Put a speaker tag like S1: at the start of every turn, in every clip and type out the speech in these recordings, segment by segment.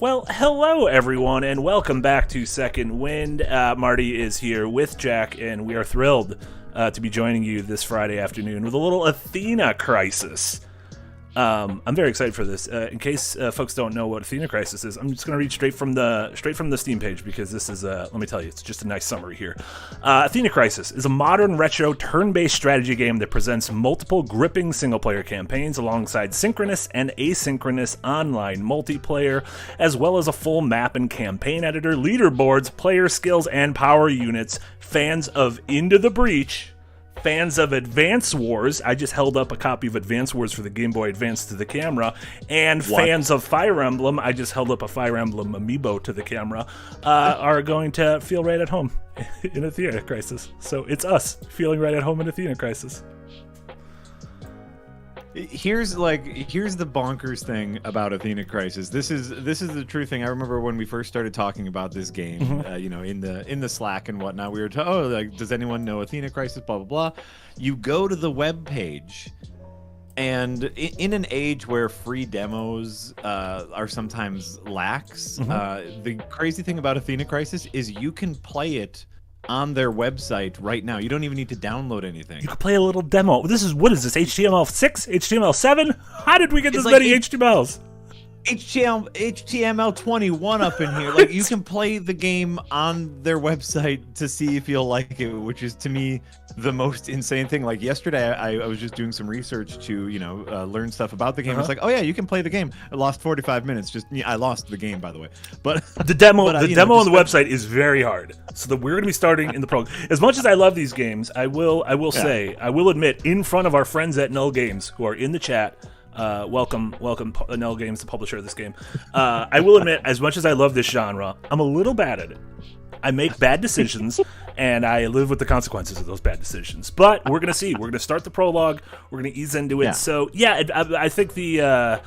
S1: Well, hello everyone, and welcome back to Second Wind. Marty is here with Jack, and we are thrilled to be joining you this Friday afternoon with a little Athena Crisis. I'm very excited for this. In case folks don't know what Athena Crisis is, I'm just going to read straight from the Steam page because this is let me tell you, it's just a nice summary here. Athena Crisis is a modern retro turn-based strategy game that presents multiple gripping single-player campaigns alongside synchronous and asynchronous online multiplayer, as well as a full map and campaign editor, leaderboards, player skills, and power units. Fans of Into the Breach, fans of Advance Wars, I just held up a copy of Advance Wars for the Game Boy Advance to the camera, and fans of Fire Emblem, I just held up a Fire Emblem amiibo to the camera, are going to feel right at home in Athena Crisis. So it's us feeling right at home in Athena Crisis.
S2: Here's the bonkers thing about Athena Crisis. This is the true thing. I remember when we first started talking about this game, in the Slack and whatnot, we were does anyone know Athena Crisis? Blah blah blah. You go to the web page, and in an age where free demos are sometimes lax, the crazy thing about Athena Crisis is you can play it on their website right now. You don't even need to download anything.
S1: You can play a little demo. What is this, HTML6? HTML7? How did we get this many HTMLs?
S2: HTML 21 up in here. Like, you can play the game on their website to see if you'll like it, which is, to me, the most insane thing. Like, yesterday I was just doing some research to learn stuff about the game. It's like, oh yeah, you can play the game. I lost 45 minutes. I lost the game, by the way, but
S1: the demo on the website is very hard. So we're going to be starting in the prologue. As much as I love these games, I will admit, in front of our friends at Null Games who are in the chat, welcome Null Games, the publisher of this game. I will admit, as much as I love this genre, I'm a little bad at it. I make bad decisions, and I live with the consequences of those bad decisions. But we're gonna see. We're gonna start the prologue. We're gonna ease into it. Yeah. So yeah, I think the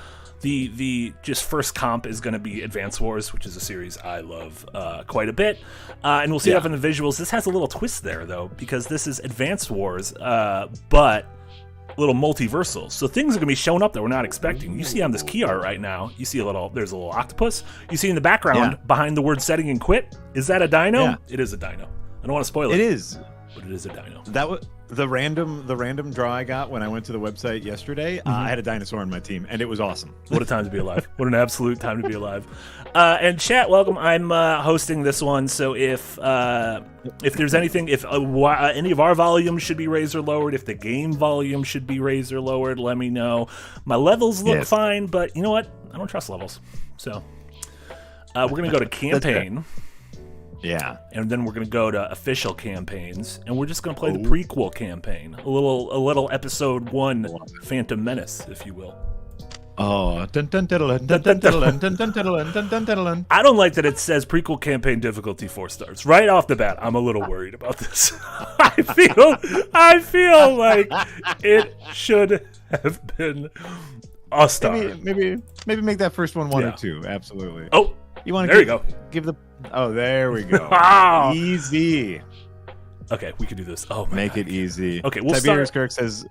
S1: just first comp is gonna be Advance Wars, which is a series I love quite a bit, and we'll see it up in the visuals. This has a little twist there though, because this is Advance Wars, but little multiversal, so things are gonna be showing up that we're not expecting. You see on this key art right now, there's a little octopus. You see in the background behind the word setting and quit. Is that a dino? Yeah. It is a dino. I don't want to spoil it.
S2: It is,
S1: but it is a dino.
S2: That was the random draw I got when I went to the website yesterday. I had a dinosaur on my team, and it was awesome.
S1: What a time to be alive! What an absolute time to be alive! And chat, welcome. I'm hosting this one, so if there's anything, if any of our volumes should be raised or lowered, if the game volume should be raised or lowered, let me know. My levels look fine, but you know what? I don't trust levels. So we're gonna go to campaign.
S2: Yeah,
S1: and then we're gonna go to official campaigns, and we're just gonna play the prequel campaign, a little episode 1 Phantom Menace, if you will.
S2: Oh, I don't like
S1: that it says prequel campaign difficulty 4 stars. Right off the bat, I'm a little worried about this. I feel like it should have been a star.
S2: Maybe make that first one 1 or 2. Absolutely.
S1: Oh,
S2: you want to?
S1: There you go.
S2: There we go.
S1: Wow.
S2: Easy.
S1: Okay, we can do this. Oh, my God.
S2: It easy.
S1: Okay, we'll
S2: Tiberius
S1: start.
S2: Kirk says,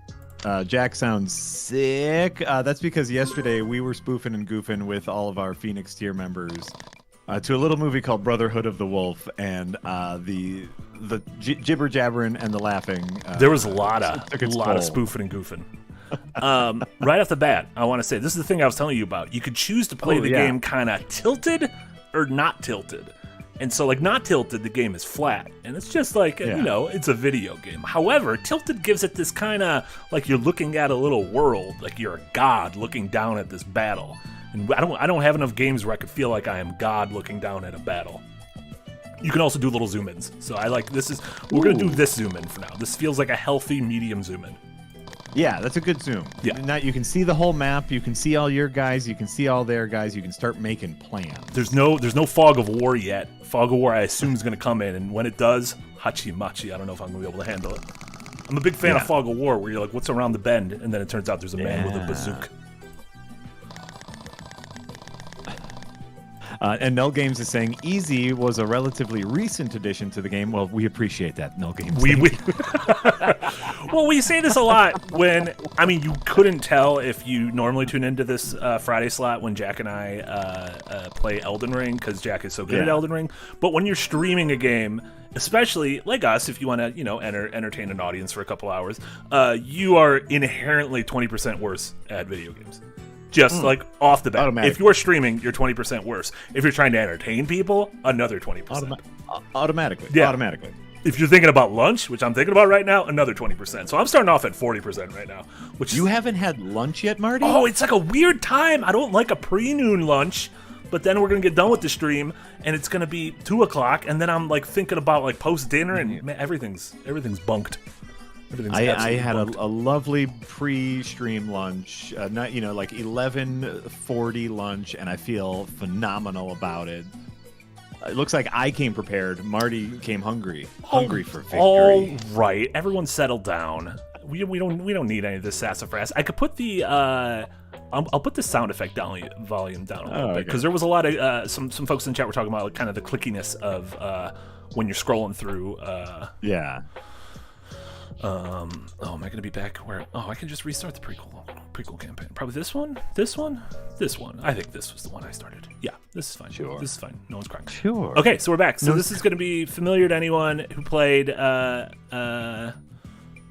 S2: Jack sounds sick. That's because yesterday we were spoofing and goofing with all of our Phoenix tier members to a little movie called Brotherhood of the Wolf, and the jibber jabbering and the laughing.
S1: There was a lot of spoofing and goofing. Right off the bat, I want to say, this is the thing I was telling you about. You could choose to play the game kind of tilted or not tilted. And so, like, not tilted, the game is flat. And it's just like, it's a video game. However, tilted gives it this kind of, like, you're looking at a little world. Like, you're a god looking down at this battle. And I don't have enough games where I could feel like I am God looking down at a battle. You can also do little zoom-ins. So we're going to do this zoom-in for now. This feels like a healthy medium zoom-in.
S2: Yeah, that's a good zoom.
S1: Yeah.
S2: Now you can see the whole map. You can see all your guys. You can see all their guys. You can start making plans.
S1: There's no fog of war yet. Fog of war, I assume, is going to come in, and when it does, hachi machi. I don't know if I'm going to be able to handle it. I'm a big fan of fog of war, where you're like, what's around the bend, and then it turns out there's a man with a bazooka.
S2: And Null Games is saying easy was a relatively recent addition to the game. Well, we appreciate that, Null Games.
S1: Well, we say this a lot when, I mean, you couldn't tell if you normally tune into this Friday slot when Jack and I play Elden Ring, because Jack is so good at Elden Ring. But when you're streaming a game, especially like us, if you want to, entertain an audience for a couple hours, you are inherently 20% worse at video games. Just like off the bat.
S2: Automatic.
S1: If you're streaming, you're 20% worse. If you're trying to entertain people, another 20%.
S2: Automatically.
S1: Yeah.
S2: Automatically.
S1: If you're thinking about lunch, which I'm thinking about right now, another 20%. So I'm starting off at 40% right now.
S2: You haven't had lunch yet, Marty?
S1: Oh, it's like a weird time. I don't like a pre-noon lunch, but then we're going to get done with the stream, and it's going to be 2 o'clock, and then I'm like thinking about like post-dinner, and man, everything's bunked.
S2: I had a lovely pre-stream lunch, like 11:40 lunch, and I feel phenomenal about it. It looks like I came prepared. Marty came hungry for victory.
S1: All right, everyone settle down. We don't need any of this sassafras. I could put the I'll put the sound effect volume down a little bit, because there was a lot of some folks in the chat were talking about kind of the clickiness of when you're scrolling through. Am I going to be back where? Oh, I can just restart the prequel campaign. Probably this one. I think this was the one I started. Yeah, this is fine.
S2: Sure.
S1: This is fine. No one's crying.
S2: Sure.
S1: Okay, so we're back. So this is going to be familiar to anyone who played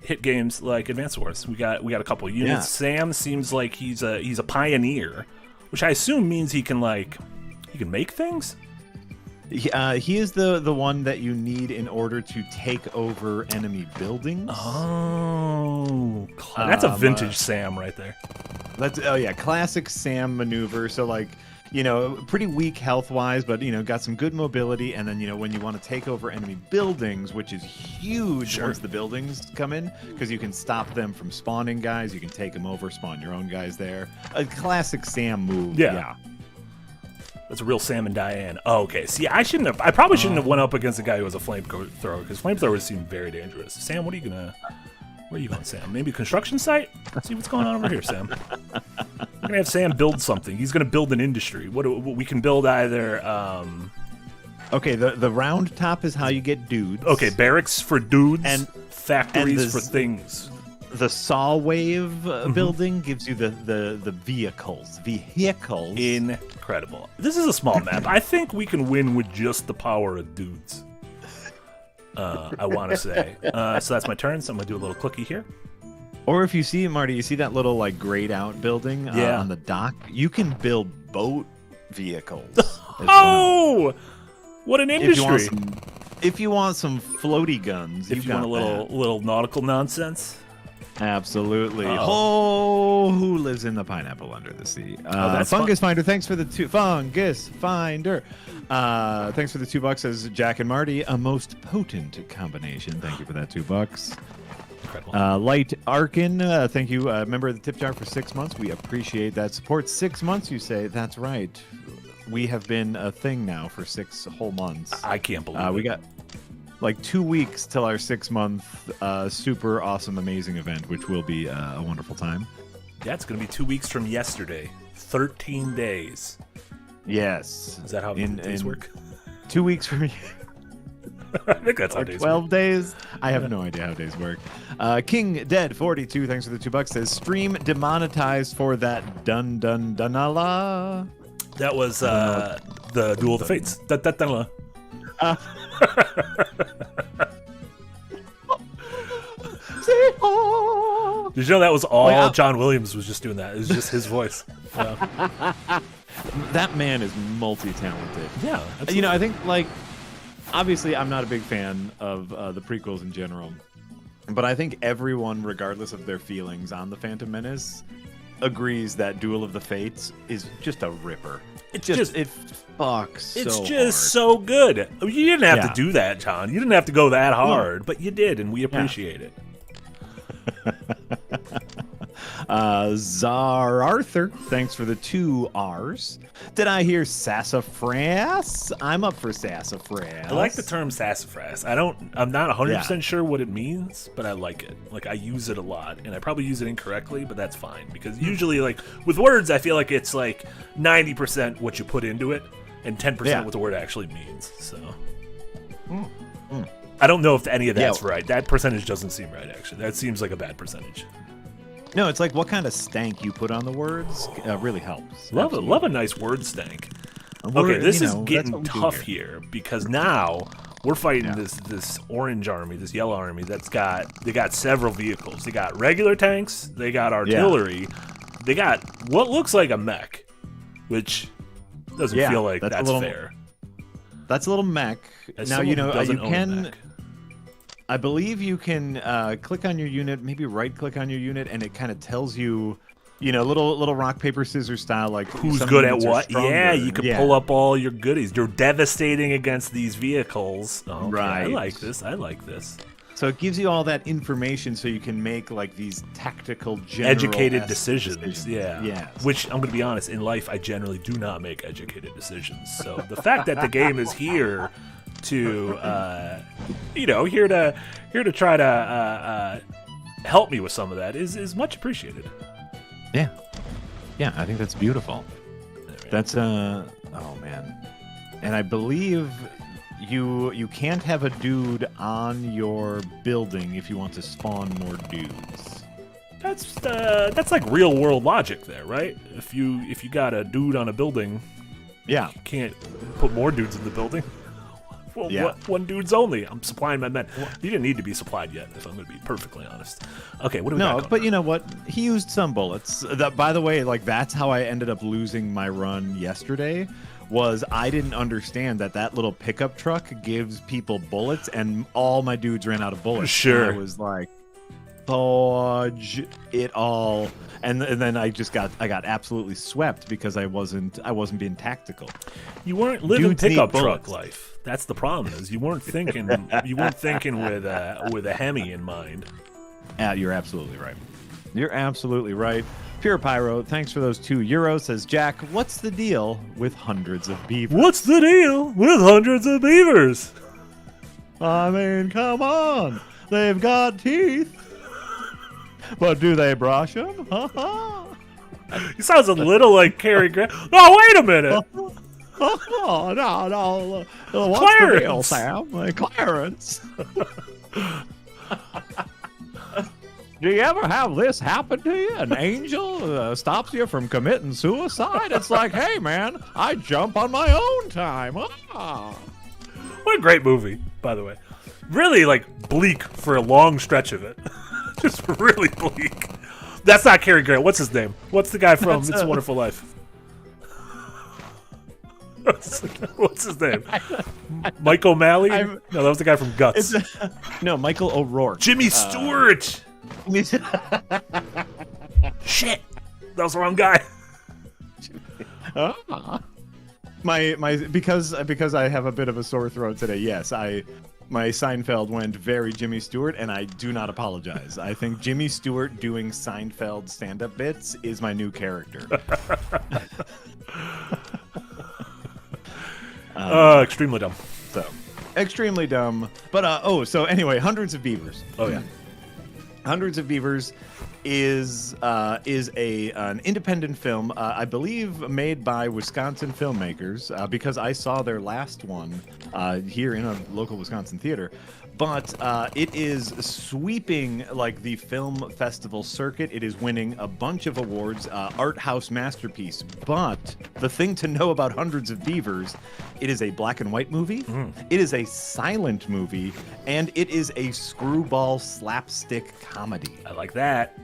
S1: hit games like Advance Wars. We got a couple units. Yeah. Sam seems like he's a pioneer, which I assume means he can make things.
S2: He is the one that you need in order to take over enemy buildings.
S1: Oh, that's a vintage Sam right there.
S2: Classic Sam maneuver. So pretty weak health wise, but got some good mobility. And then when you want to take over enemy buildings, which is huge once the buildings come in, because you can stop them from spawning guys. You can take them over, spawn your own guys there. A classic Sam move. Yeah.
S1: That's a real Sam and Diane. Oh, okay. See, I probably shouldn't have went up against a guy who was a flamethrower, because flamethrowers seem very dangerous. Sam, where are you going, Sam? Maybe a construction site? Let's see what's going on over here, Sam. We're gonna have Sam build something. He's gonna build an industry. What we can build either.
S2: Okay, the round top is how you get dudes.
S1: Okay, barracks for dudes and factories for things.
S2: The saw wave building gives you the vehicles.
S1: Incredible. This is a small map. I think we can win with just the power of dudes. I want to say. So that's my turn. So I'm gonna do a little cookie here.
S2: Or if you see, Marty, you see that little grayed out building on the dock. You can build boat vehicles.
S1: Oh, what an industry!
S2: If you want some floaty guns,
S1: if you want a little nautical nonsense.
S2: Absolutely. Who lives in the pineapple under the sea? That's Fungus Finder. Thanks for the Fungus Finder. Thanks for the $2. Says Jack and Marty, a most potent combination. Thank you for that $2. Incredible. Light Arkin, thank you. Member of the tip jar for 6 months. We appreciate that support. 6 months, you say? That's right. We have been a thing now for 6 whole months.
S1: I can't believe it.
S2: We got 2 weeks till our 6-month super awesome amazing event, which will be a wonderful time.
S1: Yeah, it's going to be 2 weeks from yesterday. 13 days.
S2: Yes.
S1: Is that how days work?
S2: 2 weeks from
S1: I think that's how days
S2: 12
S1: work.
S2: days? I have no idea how days work. King Dead 42, thanks for the $2. Says stream demonetized for that dun-dun-dun-ala.
S1: That was the Duel of the Fates. Dun-dun-dun-ala. Did you know that was all John Williams was just doing that? It was just his voice.
S2: That man is multi-talented.
S1: Yeah, absolutely.
S2: I think obviously I'm not a big fan of the prequels in general, but I think everyone, regardless of their feelings on the Phantom Menace, agrees that Duel of the Fates is just a ripper. It fucks.
S1: It's
S2: so
S1: just
S2: hard.
S1: So good. You didn't have to do that, John. You didn't have to go that hard, but you did, and we appreciate it.
S2: Czar Arthur, thanks for the 2 R's. Did I hear sassafras? I'm up for sassafras.
S1: I like the term sassafras. I'm not 100% sure what it means, but I like it. I use it a lot, and I probably use it incorrectly, but that's fine, because usually with words I feel like it's 90% what you put into it and 10% what the word actually means. So I don't know if any of that's right. That percentage doesn't seem right, actually. That seems like a bad percentage.
S2: No, it's like what kind of stank you put on the words really helps.
S1: Love a nice word stank. Okay, this is getting tough here because now we're fighting this orange army, this yellow army they got several vehicles. They got regular tanks, they got artillery, they got what looks like a mech, which doesn't feel like that's fair.
S2: That's a little mech.
S1: As
S2: now
S1: you
S2: can. I believe you can click on your unit, maybe right-click on your unit, and it kind of tells you. Little rock paper scissors style, like
S1: who's good at what. Yeah, you can pull up all your goodies. You're devastating against these vehicles. Okay, right. I like this.
S2: So it gives you all that information so you can make like these tactical,
S1: educated decisions. Yeah.
S2: Yes.
S1: Which I'm going to be honest, in life I generally do not make educated decisions. So the fact that the game is here to here to try to help me with some of that is much appreciated.
S2: Yeah, I think that's beautiful. That's oh man, and I believe you can't have a dude on your building if you want to spawn more dudes.
S1: That's like real world logic there, right? If you got a dude on a building, you can't put more dudes in the building. Well, one dude's only. I'm supplying my men. You didn't need to be supplied yet, if I'm going to be perfectly honest. Okay, what do we got going
S2: but
S1: on?
S2: You know what? He used some bullets. By the way, like that's how I ended up losing my run yesterday. Was I didn't understand that little pickup truck gives people bullets, and all my dudes ran out of bullets.
S1: Sure.
S2: And I was like, dodge it all. And then I got absolutely swept because I wasn't being tactical.
S1: You weren't living pickup truck life. That's the problem. Is you weren't thinking with a Hemi in mind.
S2: You're absolutely right. You're absolutely right. Pure Pyro, thanks for those €2. Says Jack, what's the deal with hundreds of beavers?
S1: What's the deal with hundreds of beavers?
S2: I mean, come on. They've got teeth. But do they brush them?
S1: He sounds a little like Cary Grant. Oh, wait a minute.
S2: No. What's
S1: Clarence.
S2: The deal, Sam? Clarence. Do you ever have this happen to you? An angel stops you from committing suicide? It's like, hey, man, I jump on my own time.
S1: What a great movie, by the way. Really, like, bleak for a long stretch of it. Just really bleak. That's not Cary Grant. What's his name? What's the guy from It's a Wonderful Life? What's his name? Mike O'Malley? No, that was the guy from Guts.
S2: No, Michael O'Rourke.
S1: Jimmy Stewart! Shit! That was the wrong guy.
S2: Because I have a bit of a sore throat today, yes, my Seinfeld went very Jimmy Stewart, and I do not apologize. I think Jimmy Stewart doing Seinfeld stand-up bits is my new character.
S1: Extremely dumb.
S2: So, extremely dumb. But, so anyway, Hundreds of Beavers.
S1: Oh, yeah.
S2: Hundreds of Beavers is an independent film, I believe made by Wisconsin filmmakers, because I saw their last one here in a local Wisconsin theater. But it is sweeping like the film festival circuit. It is winning a bunch of awards, art house masterpiece. But the thing to know about Hundreds of Beavers, it is a black and white movie. It is a silent movie, and it is a screwball slapstick comedy.
S1: I like that.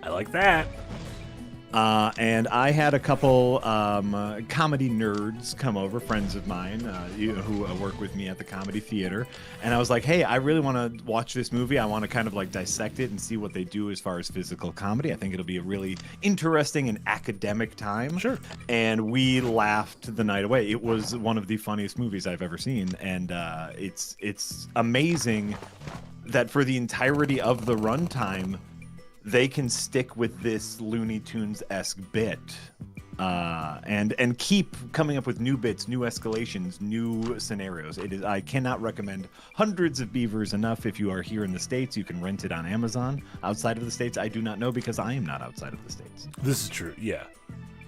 S2: And I had a couple comedy nerds come over, friends of mine who work with me at the comedy theater. And I was like, hey, I really want to watch this movie. I want to kind of like dissect it and see what they do as far as physical comedy. I think it'll be a really interesting and academic time.
S1: Sure.
S2: And we laughed the night away. It was one of the funniest movies I've ever seen. And it's amazing that for the entirety of the runtime, they can stick with this Looney Tunes-esque bit and keep coming up with new bits, new escalations, new scenarios. I cannot recommend Hundreds of Beavers enough. If you are here in the States, you can rent it on Amazon. Outside of the States, I do not know because I am not outside of the States.
S1: This is true, yeah.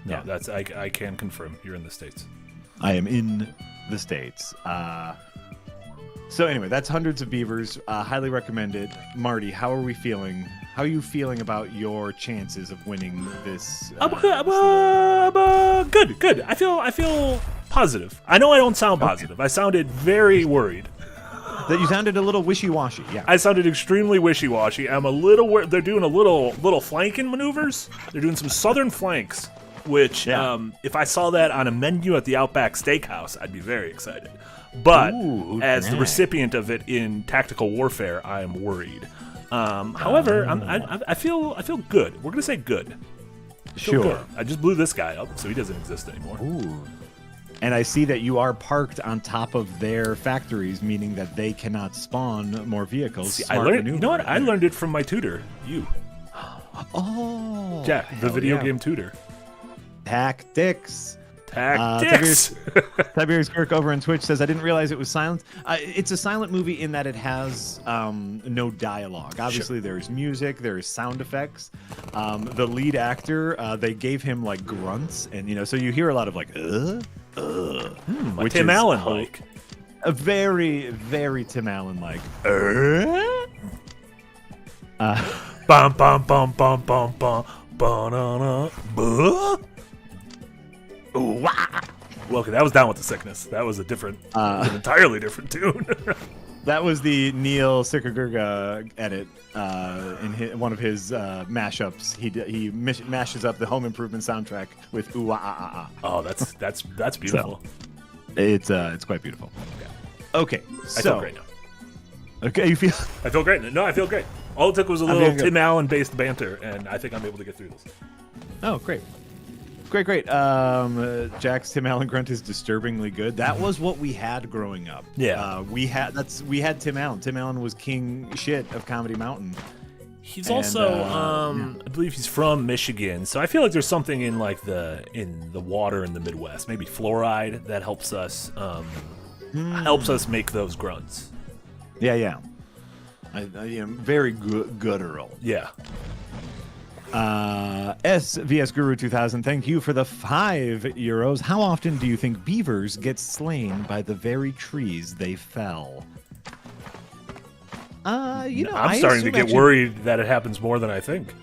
S1: No, that's I can confirm. You're in the States.
S2: I am in the States. So anyway, that's Hundreds of Beavers. Highly recommend it. Marty, how are we feeling? How are you feeling about your chances of winning this?
S1: I'm good. I feel positive. I know I don't sound positive. I sounded very worried.
S2: That you sounded a little wishy-washy. Yeah.
S1: I sounded extremely wishy-washy. I'm a little. They're doing a little flanking maneuvers. They're doing some southern flanks, which if I saw that on a menu at the Outback Steakhouse, I'd be very excited. But as the recipient of it in tactical warfare, I am worried. However, I feel good. We're gonna say good.
S2: Sure.
S1: Good. I just blew this guy up, so he doesn't exist anymore.
S2: Ooh. And I see that you are parked on top of their factories, meaning that they cannot spawn more vehicles.
S1: See, I learned. You know what? I learned it from my tutor. You.
S2: Oh.
S1: Jack, the video game tutor.
S2: Tactics.
S1: Tactics.
S2: Tiberius Kirk over on Twitch says, I didn't realize it was silent. It's a silent movie in that it has no dialogue. Obviously, there's music, there's sound effects. The lead actor, they gave him like grunts, and so you hear a lot of like,
S1: which Tim Allen like.
S2: A very, very Tim Allen like.
S1: Bum bum bum bum bum bum banana. Well, okay, that was Down with the Sickness. That was a different, an entirely different tune.
S2: That was the Neil Sikagurga edit in one of his mashups. He mashes up the Home Improvement soundtrack with ooh ah ah ah.
S1: Oh, that's beautiful.
S2: So, it's quite beautiful. Okay, so
S1: I feel great now.
S2: Okay, you feel?
S1: I feel great. No, I feel great. All it took was a little Tim Allen based banter, and I think I'm able to get through this.
S2: Oh, great. Great. Jack's Tim Allen grunt is disturbingly good. That was what we had growing up.
S1: Yeah.
S2: We had Tim Allen. Tim Allen was king shit of Comedy Mountain.
S1: He's also I believe he's from Michigan. So I feel like there's something in in the water in the Midwest, maybe fluoride, that helps us make those grunts.
S2: Yeah. Very guttural.
S1: Yeah.
S2: SVS Guru 2000, thank you for the €5. How often do you think beavers get slain by the very trees they fell?
S1: I'm starting to get worried that it happens more than I think.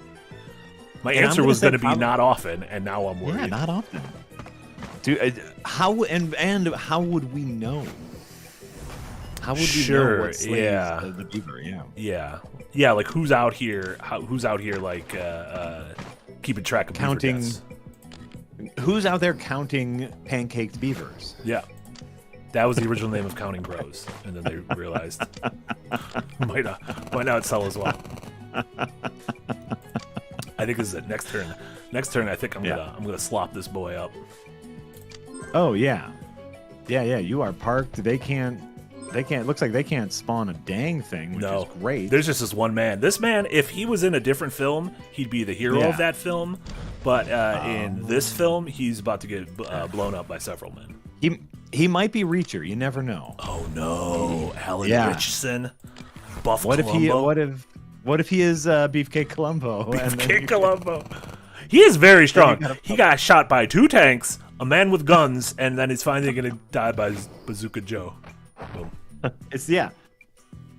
S1: My answer was going to be not often, and now I'm worried.
S2: Yeah, not often. Dude, how would we know? How would we know what slays the beaver?
S1: Yeah, like who's out here? Like keeping track of
S2: counting?
S1: Beaver deaths?
S2: Who's out there counting pancaked beavers?
S1: Yeah, that was the original name of Counting Crows, and then they realized might not sell as well. I think this is it. Next turn. I think I'm gonna slop this boy up.
S2: Oh yeah. You are parked. They can't. Looks like they can't spawn a dang thing, which is great.
S1: There's just this one man. This man, if he was in a different film, he'd be the hero of that film. But in this film, he's about to get blown up by several men.
S2: He might be Reacher. You never know.
S1: Oh no, Alan Richardson, Buff Columbo.
S2: What if he is Beefcake Columbo?
S1: Beefcake Columbo. He is very strong. He got shot by 2 tanks, a man with guns, and then he's finally going to die by Bazooka Joe. Boom.
S2: It's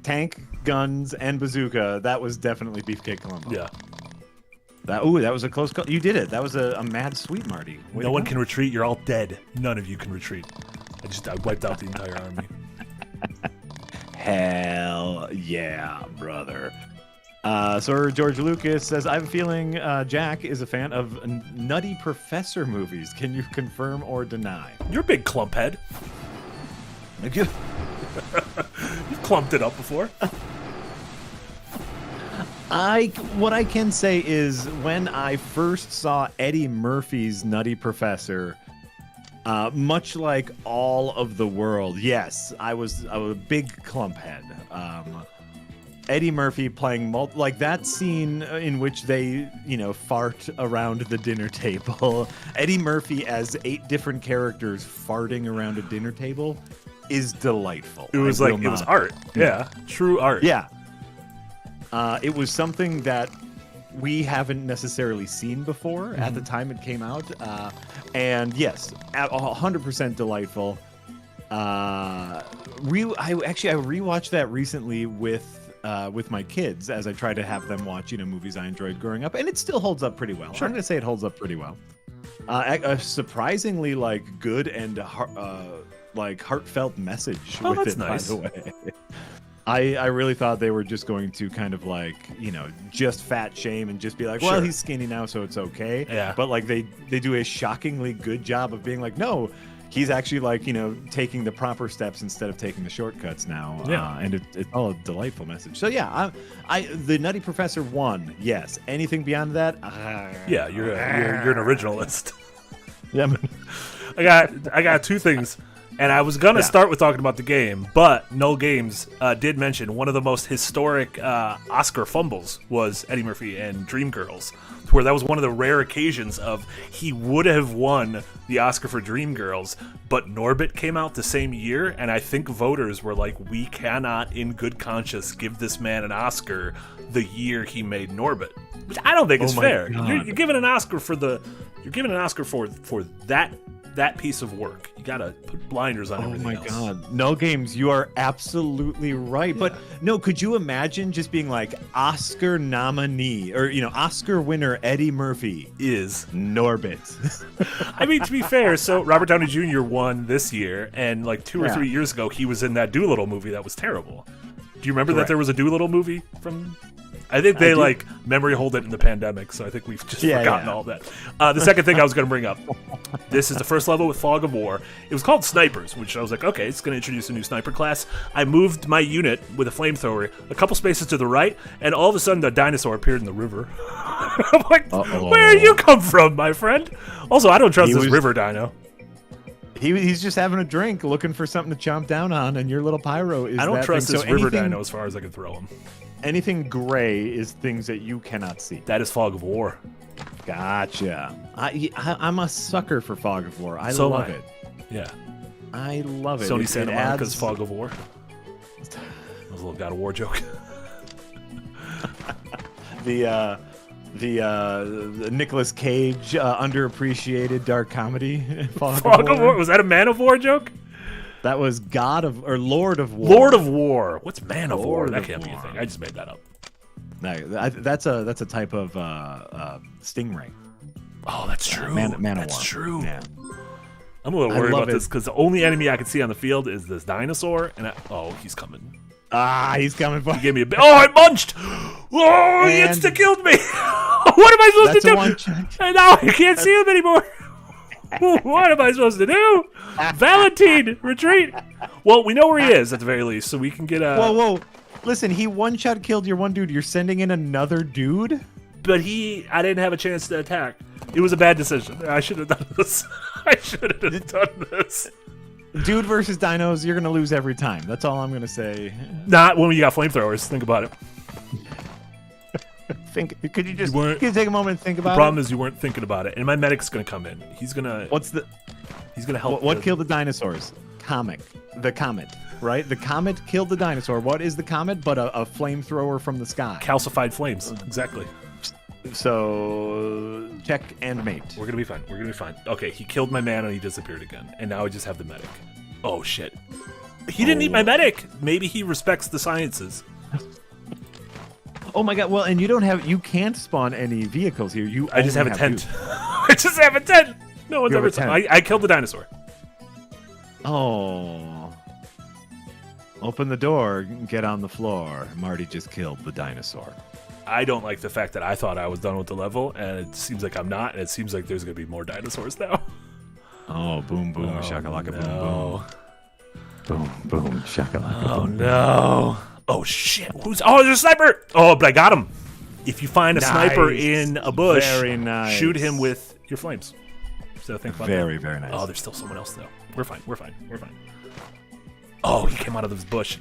S2: tank, guns, and bazooka. That was definitely Beefcake Columbo.
S1: Yeah.
S2: That was a close call. You did it. That was a mad sweep, Marty.
S1: No one can retreat. You're all dead. None of you can retreat. I wiped out the entire army.
S2: Hell yeah, brother. Sir George Lucas says, I have a feeling Jack is a fan of Nutty Professor movies. Can you confirm or deny?
S1: You're a big clump head.
S2: Thank you.
S1: You've clumped it up before.
S2: What I can say is when I first saw Eddie Murphy's Nutty Professor, much like all of the world, yes, I was a big clump head. Eddie Murphy playing like that scene in which they, fart around the dinner table. Eddie Murphy as 8 different characters farting around a dinner table is delightful.
S1: It was it was art. Yeah, true art.
S2: Yeah. It was something that we haven't necessarily seen before at the time it came out. And yes, 100% delightful. I rewatched that recently with my kids as I try to have them watch movies I enjoyed growing up, and it still holds up pretty well.
S1: Sure.
S2: I'm gonna say it holds up pretty well. A surprisingly good and heartfelt message with
S1: that's
S2: it,
S1: nice.
S2: by the way. I really thought they were just going to kind of just fat shame and just be like, well,
S1: Sure.
S2: he's skinny now, so it's okay.
S1: Yeah.
S2: But they do a shockingly good job of being like, no, he's actually taking the proper steps instead of taking the shortcuts now.
S1: Yeah.
S2: And it's all a delightful message. So yeah, the Nutty Professor won. Yes. Anything beyond that?
S1: Yeah, you're an originalist.
S2: Yeah. Man.
S1: I got two things. And I was going to start with talking about the game, but No Games did mention one of the most historic Oscar fumbles was Eddie Murphy and Dreamgirls, where that was one of the rare occasions of he would have won the Oscar for Dreamgirls, but Norbit came out the same year, and I think voters were like, we cannot in good conscience give this man an Oscar the year he made Norbit, which I don't think is fair. You're giving an Oscar for that piece of work. You gotta put blinders on everything else.
S2: Oh my god. No Games, you are absolutely right. Yeah. But no, could you imagine just being like Oscar nominee or Oscar winner Eddie Murphy
S1: is
S2: Norbit?
S1: I mean, to be fair, so Robert Downey Jr. won this year, and 2 or 3 years ago he was in that Doolittle movie that was terrible. Do you remember that there was a Doolittle movie from? I think they memory hold it in the pandemic, so I think we've just forgotten all that. The second thing I was going to bring up, this is the first level with Fog of War. It was called Snipers, which I was like, okay, it's going to introduce a new sniper class. I moved my unit with a flamethrower a couple spaces to the right, and all of a sudden the dinosaur appeared in the river. I'm like, where you come from, my friend? Also, I don't trust this river dino.
S2: He's just having a drink, looking for something to chomp down on, and your little pyro is.
S1: I don't trust
S2: thing.
S1: this river dino as far as I can throw him.
S2: Anything gray is things that you cannot see.
S1: That is Fog of War.
S2: Gotcha. I'm a sucker for Fog of War. I love it.
S1: Yeah.
S2: I love it.
S1: Sony Santa Monica's Fog of War. That was a little God of War joke.
S2: The Nicolas Cage underappreciated dark comedy Fog of War.
S1: Was that a Man of War joke?
S2: That was Lord of War.
S1: Lord of War. What's Man of War? That can't be a thing. I just made that up.
S2: No, that's a type of stingray.
S1: Oh, that's true.
S2: Man of War.
S1: That's true.
S2: Yeah.
S1: I'm a little worried about this because the only enemy I can see on the field is this dinosaur. And he's coming.
S2: He's coming for.
S1: He gave me a bit. Oh, I munched. Oh, he insta killed me. What am I supposed to do? And now I can't see him anymore. What am I supposed to do? Valentine, retreat. Well, we know where he is at the very least, so we can get a.
S2: Whoa! Listen, he one-shot killed your one dude. You're sending in another dude?
S1: But I didn't have a chance to attack. It was a bad decision. I should have done this.
S2: Dude versus dinos, you're gonna lose every time. That's all I'm gonna say.
S1: Not when you got flamethrowers. Think about it.
S2: Could you take a moment and think about it?
S1: The problem is you weren't thinking about it, and my medic's gonna come in. He's gonna help.
S2: What killed the dinosaurs? The comet, right? The comet killed the dinosaur. What is the comet but a flamethrower from the sky?
S1: Calcified flames. Exactly.
S2: So check and mate.
S1: We're gonna be fine. Okay, he killed my man and he disappeared again, and now I just have the medic. Oh shit! He didn't need my medic. Maybe he respects the sciences.
S2: Oh my god! Well, and you can't spawn any vehicles here.
S1: I just have a tent. I just have a tent. No one's ever. I killed the dinosaur.
S2: Oh! Open the door. Get on the floor. Marty just killed the dinosaur.
S1: I don't like the fact that I thought I was done with the level, and it seems like I'm not, and it seems like there's gonna be more dinosaurs now.
S2: Oh! Boom! Boom! Shakalaka! Boom! Boom! Boom! Boom! Shakalaka!
S1: Oh no! Oh shit! There's a sniper! Oh, but I got him. If you find a sniper in a bush, shoot him with your flames. So think about that.
S2: Very nice.
S1: Oh, there's still someone else though. We're fine. Oh, he came out of this bush.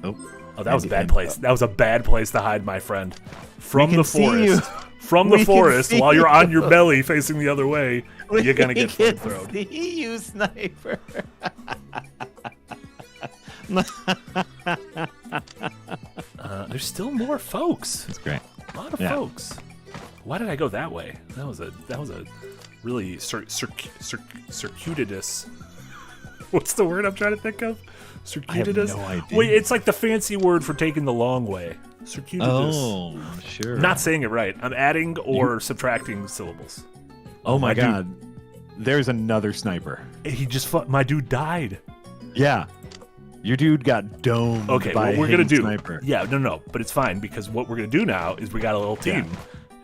S1: Oh, that was a bad place. That was a bad place to hide, my friend. From the forest. From the forest, while you're on your belly facing the other way, you're gonna get flamethrowed.
S2: See you, sniper.
S1: There's still more folks.
S2: That's great.
S1: A lot of folks. Why did I go that way? That was a really circuitous What's the word I'm trying to think of? Circuitous?
S2: I have no idea.
S1: Wait, it's like the fancy word for taking the long way. Circuitous.
S2: Oh, sure.
S1: I'm not saying it right. I'm adding or subtracting syllables.
S2: Oh my God. There's another sniper.
S1: He just my dude died.
S2: Yeah. Your dude got domed by
S1: what we're gonna do?
S2: sniper.
S1: Yeah, no, but it's fine because what we're gonna do now is we got a little team,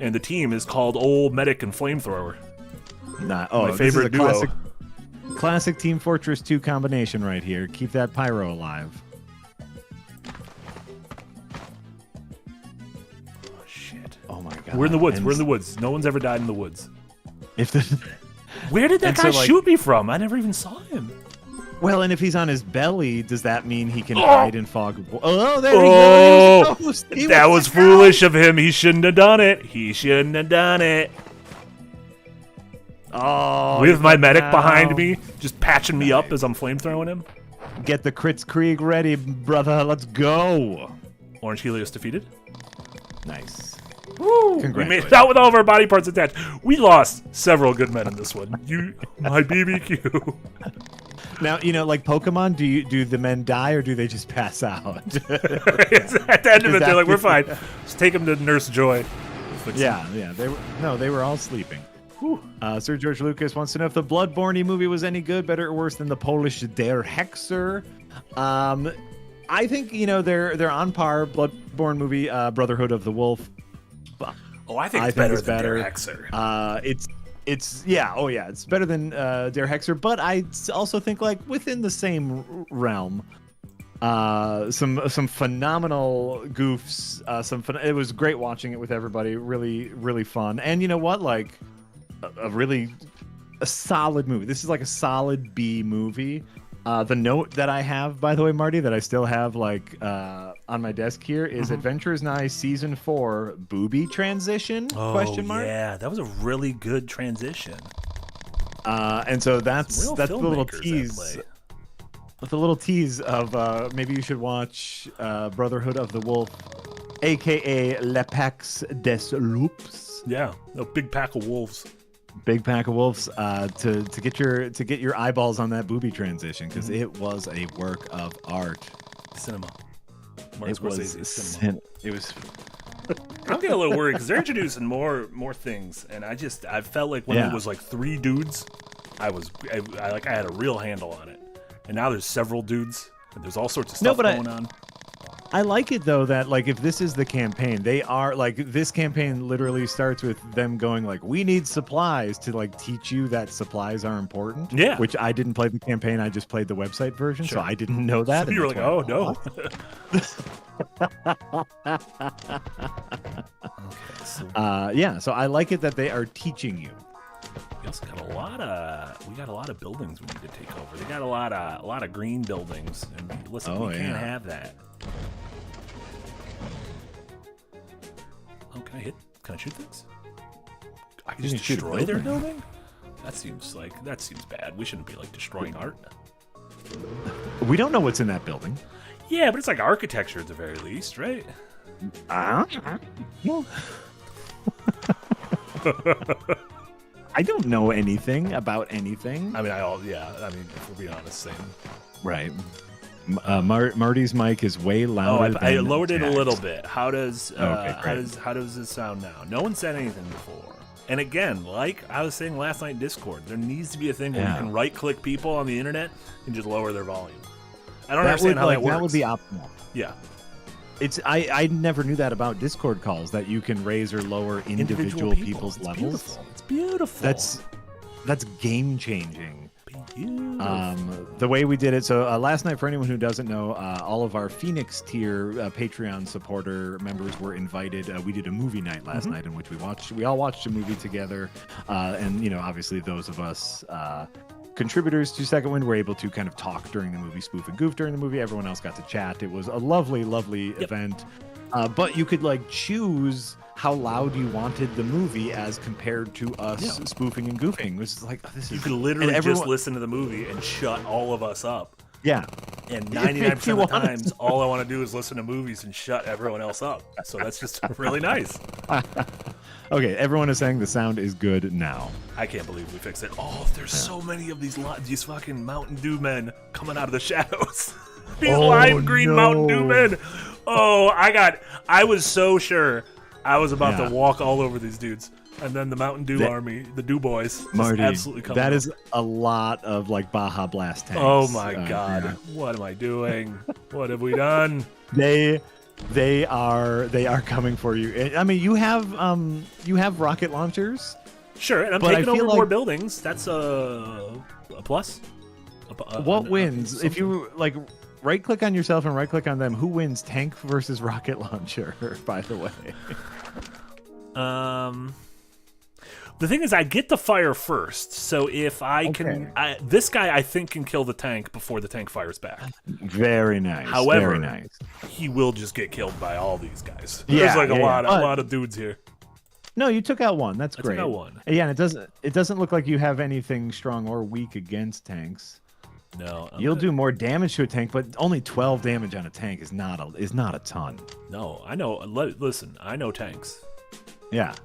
S1: and the team is called Old Medic and Flamethrower. My favorite duo.
S2: Classic Team Fortress 2 combination right here. Keep that pyro alive.
S1: Oh shit!
S2: Oh my God!
S1: We're in the woods. We're in the woods. No one's ever died in the woods.
S2: Where
S1: did that guy shoot me from? I never even saw him.
S2: Well, and if he's on his belly, does that mean he can hide in fog of war? Oh, there he goes.
S1: That was foolish of him. He shouldn't have done it.
S2: Oh,
S1: with my medic behind me, just patching me up as I'm flamethrowing him.
S2: Get the Crits Krieg ready, brother. Let's go.
S1: Orange Helios defeated.
S2: Nice.
S1: Woo! We made it out with all of our body parts attached. We lost several good men in this one. My BBQ.
S2: Now, like Pokemon, do the men die or do they just pass out?
S1: At the end of it, they're like, we're fine. Just take them to Nurse Joy.
S2: Yeah. They were all sleeping. Sir George Lucas wants to know if the Bloodborne movie was any good, better or worse than the Polish Der Hexer. I think they're on par. Bloodborne movie, Brotherhood of the Wolf.
S1: I think it's better than Der Hexer.
S2: It's better than Der Hexer, but I also think within the same realm. Some phenomenal goofs. It was great watching it with everybody. Really, really fun. And you know what? A solid movie. This is a solid B movie. The note that I have, by the way, Marty, that I still have on my desk here is Adventures Nigh Season 4 booby transition? Question mark.
S1: Yeah, that was a really good transition.
S2: And so that's the little tease. With a little tease of maybe you should watch Brotherhood of the Wolf, aka Le Pax des Loups.
S1: Yeah, a big pack of wolves.
S2: Big pack of wolves to get your eyeballs on that booby transition because it was a work of art.
S1: Cinema.
S2: It was.
S1: I'm getting a little worried because they're introducing more things, and I felt like when it was 3 dudes, I had a real handle on it, and now there's several dudes, and there's all sorts of stuff going on.
S2: I like it though that if this is the campaign, they are this campaign literally starts with them going we need supplies to teach you that supplies are important.
S1: Yeah.
S2: Which I didn't play the campaign, I just played the website version, so I didn't know that.
S1: So you were like, oh no.
S2: Okay, so I like it that they are teaching you.
S1: We also got a lot of buildings we need to take over. They got a lot of green buildings, and listen, we can't have that. Oh, can I shoot things? I can just destroy their building? That seems bad. We shouldn't be destroying art.
S2: We don't know what's in that building.
S1: Yeah, but it's architecture at the very least, right?
S2: I don't know anything about anything.
S1: I mean, if we're being honest, same.
S2: Right. Marty's mic is way louder.
S1: I lowered it a little bit. How does this sound now? No one said anything before. And again, like I was saying last night in Discord, there needs to be a thing where you can right-click people on the internet and just lower their volume. I don't understand how that works.
S2: That would be optimal.
S1: Yeah.
S2: I never knew that about Discord calls, that you can raise or lower individual people's levels.
S1: It's beautiful.
S2: That's game changing.
S1: Beautiful.
S2: The way we did it. So last night, for anyone who doesn't know, all of our Phoenix tier Patreon supporter members were invited. We did a movie night last night in which we all watched a movie together, and obviously those of us contributors to Second Wind were able to kind of talk during the movie, spoof and goof during the movie. Everyone else got to chat. It was a lovely event. But you could choose how loud you wanted the movie as compared to us spoofing and goofing. It was this is
S1: you could literally just listen to the movie and shut all of us up.
S2: Yeah.
S1: And 99% of the times, all I want to do is listen to movies and shut everyone else up. So that's just really nice.
S2: Okay, everyone is saying the sound is good now.
S1: I can't believe we fixed it. Oh, there's so many of these fucking Mountain Dew men coming out of the shadows. These lime green Mountain Dew men. Oh, I was so sure I was about to walk all over these dudes. And then the Mountain Dew army, the Dew boys,
S2: Marty,
S1: absolutely coming
S2: that is a lot of like Baja Blast tanks.
S1: Oh my god. Yeah. What am I doing? What have we done?
S2: They are coming for you. I mean, you have rocket launchers.
S1: Sure, and I'm taking over more buildings. That's a plus.
S2: What wins? If you like right click on yourself and right click on them, who wins, tank versus rocket launcher, by the way?
S1: The thing is, I get the fire first, so if I can, this guy I think can kill the tank before the tank fires back.
S2: Very nice.
S1: However,
S2: very nice.
S1: He will just get killed by all these guys. There's like a lot of dudes here.
S2: No, you took out one. That's great.
S1: I took out one.
S2: Yeah, and it doesn't look like you have anything strong or weak against tanks.
S1: No,
S2: you'll do more damage to a tank, but only 12 damage on a tank is not a ton.
S1: No, I know. Listen, I know tanks.
S2: Yeah.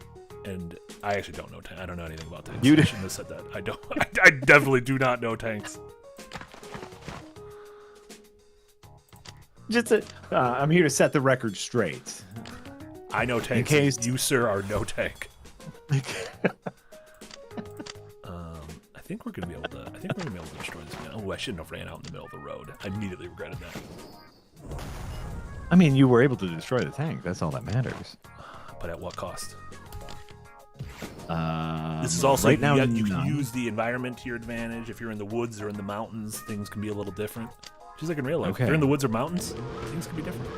S1: And I actually don't know tanks. I don't know anything about tanks. You shouldn't have said that. I don't. I definitely do not know tanks.
S2: I'm here to set the record straight.
S1: I know tanks. In case you, sir, are no tank. I think we're gonna be able to. I think we're gonna be able to destroy this man. Oh, I shouldn't have ran out in the middle of the road. I immediately regretted that.
S2: I mean, you were able to destroy the tank. That's all that matters.
S1: But at what cost? This is also right now. You can use the environment to your advantage. If you're in the woods or in the mountains, things can be a little different. Just like in real life, if you're in the woods or mountains, things can be different.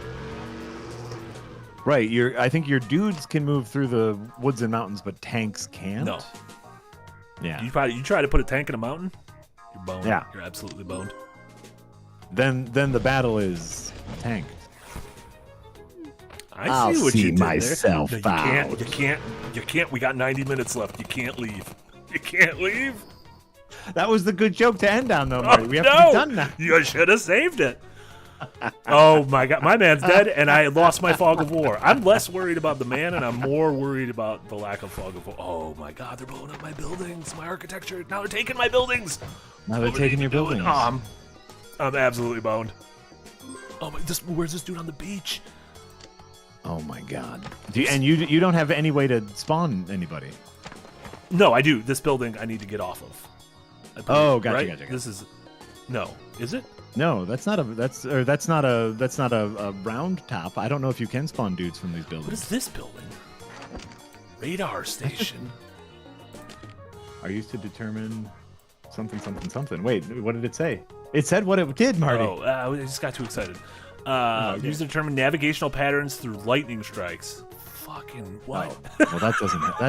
S2: Right. I think your dudes can move through the woods and mountains, but tanks can't.
S1: No.
S2: Yeah.
S1: You try to put a tank in a mountain, you're boned.
S2: Yeah.
S1: You're absolutely boned.
S2: Then the battle is tanked.
S1: I see what you did
S2: myself
S1: there. No, you can't. We got 90 minutes left. You can't leave. You can't leave.
S2: That was the good joke to end on, though, Marty. We have to be done now.
S1: You should have saved it. Oh my god, my man's dead, and I lost my fog of war. I'm less worried about the man, and I'm more worried about the lack of fog of war. Oh my god, they're blowing up my buildings, my architecture. Now they're taking my buildings.
S2: Now they're taking your buildings.
S1: Oh, I'm absolutely boned. Oh my, where's this dude on the beach?
S2: Oh my god. You don't have any way to spawn anybody.
S1: No, I do. This building I need to get off of.
S2: Oh, gotcha,
S1: right?
S2: gotcha.
S1: This is no. Is it?
S2: No, that's not a round top. I don't know if you can spawn dudes from these buildings.
S1: What is this building? Radar station.
S2: Are used to determine something. Wait, what did it say? It said what it did, Marty.
S1: Oh, I just got too excited. Used to determine navigational patterns through lightning strikes. Fucking what?
S2: Oh. Well, that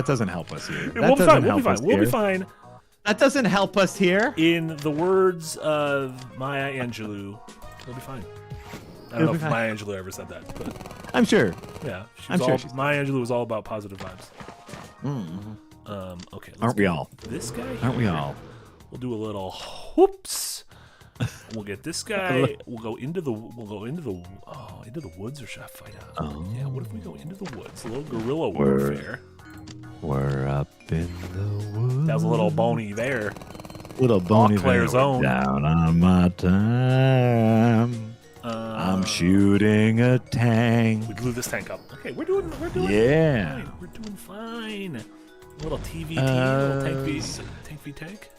S2: doesn't help us here.
S1: We'll be fine.
S2: That doesn't help us here.
S1: In the words of Maya Angelou, we'll be fine. I don't know if Maya Angelou ever said that, but
S2: I'm sure.
S1: Yeah, Maya Angelou was all about positive vibes.
S2: Mm-hmm.
S1: Okay,
S2: aren't we all?
S1: This guy.
S2: Aren't we all?
S1: We'll do a little whoops. We'll get this guy. We'll go into the woods, or should I fight out? Oh. Yeah. What if we go into the woods? A little guerrilla warfare.
S2: We're up in the woods.
S1: That was a little bony there.
S2: Little bony
S1: there. Zone.
S2: Down on my time. I'm shooting a tank.
S1: We blew this tank up. Okay, we're doing
S2: yeah.
S1: Fine. We're doing fine. A little TVT, little tank v tank.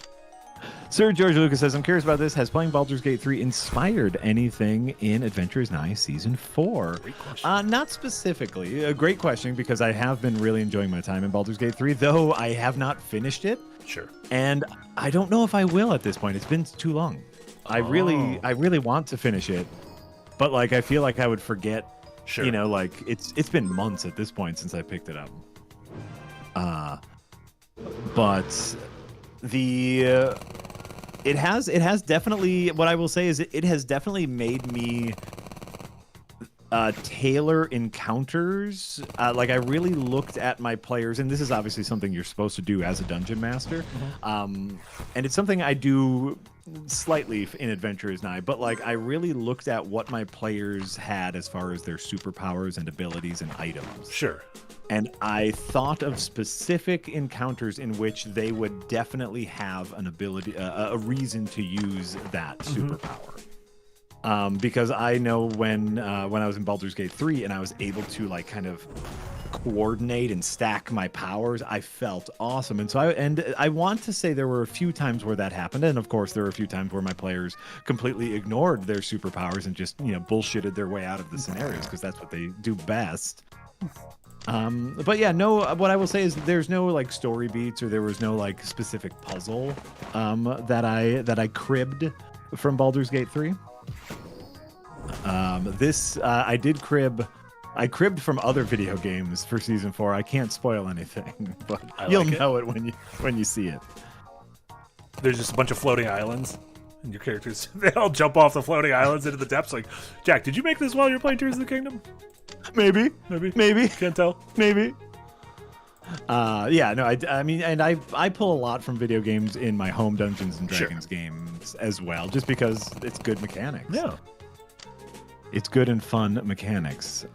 S2: Sir George Lucas says, I'm curious about this. Has playing Baldur's Gate 3 inspired anything in Adventures Nigh Season 4?
S1: Great question.
S2: Not specifically. A great question, because I have been really enjoying my time in Baldur's Gate 3, though I have not finished it.
S1: Sure.
S2: And I don't know if I will at this point. It's been too long. I really want to finish it, but like I feel like I would forget.
S1: Sure.
S2: You know, like it's been months at this point since I picked it up. But it has definitely, what I will say is it has definitely made me tailor encounters. Like I really looked at my players, and this is obviously something you're supposed to do as a dungeon master. And it's something I do slightly in Adventurers Night, but like I really looked at what my players had as far as their superpowers and abilities and items.
S1: Sure.
S2: And I thought of specific encounters in which they would definitely have an ability, a reason to use that superpower. Because I know when I was in Baldur's Gate 3 and I was able to like kind of coordinate and stack my powers, I felt awesome. And so I want to say there were a few times where that happened, and of course there were a few times where my players completely ignored their superpowers and just bullshitted their way out of the scenarios because that's what they do best. But yeah, no, what I will say is there's no like story beats, or there was no like specific puzzle that I cribbed from Baldur's Gate 3. I did crib. I cribbed from other video games for season 4. I can't spoil anything, but you'll know it when you see it.
S1: There's just a bunch of floating islands, and your characters, they all jump off the floating islands into the depths. Like, Jack, did you make this while you were playing Tears of the Kingdom?
S2: Maybe.
S1: Can't tell.
S2: Maybe. Yeah, no, I mean, and I pull a lot from video games in my home Dungeons and Dragons games as well, just because it's good mechanics.
S1: Yeah.
S2: It's good and fun mechanics.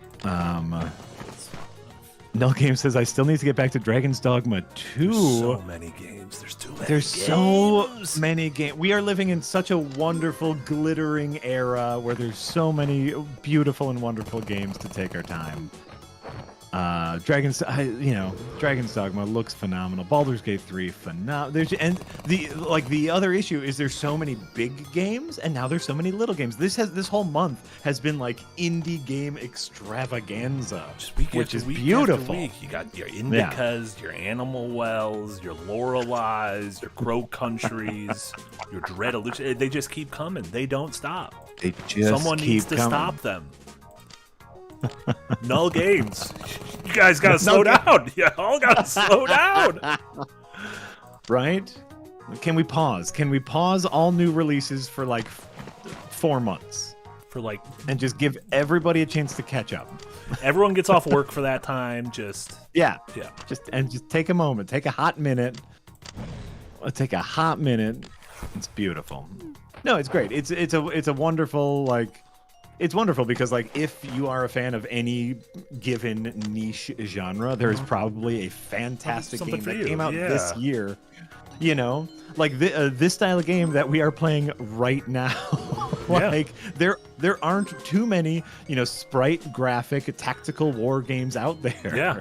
S2: Null Game says, I still need to get back to Dragon's Dogma 2.
S1: There's so many games. There's too many
S2: There's
S1: games.
S2: so many games. We are living in such a wonderful, glittering era where there's so many beautiful and wonderful games to take our time. Dragon's Dogma looks phenomenal. Baldur's Gate 3, phenomenal. And the other issue is there's so many big games, and now there's so many little games. This whole month has been like indie game extravaganza, which is beautiful.
S1: Week. You got your Indicas, your Animal Wells, your Loreleis, your Crow Countries, your Dread Illusion. They just keep coming. They don't stop. Someone needs to stop them. Null Games. You guys gotta slow down. You all gotta slow down.
S2: Right? Can we pause? Can we pause all new releases for like 4 months? And just give everybody a chance to catch up.
S1: Everyone gets off work for that time. Just
S2: take a moment. Take a hot minute. Take a hot minute. It's beautiful. No, it's great. It's a wonderful like. It's wonderful because, like, if you are a fan of any given niche genre, there is probably a fantastic game that came out this year. Like this style of game that we are playing right now. Like, there aren't too many, sprite graphic tactical war games out there.
S1: Yeah.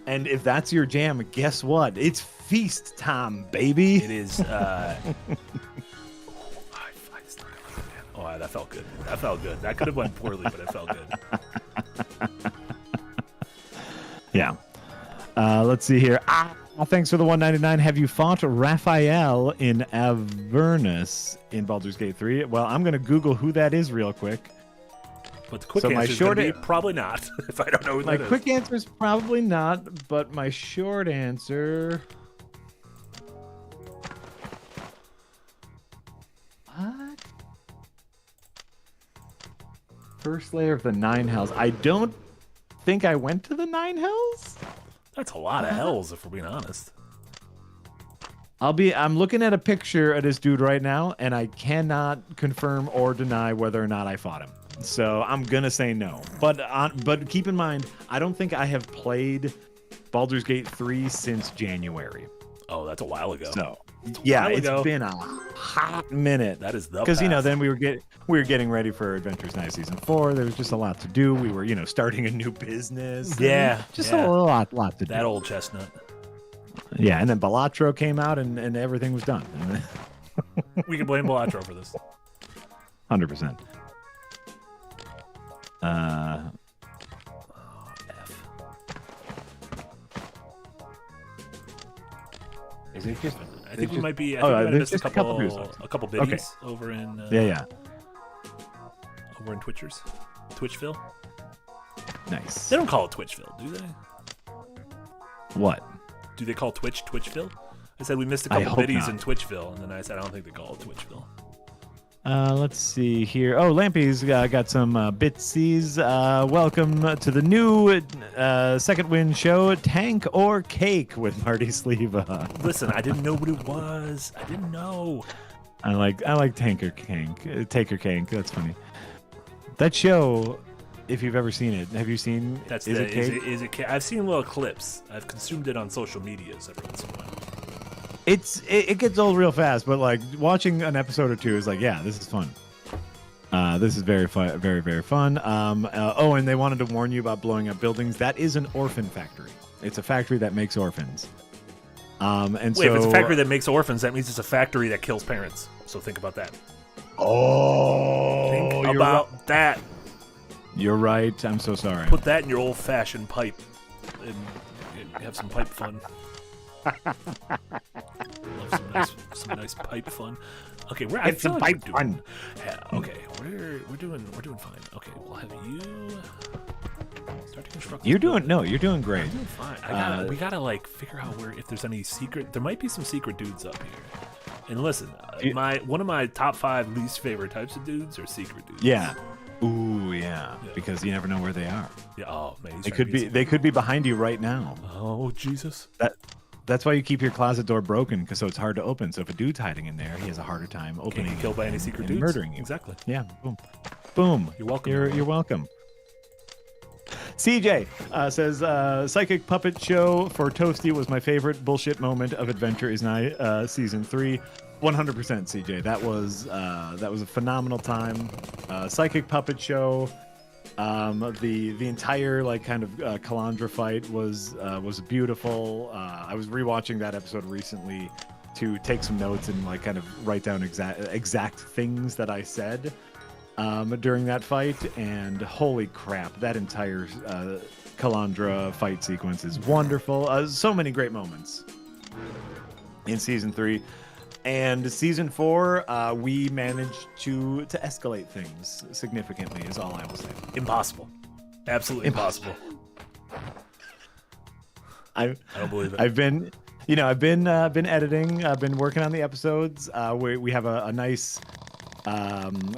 S2: And if that's your jam, guess what? It's feast time, baby.
S1: It is. Oh, that felt good. That could have went poorly, but it felt good.
S2: Yeah. Let's see here. Thanks for the 199. Have you fought Raphael in Avernus in Baldur's Gate 3? Well, I'm going to Google who that is real quick.
S1: But the quick answer is going to be probably not, if I don't know who that is.
S2: My quick answer is probably not, but my short answer... What? First layer of the 9 hells. I don't think I went to the 9 hells.
S1: That's a lot of hells, if we're being honest.
S2: I'm looking at a picture of this dude right now, and I cannot confirm or deny whether or not I fought him. So I'm gonna say no. But keep in mind, I don't think I have played Baldur's Gate 3 since January.
S1: Oh, that's a while ago.
S2: So yeah, it's been a hot minute.
S1: That is the
S2: because then we were getting ready for Adventures Night Season 4. There was just a lot to do. We were starting a new business.
S1: Yeah,
S2: a lot to do.
S1: That old chestnut.
S2: Yeah, and then Balatro came out, and everything was done.
S1: We can blame Balatro for this.
S2: 100%. Is it just?
S1: I think we might be. I think we might have missed a couple biddies over in. Over in Twitchville.
S2: Nice.
S1: They don't call it Twitchville, do they?
S2: What?
S1: Do they call Twitchville? I said we missed a couple biddies in Twitchville, and then I said I don't think they call it Twitchville.
S2: Let's see here. Oh, Lampy's got some bitsies. Welcome to the new Second Wind show, Tank or Cake with Marty Sleva.
S1: Listen, I didn't know what it was. I didn't know.
S2: I like Tank or Cake. Take or Cake. That's funny. That show, if you've ever seen it, have you seen?
S1: Is it Cake? I've seen little clips. I've consumed it on social medias every once in a while.
S2: It gets old real fast, but like watching an episode or two is like, yeah, this is fun. This is very fun, very, very fun. And they wanted to warn you about blowing up buildings. That is an orphan factory. It's a factory that makes orphans. If
S1: it's a factory that makes orphans, that means it's a factory that kills parents. So think about that.
S2: Oh,
S1: think about that.
S2: You're right. I'm so sorry.
S1: Put that in your old-fashioned pipe and have some pipe fun. Love some nice pipe fun. Okay, I feel like
S2: pipe fun.
S1: Yeah, okay, we're doing fine. Okay, we'll have you start to construct.
S2: You're doing great.
S1: I'm doing fine. We gotta like figure out if there's any secret. There might be some secret dudes up here. And listen, one of my top 5 least favorite types of dudes are secret dudes.
S2: Yeah. Ooh, yeah. Because you never know where they are.
S1: Yeah. Oh man,
S2: they could be behind you right now.
S1: Oh Jesus.
S2: That's why you keep your closet door broken, so it's hard to open. So if a dude's hiding in there, he has a harder time opening.
S1: Killed by any secret dudes,
S2: murdering you.
S1: Exactly.
S2: Yeah. Boom.
S1: You're welcome.
S2: You're welcome. CJ says, psychic puppet show for Toasty was my favorite bullshit moment of Adventure Is Nigh season 3. 100% CJ. That was a phenomenal time. Psychic puppet show. The entire like kind of Calandra fight was beautiful. I was rewatching that episode recently to take some notes and like kind of write down exact things that I said during that fight. And holy crap, that entire Calandra fight sequence is wonderful. So many great moments in season 3. And season 4, we managed to escalate things significantly, is all I will say.
S1: Impossible. Absolutely impossible.
S2: I
S1: don't believe it.
S2: I've been editing. I've been working on the episodes. We have a nice.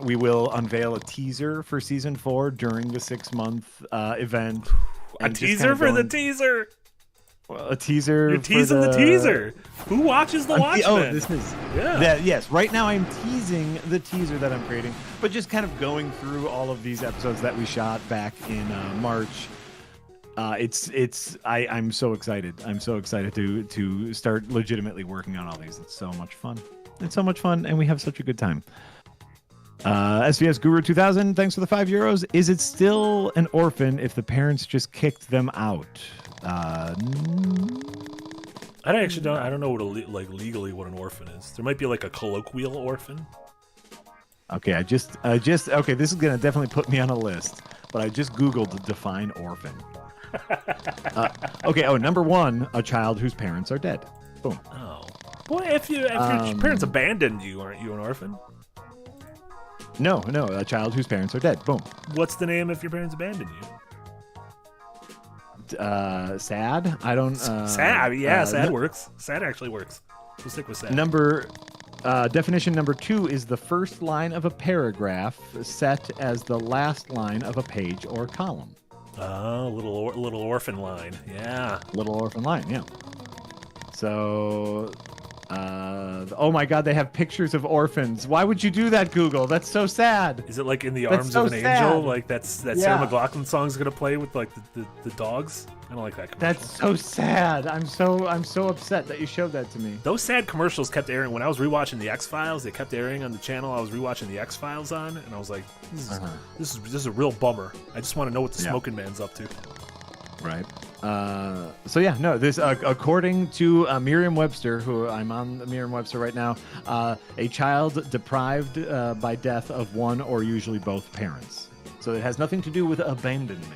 S2: We will unveil a teaser for season 4 during the 6-month event.
S1: A teaser for the teaser.
S2: A teaser.
S1: You're teasing the teaser. Who watches the Watchmen?
S2: Oh, this is yes. Right now, I'm teasing the teaser that I'm creating, but just kind of going through all of these episodes that we shot back in March. I'm so excited. I'm so excited to start legitimately working on all these. It's so much fun. And we have such a good time. SVS Guru 2000, thanks for the €5. Is it still an orphan if the parents just kicked them out?
S1: I don't know legally what an orphan is. There might be like a colloquial orphan.
S2: Okay, okay, this is gonna definitely put me on a list, but I just Googled to define orphan. Okay, number 1, a child whose parents are dead. Boom.
S1: Oh. Boy, if your parents abandoned you, aren't you an orphan?
S2: No, a child whose parents are dead. Boom.
S1: What's the name if your parents abandoned you?
S2: Sad. I don't.
S1: Sad. Yeah, sad works. Sad actually works. We'll stick with sad.
S2: Definition number 2 is the first line of a paragraph set as the last line of a page or column.
S1: Oh, little orphan line. Yeah.
S2: Little orphan line. Yeah. So. Oh my God! They have pictures of orphans. Why would you do that, Google? That's so sad.
S1: Is it like In the Arms of an Angel? Like that Sarah McLachlan song's gonna play with like the dogs? I don't like that commercial.
S2: That's so sad. I'm so upset that you showed that to me.
S1: Those sad commercials kept airing when I was rewatching the X-Files. They kept airing on the channel I was rewatching the X-Files on, and I was like, this is a real bummer. I just want to know what the smoking man's up to.
S2: Right. This according to Merriam-Webster, who I'm on Merriam-Webster right now, a child deprived by death of one or usually both parents. So it has nothing to do with abandonment,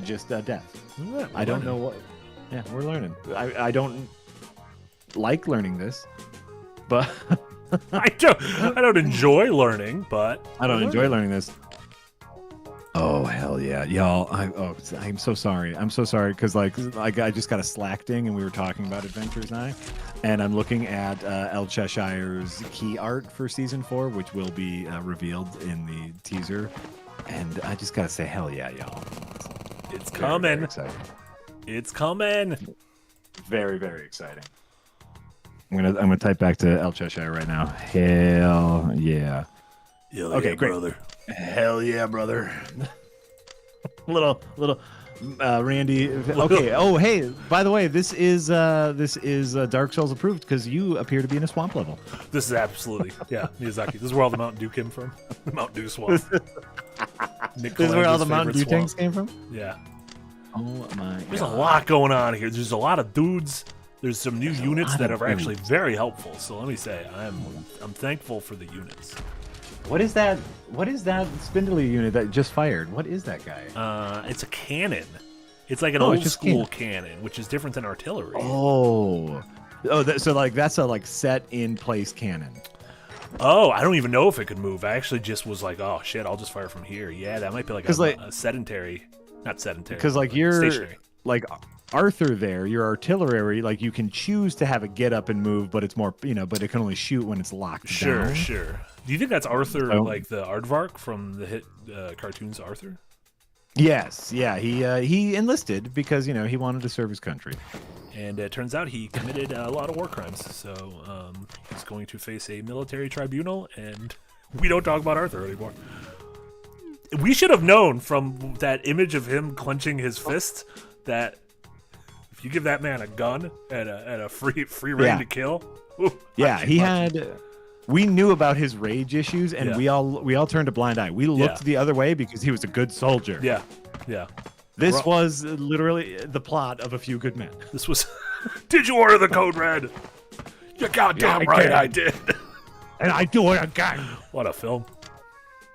S2: just death.
S1: Yeah,
S2: I don't know what. Yeah, we're learning. I don't like learning this, but
S1: I don't enjoy learning, but
S2: I don't enjoy learning this. Oh hell yeah, y'all! I'm so sorry. I'm so sorry because I just got a Slack ding and we were talking about Adventures Night, and I'm looking at El Cheshire's key art for season 4, which will be revealed in the teaser, and I just gotta say hell yeah, y'all!
S1: It's coming.
S2: Very exciting.
S1: It's coming.
S2: Very very exciting. I'm gonna type back to El Cheshire right now. Hell yeah.
S1: Hell
S2: Okay,
S1: yeah,
S2: great.
S1: brother.
S2: Hell yeah, brother. little Randy. Okay. Oh, hey. By the way, this is Dark Souls approved because you appear to be in a swamp level.
S1: This is absolutely Miyazaki. This is where all the Mountain Dew came from. The Mountain Dew swamp.
S2: This is where all the Mountain Dew tanks came from.
S1: Yeah.
S2: Oh my.
S1: There's a lot going on here. There's a lot of dudes. There's some new units that are actually very helpful. So let me say, I'm thankful for the units.
S2: What is that? What is that spindly unit that just fired? What is that guy?
S1: It's a cannon. It's like an old school cannon, which is different than artillery.
S2: So that's a set in place cannon.
S1: Oh, I don't even know if it could move. I actually just was like, oh shit, I'll just fire from here. Yeah, that might be like a sedentary, not sedentary.
S2: Because you're stationary. Like Arthur there, your artillery, like you can choose to have it get up and move, but it's more, but it can only shoot when it's locked down.
S1: Sure. Do you think that's Arthur, like the aardvark from the hit cartoons Arthur?
S2: Yes, yeah. He enlisted because he wanted to serve his country,
S1: and it turns out he committed a lot of war crimes. So he's going to face a military tribunal, and we don't talk about Arthur anymore. We should have known from that image of him clenching his fist that if you give that man a gun and a free rein to kill,
S2: he had. We knew about his rage issues, and we all turned a blind eye. We looked the other way because he was a good soldier.
S1: Yeah.
S2: This was literally the plot of A Few Good Men.
S1: This was. Did you order the code red? You're goddamn right, I did.
S2: And I do it again.
S1: What a film!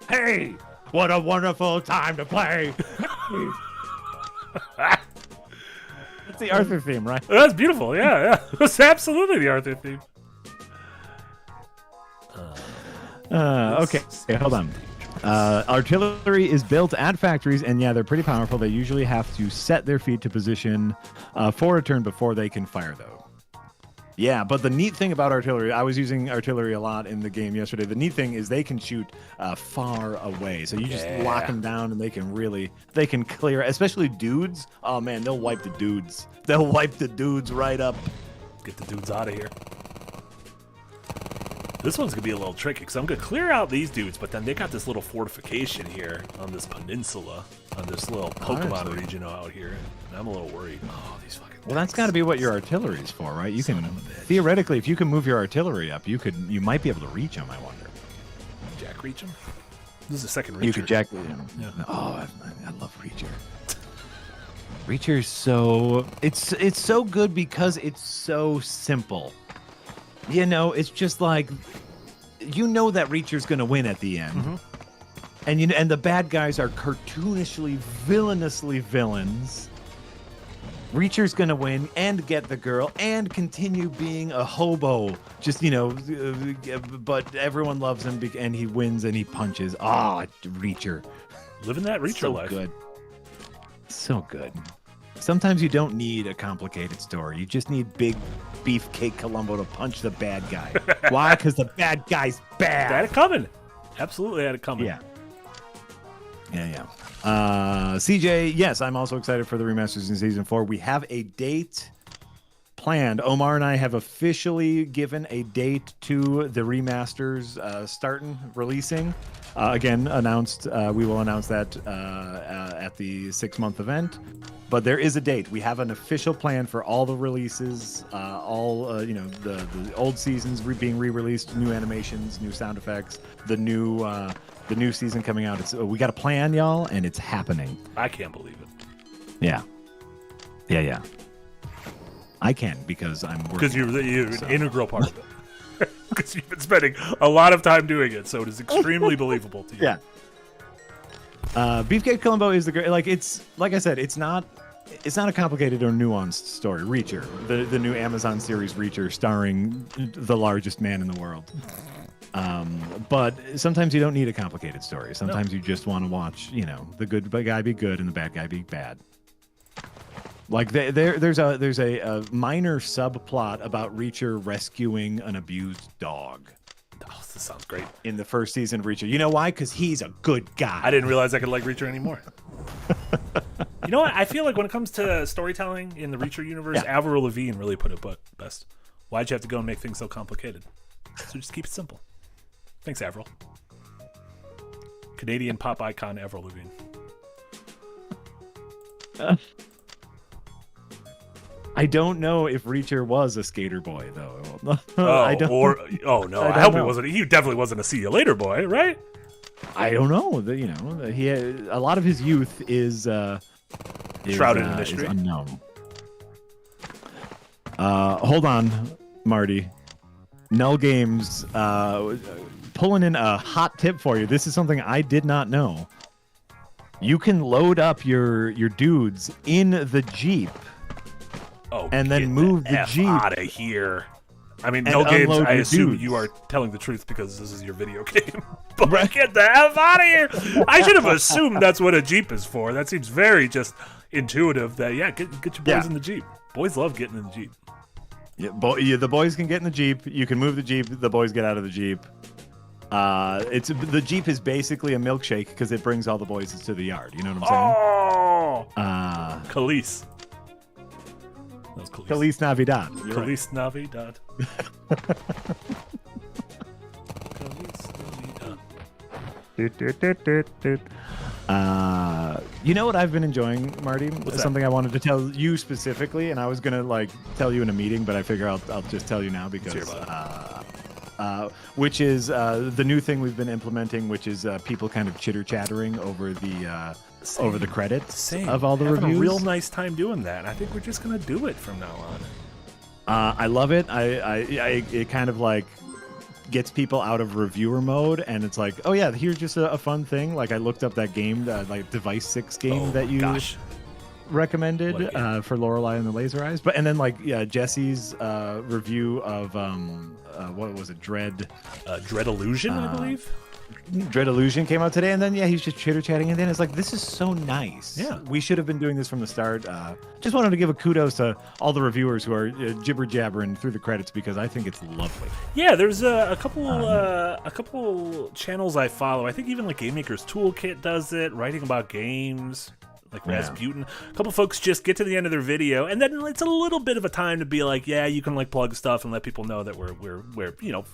S2: Hey, what a wonderful time to play. It's the Arthur theme, right?
S1: That's beautiful. Yeah. It's absolutely the Arthur theme.
S2: Okay, hold on. Artillery is built at factories, and they're pretty powerful. They usually have to set their feet to position for a turn before they can fire, though. Yeah, but the neat thing about artillery, I was using artillery a lot in the game yesterday. The neat thing is they can shoot far away, so you just lock them down, and they can clear, especially dudes. Oh man, they'll wipe the dudes. They'll wipe the dudes right up.
S1: Get the dudes out of here. This one's going to be a little tricky because I'm going to clear out these dudes, but then they got this little fortification here on this peninsula, on this little Pokemon region out here, and I'm a little worried. Oh, these fucking
S2: Well, that's got to be what your artillery is for, right? You can, theoretically, if you can move your artillery up, you might be able to reach them, I wonder.
S1: Jack reach them? This is the second Reacher.
S2: You could Jack them. Yeah. Oh, I love Reacher. Reacher's so... It's so good because it's so simple. It's just like, that Reacher's going to win at the end. Mm-hmm. And the bad guys are cartoonishly, villainously villains. Reacher's going to win and get the girl and continue being a hobo. Just, but everyone loves him and he wins and he punches. Reacher.
S1: Living that Reacher life.
S2: Good. So good. Sometimes you don't need a complicated story. You just need big Beefcake Columbo to punch the bad guy. Why? Because the bad guy's bad.
S1: Had it coming. Absolutely had it coming.
S2: Yeah. CJ, yes, I'm also excited for the remasters in Season 4. We have a date planned. Omar and I have officially given a date to the remasters releasing. Again, announced. We will announce that at the 6-month event. But there is a date. We have an official plan for all the releases, the old seasons being re-released, new animations, new sound effects, the new season coming out. We got a plan, y'all, and it's happening.
S1: I can't believe it.
S2: Yeah. I can because I'm working.
S1: Because you're an integral part of it. Because you've been spending a lot of time doing it, so it is extremely believable to you.
S2: Yeah. Beefcake Columbo is the great. Like I said, it's not a complicated or nuanced story. Reacher, the new Amazon series Reacher, starring the largest man in the world. But sometimes you don't need a complicated story. Sometimes you just want to watch, the good guy be good and the bad guy be bad. Like there's a minor subplot about Reacher rescuing an abused dog.
S1: Oh, this sounds great.
S2: In the first season of Reacher. You know why? Because he's a good guy.
S1: I didn't realize I could like Reacher anymore. You know what? I feel like when it comes to storytelling in the Reacher universe, Avril Lavigne really put it best. Why'd you have to go and make things so complicated? So just keep it simple. Thanks, Avril. Canadian pop icon Avril Lavigne.
S2: I don't know if Reacher was a skater boy, though.
S1: I hope he wasn't. He definitely wasn't a see you later boy, right?
S2: I don't know. He had, a lot of his youth is
S1: shrouded in mystery.
S2: Is unknown. Hold on, Marty. Null Games pulling in a hot tip for you. This is something I did not know. You can load up your dudes in the Jeep.
S1: Oh,
S2: and then move the Jeep
S1: out of here. I mean, no games. I assume you are telling the truth because this is your video game. But get the F out of here! I should have assumed that's what a Jeep is for. That seems very just intuitive. That get your boys in the Jeep. Boys love getting in the Jeep.
S2: Yeah, the boys can get in the Jeep. You can move the Jeep. The boys get out of the Jeep. The Jeep is basically a milkshake because it brings all the boys to the yard. You know what I'm saying?
S1: Khalees.
S2: Khalees Navidad.
S1: Khalees Navidad.
S2: You know what I've been enjoying, Marty?
S1: What's
S2: something I wanted to tell you specifically, and I was gonna tell you in a meeting, but I figure I'll just tell you now because which is the new thing we've been implementing, which is people kind of chitter-chattering over the credits of all the reviews.
S1: A real nice time doing that. I think we're just gonna do it from now on.
S2: I love it. It kind of gets people out of reviewer mode, and it's like, oh yeah, here's just a fun thing. Like I looked up that game, Device 6 game that you recommended for Lorelei and the Laser Eyes. But and then Jesse's review of what was it, Dread
S1: Illusion, I believe.
S2: Dread Illusion came out today, and then he's just chitter-chatting, and then it's like, this is so nice.
S1: Yeah,
S2: we should have been doing this from the start. Just wanted to give a kudos to all the reviewers who are jibber-jabbering through the credits because I think it's lovely.
S1: Yeah, there's a couple channels I follow. I think even Game Maker's Toolkit does it, writing about games. Rasputin. A couple folks just get to the end of their video, and then it's a little bit of a time to be like, you can plug stuff and let people know that we're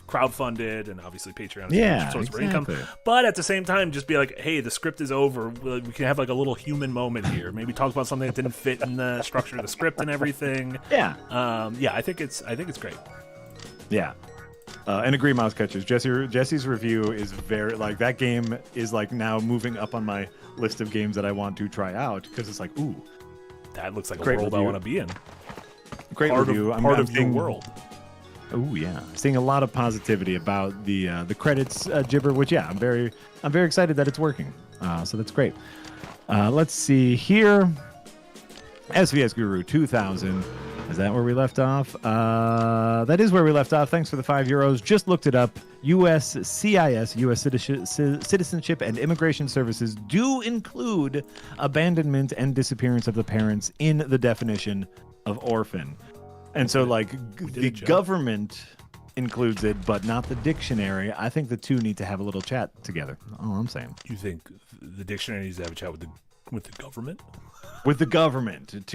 S1: crowdfunded and obviously Patreon is a source of income. But at the same time, just be like, hey, the script is over. We can have a little human moment here. Maybe talk about something that didn't fit in the structure of the script and everything. I think it's great.
S2: Yeah. And agree, mouse catchers. Jesse's review is very that game is now moving up on my list of games that I want to try out because it's ooh,
S1: that looks like a world I want to be in.
S2: Great review.
S1: Part of your world.
S2: Oh yeah, seeing a lot of positivity about the credits gibber, which I'm very excited that it's working. So that's great. Let's see here. SVS Guru 2000. Is that where we left off? That is where we left off. Thanks for the €5. Just looked it up. USCIS, U.S. Citizenship and Immigration Services, do include abandonment and disappearance of the parents in the definition of orphan. And so, the government includes it, but not the dictionary. I think the two need to have a little chat together. All I'm saying.
S1: You think the dictionary needs to have a chat with the government?
S2: With the government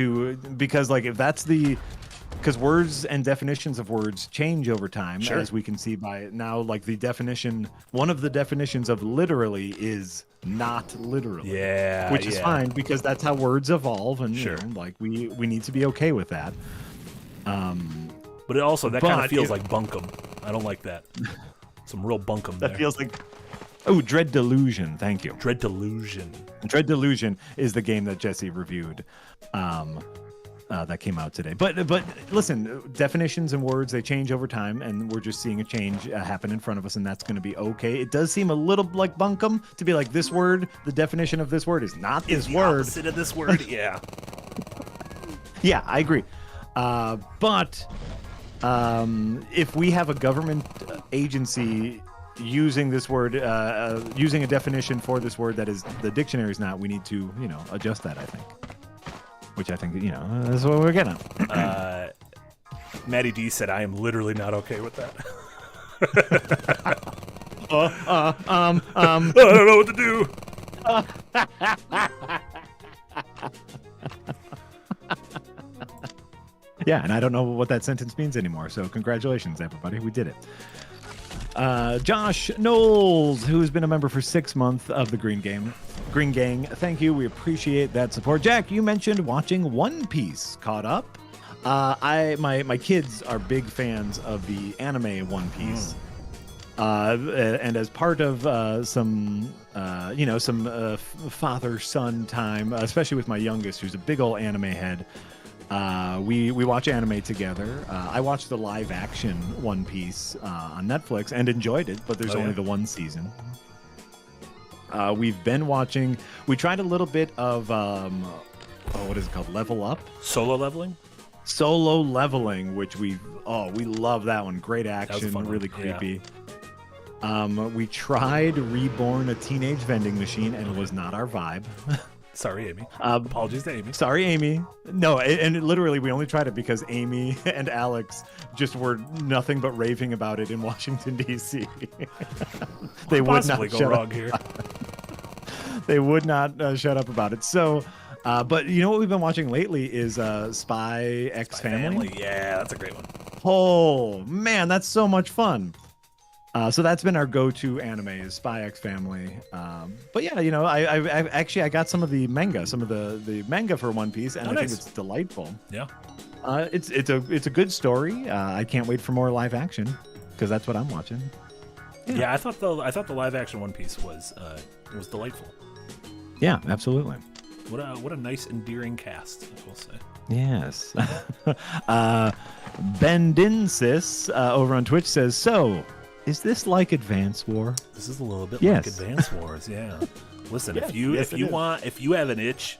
S2: because if that's because words and definitions of words change over time, as we can see by now. One of the definitions of literally is not literally, which is fine because that's how words evolve, and we need to be okay with that.
S1: But it also kind of feels like bunkum. I don't like that. Some real bunkum there.
S2: That feels like. Oh, Dread Delusion. Thank you.
S1: Dread Delusion.
S2: Dread Delusion is the game that Jesse reviewed that came out today. But listen, definitions and words, they change over time, and we're just seeing a change happen in front of us, and that's going to be okay. It does seem a little like bunkum to be like, this word, the definition of this word is not this word.
S1: Opposite of this word, yeah.
S2: Yeah, I agree. But if we have a government agency using this word, using a definition for this word that is the dictionary's not. We need to, adjust that, I think. Which I think, that's what we're getting at.
S1: Maddie D said, I am literally not okay with that. I don't know what to do.
S2: Yeah, and I don't know what that sentence means anymore. So congratulations, everybody. We did it. Josh Knowles, who has been a member for 6 months of the Green Gang. Thank you. We appreciate that support. Jack, you mentioned watching One Piece. Caught up? My kids are big fans of the anime One Piece. And as part of some father-son time, especially with my youngest, who's a big old anime head, we watch anime together. I watched the live-action One Piece on Netflix and enjoyed it, but there's only the one season. We've been watching. We tried a little bit of what is it called? Level Up?
S1: Solo leveling,
S2: which we love that one. Great action, really creepy. Yeah. We tried Reborn, a teenage vending machine, and it was not our vibe.
S1: Sorry, Amy. Apologies to Amy.
S2: Sorry, Amy. No, and literally we only tried it because Amy and Alex just were nothing but raving about it in Washington, D.C. They would not
S1: go wrong here.
S2: They would not shut up about it. So, but you know what we've been watching lately is Spy X Family.
S1: Yeah, that's a great one.
S2: Oh, man, that's so much fun. So that's been our go-to anime is Spy X Family. But yeah, I got some of the manga, for One Piece, and I think it's delightful.
S1: Yeah.
S2: It's a good story. I can't wait for more live action because that's what I'm watching.
S1: Yeah, I thought the live action One Piece was delightful.
S2: Yeah, absolutely.
S1: What a nice, endearing cast, I will say.
S2: Yes. Bendinsis over on Twitch says, so, is this like Advance War?
S1: This is a little bit like Advance Wars, yeah. Listen, if you have an itch,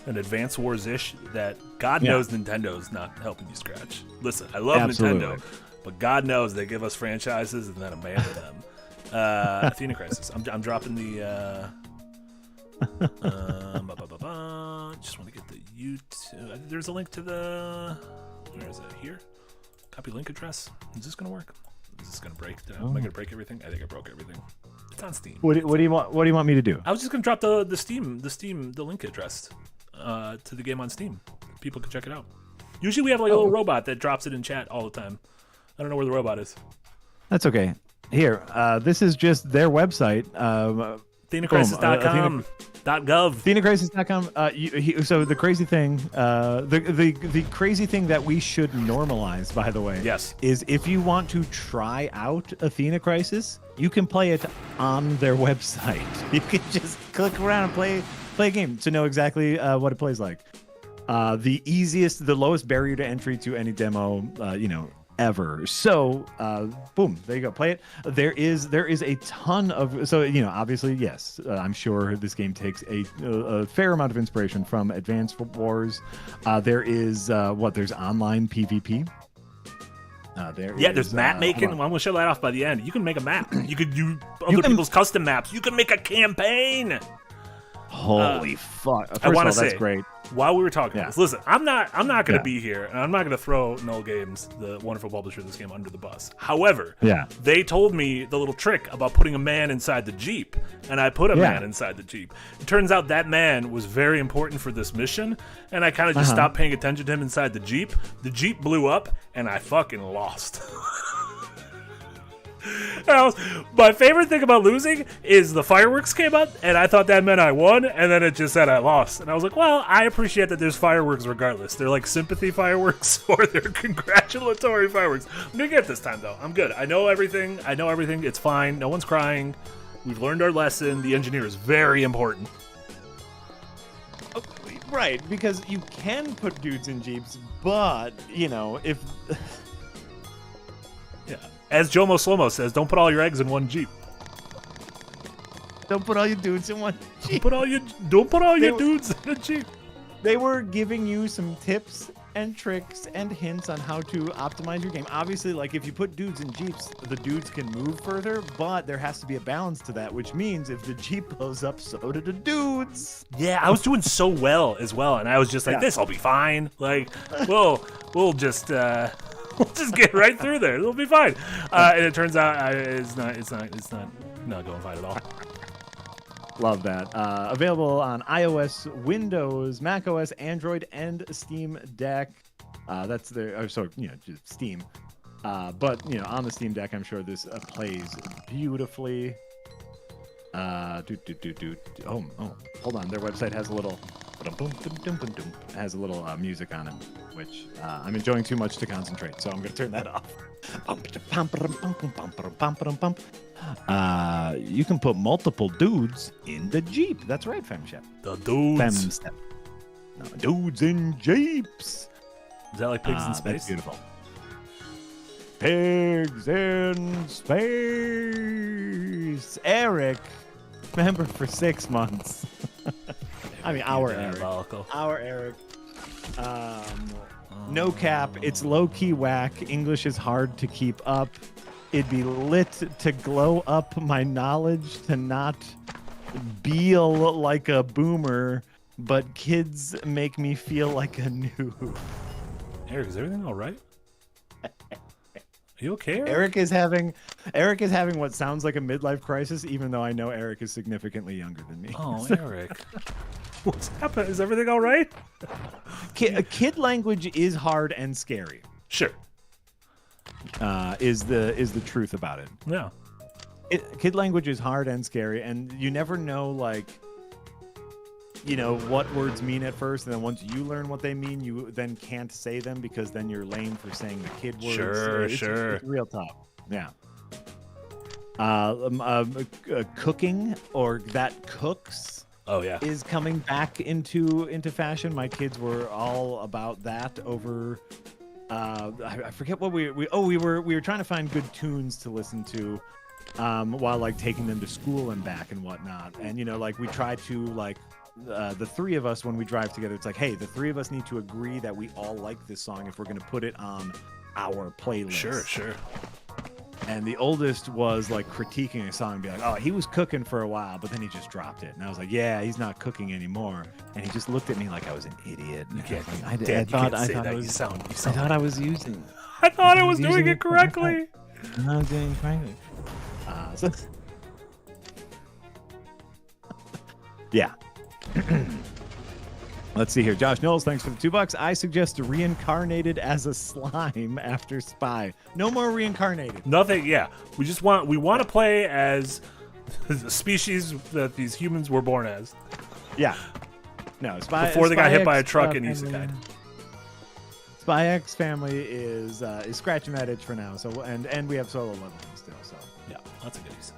S1: an Advance Wars ish that God knows Nintendo's not helping you scratch. Listen, I love Nintendo, but God knows they give us franchises and then abandon them. Athena Crisis. I'm dropping the. Just want to get the YouTube. There's a link to the. Where is it? Here. Copy link address. Is this gonna work? Is this gonna break? Am I gonna break everything? I think I broke everything. It's on Steam.
S2: What do you want me to do?
S1: I was just gonna drop the link address to the game on Steam. People can check it out. Usually we have like a little robot that drops it in chat all the time. I don't know where the robot is.
S2: That's okay. Here, this is just their website.
S1: AthenaCrisis.com. .gov.
S2: AthenaCrisis.com. So the crazy thing, the crazy thing that we should normalize, by the way, is if you want to try out Athena Crisis, you can play it on their website. You can just click around and play a game to know exactly what it plays like. The lowest barrier to entry to any demo, ever. So boom, there you go, play it. There is a ton of, so obviously, yes, I'm sure this game takes a fair amount of inspiration from Advance Wars. There's online PvP.
S1: There's map making. I'm gonna show that off by the end. You can make a map. You could do other people's custom maps. You can make a campaign.
S2: Holy fuck!
S1: I want to say,
S2: that's great.
S1: While we were talking about this, listen, I'm not going to be here, and I'm not going to throw Null Games, the wonderful publisher of this game, under the bus. However, they told me the little trick about putting a man inside the Jeep, and I put a man inside the Jeep. It turns out that man was very important for this mission, and I kind of just stopped paying attention to him inside the Jeep. The Jeep blew up, and I fucking lost. My favorite thing about losing is the fireworks came up, and I thought that meant I won, and then it just said I lost. And I was like, well, I appreciate that there's fireworks regardless. They're like sympathy fireworks or they're congratulatory fireworks. I'm gonna get it this time, though. I'm good. I know everything. It's fine. No one's crying. We've learned our lesson. The engineer is very important.
S2: Right, because you can put dudes in Jeeps, but, if...
S1: Yeah. As Jomo Slomo says, don't put all your eggs in one Jeep.
S2: Don't put all your dudes in one Jeep.
S1: Don't put all your dudes in a Jeep.
S2: They were giving you some tips and tricks and hints on how to optimize your game. Obviously, like if you put dudes in Jeeps, the dudes can move further, but there has to be a balance to that, which means if the Jeep blows up, so do the dudes.
S1: Yeah, I was doing so well as well, and I was just like, this'll be fine. Like, we'll just get right through there. It'll be fine. And it turns out it's not going fine at all.
S2: Love that. Available on iOS, Windows, macOS, Android, and Steam Deck. That's just Steam. But on the Steam Deck, I'm sure this plays beautifully. Oh, hold on. Their website has a little music on it, which I'm enjoying too much to concentrate, so I'm going to turn that off. You can put multiple dudes in the Jeep. That's right, FemShep.
S1: The dudes.
S2: No, dudes in Jeeps.
S1: Is that like pigs in space?
S2: That's beautiful. Pigs in space. Eric, member for 6 months. I mean, our Eric. Our Eric. No cap. It's low-key whack. English is hard to keep up. It'd be lit to glow up my knowledge to not feel like a boomer, but kids make me feel like a noob.
S1: Eric, is everything all right? Are you okay, Eric?
S2: Eric is having what sounds like a midlife crisis, even though I know Eric is significantly younger than me.
S1: Oh, Eric. What's happened? Is everything all right?
S2: Kid language is hard and scary.
S1: Sure.
S2: Is the truth about it.
S1: Yeah.
S2: Kid language is hard and scary, and you never know, what words mean at first, and then once you learn what they mean, you then can't say them because then you're lame for saying the kid words.
S1: Sure.
S2: It's real tough. Yeah. Cooking or that cooks.
S1: Oh yeah.
S2: Is coming back into fashion. My kids were all about that over. I forget what we were trying to find good tunes to listen to while taking them to school and back and whatnot, and we try to the three of us when we drive together, it's like, hey, the three of us need to agree that we all like this song if we're going to put it on our playlist.
S1: Sure.
S2: And the oldest was critiquing a song and be like, oh, he was cooking for a while, but then he just dropped it. And I was like, yeah, he's not cooking anymore. And he just looked at me like I was an idiot. I thought I was using.
S1: I thought I was doing it correctly.
S2: I was doing it correctly. Yeah. Let's see here. Josh Knowles, thanks for the $2. I suggest reincarnated as a slime after Spy. No more reincarnated.
S1: Nothing. Yeah, we want to play as the species that these humans were born as.
S2: Yeah. No. Spy
S1: before they got hit by a truck and
S2: family,
S1: isekai.
S2: Spy X family is scratching that itch for now. So and we have solo leveling still. So
S1: yeah, lots of goodies.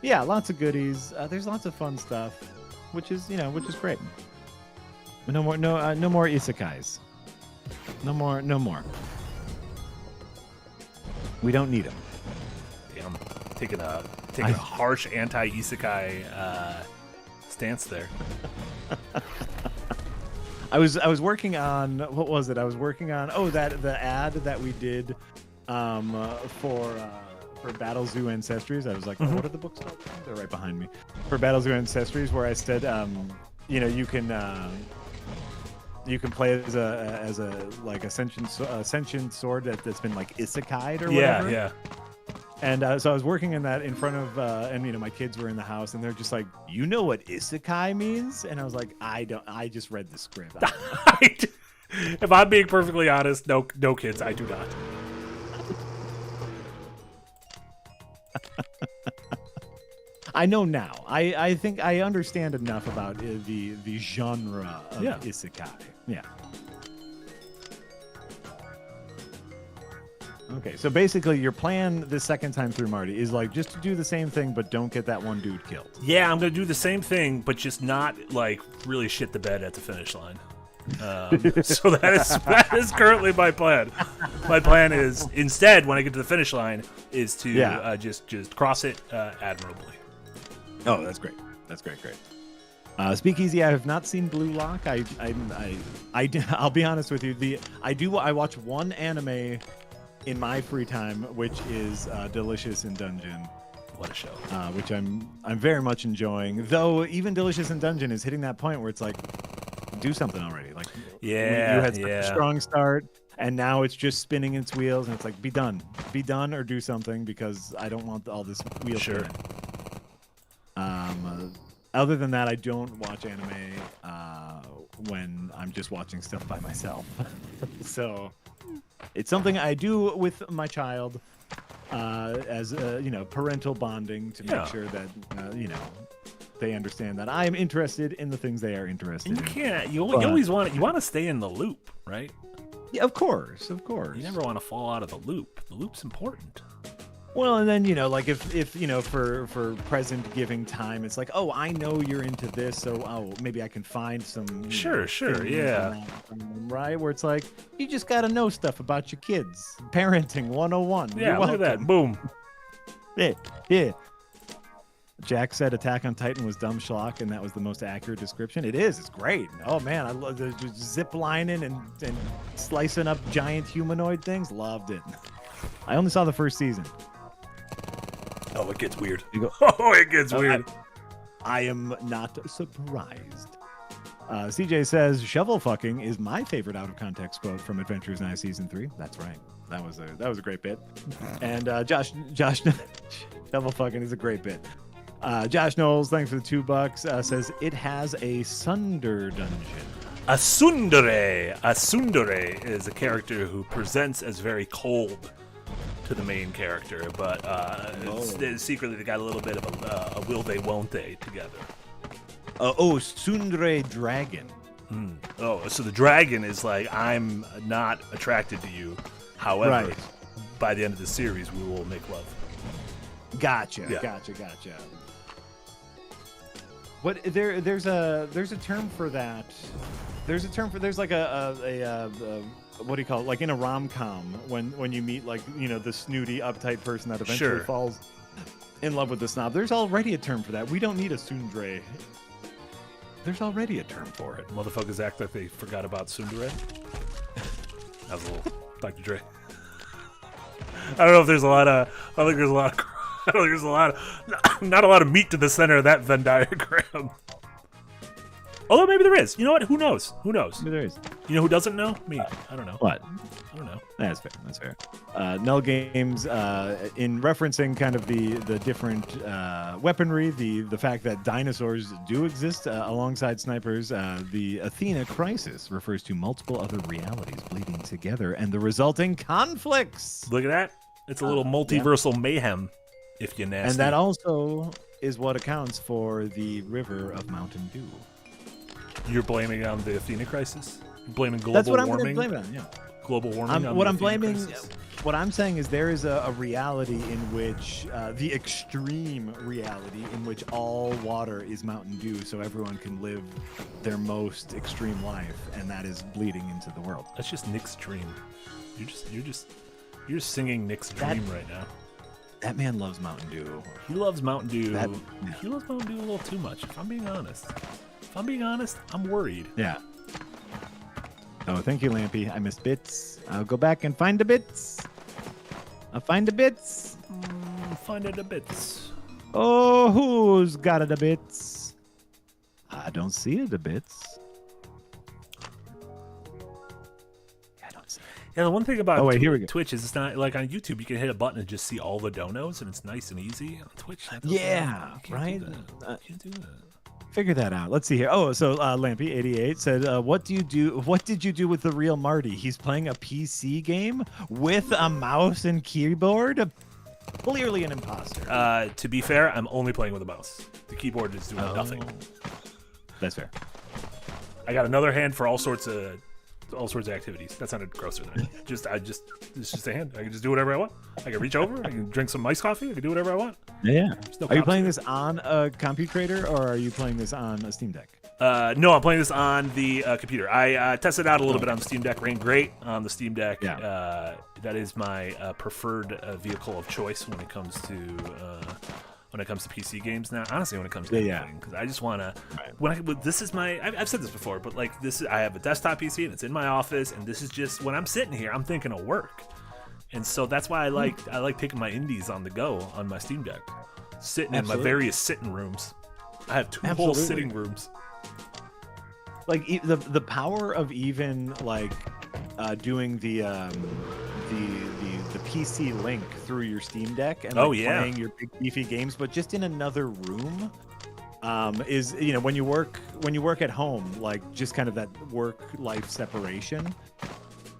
S2: Yeah, lots of goodies. There's lots of fun stuff, which is great. No more isekais. No more. We don't need them.
S1: Damn, taking a harsh anti-isekai stance there.
S2: I was working on, what was it? I was working on the ad that we did for Battle Zoo Ancestries. I was like, what are the books called? They're right behind me. For Battle Zoo Ancestries, where I said, you can play as a ascension sword that's been isekai'd or whatever.
S1: Yeah.
S2: And so I was working in that in front of and my kids were in the house and they're just like, you know what isekai means? And I was like, I don't. I just read the script.
S1: If I'm being perfectly honest, no kids, I do not.
S2: I know now. I think I understand enough about the genre of isekai. Yeah. Okay, so basically your plan this second time through, Marty, is just to do the same thing, but don't get that one dude killed.
S1: Yeah, I'm going to do the same thing, but just not, really shit the bed at the finish line. So that is currently my plan. My plan is, instead, when I get to the finish line, is to just cross it admirably.
S2: Oh, that's great. That's great. Speakeasy, I have not seen Blue Lock. I'll be honest with you. I watch one anime in my free time, which is Delicious in Dungeon.
S1: What a show!
S2: Which I'm very much enjoying. Though even Delicious in Dungeon is hitting that point where it's like, do something already. Like, you had such a strong start, and now it's just spinning its wheels, and it's like, be done, or do something, because I don't want all this wheel spinning. Other than that, I don't watch anime when I'm just watching stuff by myself. So it's something I do with my child as parental bonding to make sure that they understand that I'm interested in the things they are interested in.
S1: You always want to stay in the loop, right?
S2: Yeah, of course. You
S1: never want to fall out of the loop. The loop's important.
S2: Well, and then, like if for present giving time, it's like, oh, I know you're into this, so maybe I can find some
S1: sure, yeah,
S2: right, where it's like, you just got to know stuff about your kids. Parenting 101.
S1: Yeah, look at that. Boom.
S2: Yeah. Jack said Attack on Titan was dumb schlock, and that was the most accurate description. It is. It's great. Oh, man, I love the zip lining and slicing up giant humanoid things. Loved it. I only saw the first season.
S1: Oh, it gets weird.
S2: It gets weird. I am not surprised. CJ says, shovel fucking is my favorite out of context quote from Adventures in Season 3. That's right. That was a great bit. And Josh, shovel fucking is a great bit. Josh Knowles, thanks for the $2, says it has a Sunder dungeon.
S1: A tsundere. A tsundere is a character who presents as very cold to the main character, but secretly they got a little bit of a will they, won't they together.
S2: Tsundere dragon.
S1: Oh, so the dragon is like, I'm not attracted to you. However, by the end of the series, we will make love.
S2: Gotcha. What there's a term for that. There's like a what do you call it? Like in a rom-com when you meet like the snooty uptight person that eventually falls in love with the snob. There's already a term for that. We don't need a tsundere. There's already a term for it.
S1: Motherfuckers act like they forgot about tsundere. That was a little Dr. Dre. I don't know if there's a lot of. I don't think there's a lot of. Not a lot of meat to the center of that Venn diagram. Although maybe there is. You know what? Who knows?
S2: Maybe there is.
S1: You know who doesn't know? Me. I don't know.
S2: What?
S1: I don't know.
S2: That's fair. Null Games, in referencing kind of the different weaponry, the fact that dinosaurs do exist alongside snipers, the Athena Crisis refers to multiple other realities bleeding together and the resulting conflicts.
S1: Look at that. It's a little multiversal mayhem, if you nasty.
S2: And that also is what accounts for the river of Mountain Dew.
S1: You're blaming it on the Athena Crisis? You're blaming global
S2: warming? That's what I'm
S1: warming?
S2: going to blame it on, yeah.
S1: Global warming?
S2: What I'm blaming, what I'm saying is there is a reality in which, the extreme reality in which all water is Mountain Dew, so everyone can live their most extreme life, and that is bleeding into the world.
S1: That's just Nick's dream. You're singing Nick's dream right now.
S2: That man loves Mountain Dew.
S1: He loves Mountain Dew. He loves Mountain Dew a little too much, if I'm being honest. I'm worried.
S2: Yeah. Oh, thank you, Lampy. I missed bits. I'll go back and find the bits. I'll find the bits.
S1: Find the bits.
S2: Oh, who's got the bits? I don't see the bits. I don't see it.
S1: Yeah, the one thing about
S2: here we go.
S1: Twitch is it's not like on YouTube you can hit a button and just see all the donos and it's nice and easy. On Twitch,
S2: yeah, right.
S1: You can't do that.
S2: Figure that out. Let's see here. Oh, so Lampy88 said, "What did you do with the real Marty? He's playing a PC game with a mouse and keyboard. Clearly an imposter."
S1: To be fair, I'm only playing with a mouse. The keyboard is doing nothing.
S2: That's fair.
S1: I got another hand for all sorts of activities. That sounded grosser than it's just a hand. I can just do whatever I want. I can reach over. I can drink some iced coffee. I can do whatever I want.
S2: Yeah. Are you playing this on a computer or are you playing this on a Steam Deck?
S1: No, I'm playing this on the computer. I tested out a little bit on the Steam Deck. Ran great on the Steam Deck.
S2: Yeah.
S1: That is my preferred vehicle of choice when it comes to when it comes to PC games now. Honestly, when it comes to anything, because I just want to. This is my. I've said this before, but like I have a desktop PC and it's in my office, and this is just when I'm sitting here, I'm thinking of work, and so that's why I like taking my indies on the go on my Steam Deck, sitting in my various sitting rooms. I have two whole sitting rooms.
S2: Like the power of even like doing the PC link through your Steam Deck and playing your big beefy games, but just in another room, is when you work at home, like just kind of that work-life separation,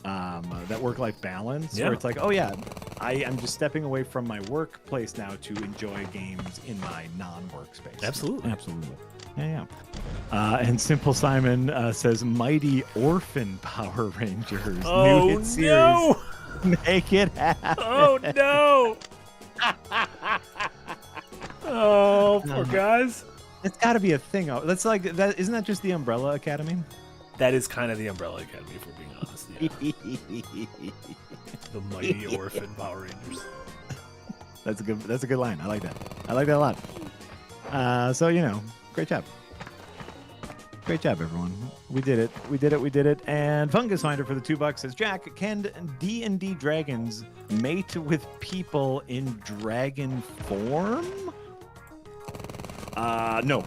S2: that work-life balance, where it's like, oh yeah, I'm just stepping away from my workplace now to enjoy games in my non-workspace.
S1: Absolutely.
S2: Yeah. And Simple Simon says Mighty Orphan Power Rangers.
S1: Oh,
S2: new hit series.
S1: No!
S2: Make it happen.
S1: Oh no! Oh, poor guys.
S2: It's got to be a thing. That's like that. Isn't that just the Umbrella Academy?
S1: That is kind of the Umbrella Academy, if we're being honest. Yeah. The Mighty Orphan Power Rangers.
S2: That's a good line. I like that. I like that a lot. So great job. Great job, everyone. We did it. And Fungus Finder for the $2 says, Jack, can D&D dragons mate with people in dragon form? No.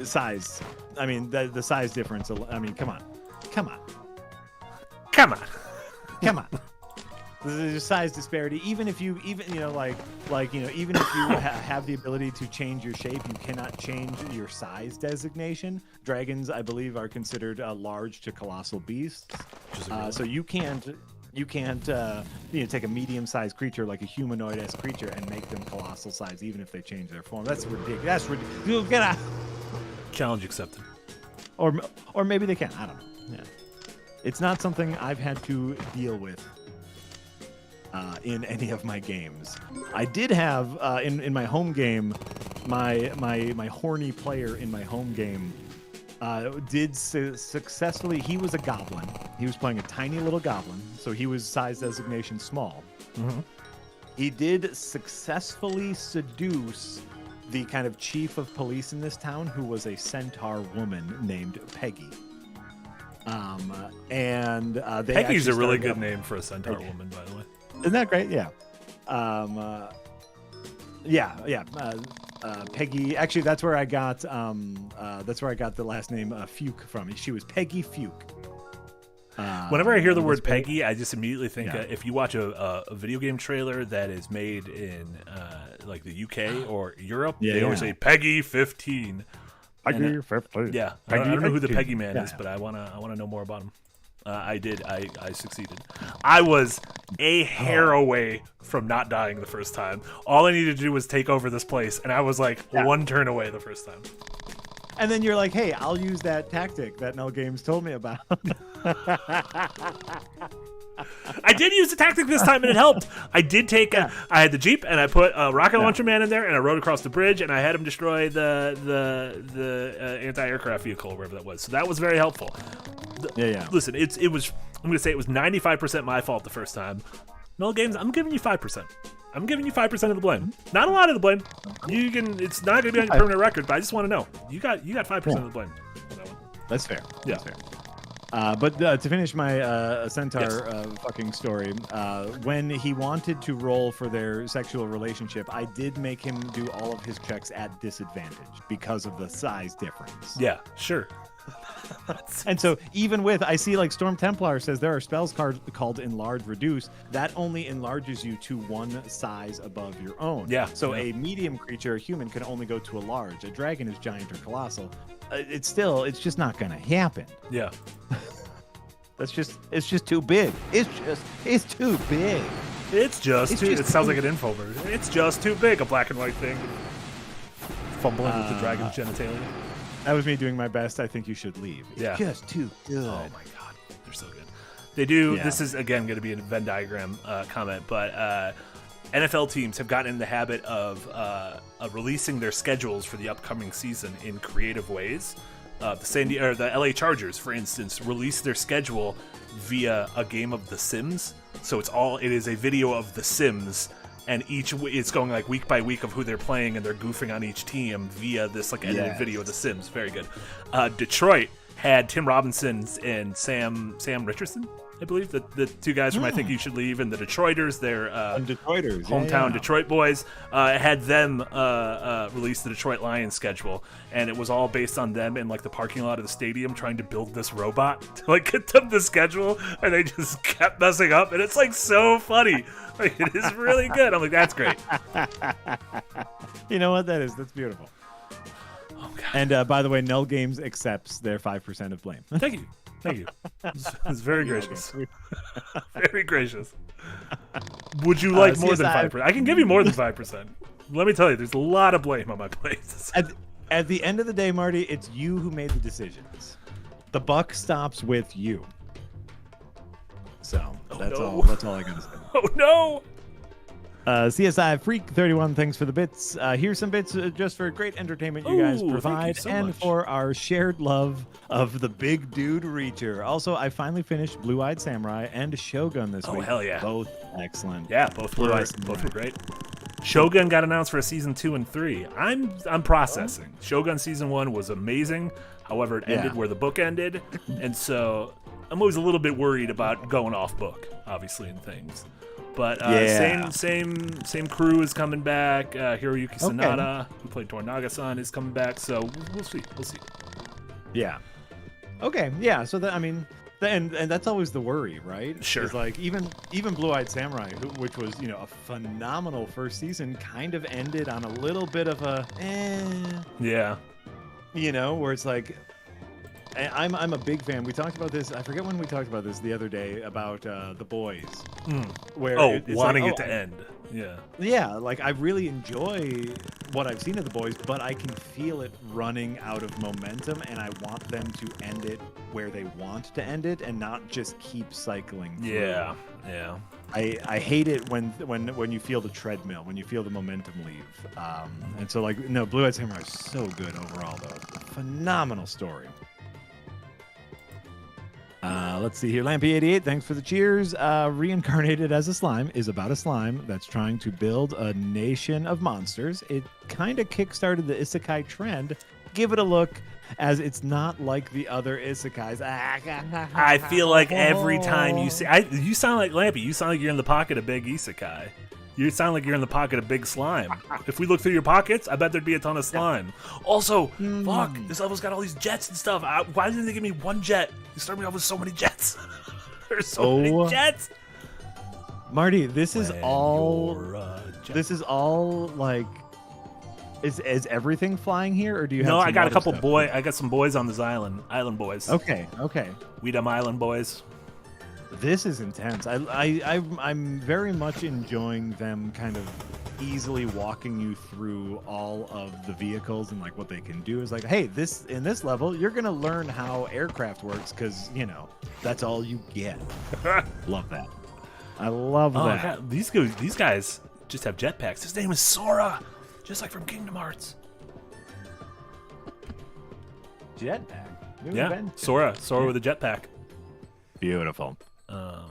S2: Size. I mean, the size difference. I mean, come on. There's a size disparity. Even if you, even if you have the ability to change your shape, you cannot change your size designation. Dragons, I believe, are considered large to colossal beasts. So you can't take a medium-sized creature like a humanoid-esque creature and make them colossal size, even if they change their form. That's ridiculous. Get out.
S1: Challenge accepted.
S2: Or maybe they can. I don't know. Yeah. It's not something I've had to deal with in any of my games. I did have in my home game, my horny player in my home game did successfully. He was a goblin. He was playing a tiny little goblin, so he was size designation small.
S1: Mm-hmm.
S2: He did successfully seduce the kind of chief of police in this town, who was a centaur woman named Peggy.
S1: Peggy's a really good name for a centaur woman, by the way.
S2: Isn't that great? Yeah. Peggy. Actually, that's where I got the last name Fuke from. She was Peggy Fuke.
S1: Whenever I hear the word Peggy, I just immediately think if you watch a video game trailer that is made in like the UK or Europe, they always say Peggy 15.
S2: Peggy 15.
S1: Yeah, I don't know who the Peggy man is, but I wanna know more about him. I did. I succeeded. I was a hair away from not dying the first time. All I needed to do was take over this place, and I was like one turn away the first time.
S2: And then you're like, hey, I'll use that tactic that Null Games told me about.
S1: I did use the tactic this time, and it helped. I did take I had the Jeep, and I put a rocket launcher man in there, and I rode across the bridge, and I had him destroy the anti-aircraft vehicle, or wherever that was. So that was very helpful. Listen, it was. I'm going to say it was 95% my fault the first time. Null Games, I'm giving you 5%. I'm giving you 5% of the blame. Not a lot of the blame. You can. It's not going to be on your permanent record, but I just want to know. You got 5% of the blame.
S2: That's fair.
S1: Yeah.
S2: That's fair. But to finish my centaur fucking story, when he wanted to roll for their sexual relationship, I did make him do all of his checks at disadvantage because of the size difference.
S1: Yeah, sure.
S2: And so even with, I see like Storm Templar says there are spells called Enlarge Reduce that only enlarges you to one size above your own.
S1: Yeah.
S2: So a medium creature, a human, can only go to a large. A dragon is giant or colossal. It's just not going to happen.
S1: Yeah.
S2: It's just too big. It's too big.
S1: It sounds like an info version. It's just too big. A black and white thing. Fumbling with the dragon's genitalia.
S2: That was me doing my best. I think you should leave. It's just too good.
S1: Oh my god, they're so good. They do. Yeah. This is again going to be a Venn diagram comment, but NFL teams have gotten in the habit of releasing their schedules for the upcoming season in creative ways. The LA Chargers, for instance, released their schedule via a game of The Sims. So it is a video of The Sims and it's going like week by week of who they're playing, and they're goofing on each team via this like edited video of The Sims. Very good. Detroit had Tim Robinson and Sam Richardson, I believe, the two guys from I Think You Should Leave, and the Detroiters, their hometown Detroit boys, had them release the Detroit Lions schedule, and it was all based on them in like the parking lot of the stadium trying to build this robot to like get them the schedule, and they just kept messing up, and it's like so funny. Like, it is really good. I'm like, that's great.
S2: You know what that is? That's beautiful.
S1: Oh, God.
S2: And by the way, Null Games accepts their 5% of blame.
S1: Thank you. It's very gracious. Very gracious. Would you like more than 5%? I can give you more than 5%. Let me tell you, there's a lot of blame on my plate.
S2: At the end of the day, Marty, it's you who made the decisions. The buck stops with you. So that's all I gotta say.
S1: Oh no!
S2: CSI Freak 31, thanks for the bits. Here's some bits just for great entertainment you guys provide, and much for our shared love of the big dude Reacher. Also, I finally finished Blue-Eyed Samurai and Shogun this week.
S1: Oh hell yeah!
S2: Both excellent.
S1: Yeah, both were great. Shogun got announced for a season 2 and 3. I'm processing. Shogun season 1 was amazing. However, it ended where the book ended, and so I'm always a little bit worried about going off book, obviously, and things. But same crew is coming back. Hiroyuki Sanada, who played Tornaga-san, is coming back. So we'll see.
S2: Yeah. Okay. Yeah. So that, I mean, and that's always the worry, right?
S1: Sure.
S2: It's like even Blue-Eyed Samurai, which was a phenomenal first season, kind of ended on a little bit of a
S1: Yeah.
S2: Where it's like. I'm a big fan. We talked about this. I forget when we talked about this the other day about The Boys. Where
S1: wanting it to end. Yeah.
S2: Yeah, like I really enjoy what I've seen of The Boys, but I can feel it running out of momentum, and I want them to end it where they want to end it, and not just keep cycling through.
S1: Yeah.
S2: I hate it when you feel the treadmill, when you feel the momentum leave. And so Blue-Eyed Samurai is so good overall, though. Phenomenal story. Let's see here. Lampy88, thanks for the cheers. Reincarnated as a Slime is about a slime that's trying to build a nation of monsters. It kind of kickstarted the isekai trend. Give it a look, as it's not like the other isekais.
S1: I feel like every time you say... you sound like Lampy. You sound like you're in the pocket of Big Isekai. You sound like you're in the pocket of Big Slime. If we look through your pockets, I bet there'd be a ton of slime. Also, fuck, this level's got all these jets and stuff. Why didn't they give me one jet? You started me off with so many jets. There's so many jets.
S2: Marty, this is all like... Is everything flying here, or do you have?
S1: No, I got a couple
S2: stuff?
S1: I got some boys on this island boys.
S2: Okay.
S1: We them island boys.
S2: This is intense. I'm very much enjoying them kind of easily walking you through all of the vehicles and like what they can do. Is like, hey, in this level, you're gonna learn how aircraft works because that's all you get. Love that. I love that.
S1: God. These guys just have jetpacks. His name is Sora, just like from Kingdom Hearts.
S2: Jetpack.
S1: Yeah, Sora with a jetpack.
S2: Beautiful.
S1: I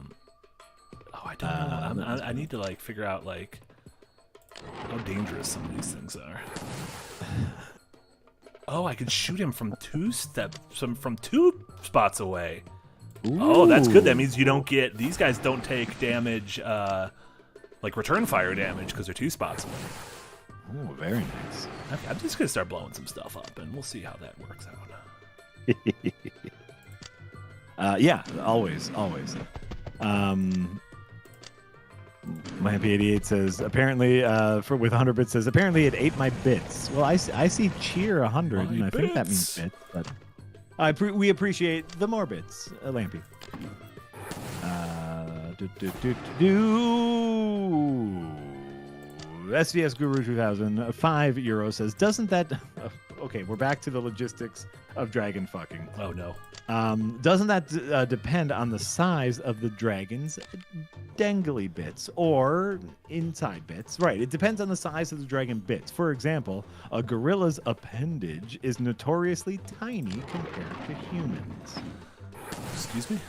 S1: don't know. I need to like figure out like how dangerous some of these things are. Oh, I can shoot him from two spots away. Ooh. Oh, that's good. That means you don't get these guys don't take damage, like return fire damage, because they're 2 spots away.
S2: Oh, very nice.
S1: Okay, I'm just gonna start blowing some stuff up, and we'll see how that works
S2: out. Yeah, always. Lampy88 says apparently with 100 bits says apparently it ate my bits. Well, I see cheer 100, and I think that means bits. But we appreciate the more bits, Lampy. SVS Guru 2000 €5 says, doesn't that? Okay, we're back to the logistics of dragon fucking.
S1: Oh no.
S2: Doesn't that depend on the size of the dragon's dangly bits or inside bits? Right, it depends on the size of the dragon bits. For example, a gorilla's appendage is notoriously tiny compared to humans.
S1: Excuse me?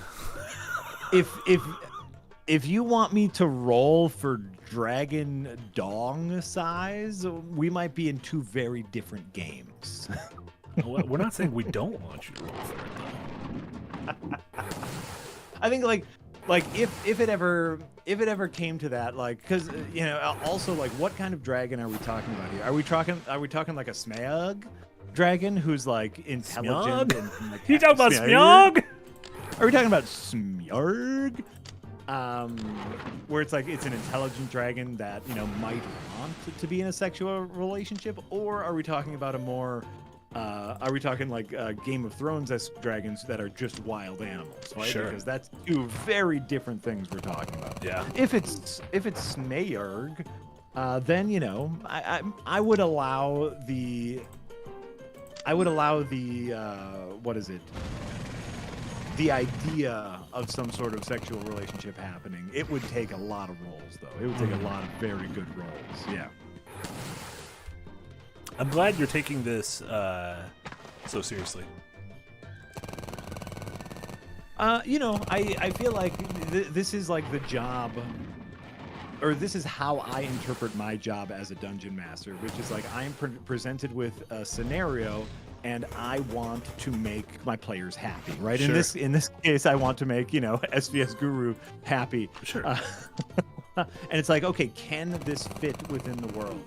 S2: If you want me to roll for dragon dong size, we might be in two very different games.
S1: We're not saying we don't want you to roll for it, though.
S2: I think like if it ever came to that, like, because also, like, what kind of dragon are we talking about here? Are we talking like a Smeag dragon who's like intelligent? And, like,
S1: you talking about Smeag?
S2: Are we talking about Smeag? Where it's like it's an intelligent dragon that might want to be in a sexual relationship, or are we talking about a more are we talking like Game of Thrones-esque dragons that are just wild animals, right?
S1: Sure.
S2: Because that's two very different things we're talking about.
S1: Yeah.
S2: If it's Smearg, then I would allow the what is it? The idea of some sort of sexual relationship happening. It would take a lot of rolls, though. It would take a lot of very good rolls. Yeah.
S1: I'm glad you're taking this so seriously.
S2: I feel like this is like the job, or this is how I interpret my job as a dungeon master, which is like I'm presented with a scenario, and I want to make my players happy, right?
S1: Sure.
S2: In this case, I want to make SVS Guru happy.
S1: Sure.
S2: And it's like, okay, can this fit within the world?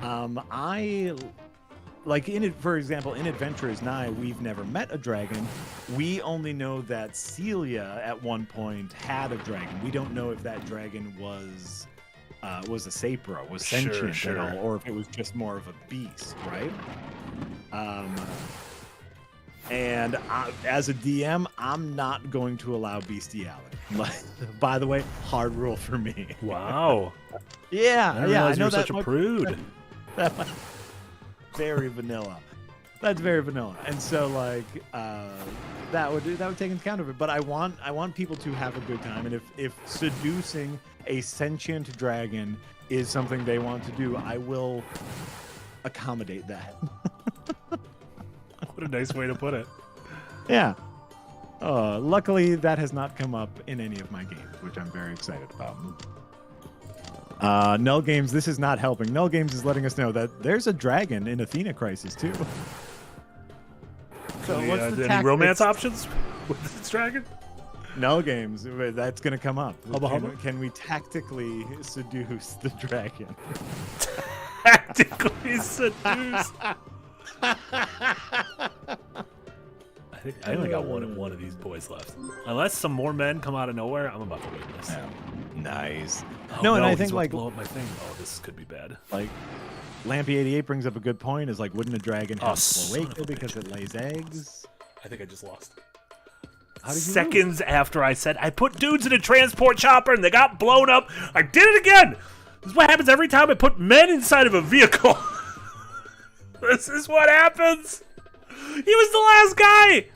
S2: I like for example, in Adventurers Nigh, we've never met a dragon. We only know that Celia at one point had a dragon. We don't know if that dragon was a Sapra, was sentient at all, or if it was just more of a beast, right? And as a DM, I'm not going to allow bestiality. By the way, hard rule for me.
S1: Wow.
S2: Yeah, I know
S1: you're such a prude.
S2: Very vanilla. That's very vanilla. And so like that would take into account of it. But I want people to have a good time. And if seducing a sentient dragon is something they want to do, I will accommodate that.
S1: What a nice way to put it.
S2: Yeah. Luckily, that has not come up in any of my games, which I'm very excited about. Null Games, this is not helping. Null Games is letting us know that there's a dragon in Athena Crisis, too. So what's the
S1: any romance options with this dragon?
S2: Null Games, that's going to come up.
S1: Hubba.
S2: Can we tactically seduce the dragon?
S1: Tactically seduce? I only got one of these boys left. Unless some more men come out of nowhere, I'm about to win this.
S2: Yeah. Nice.
S1: Oh,
S2: no, and I
S1: he's
S2: think
S1: about
S2: like
S1: to blow up my thing. Oh, this could be bad.
S2: Like Lampy88 brings up a good point. Is like, wouldn't a dragon have
S1: son of a
S2: cloaca because it lays eggs?
S1: I think I just lost.
S2: How did you
S1: Seconds after I said I put dudes in a transport chopper and they got blown up, I did it again. This is what happens every time I put men inside of a vehicle. This is what happens. He was the last guy.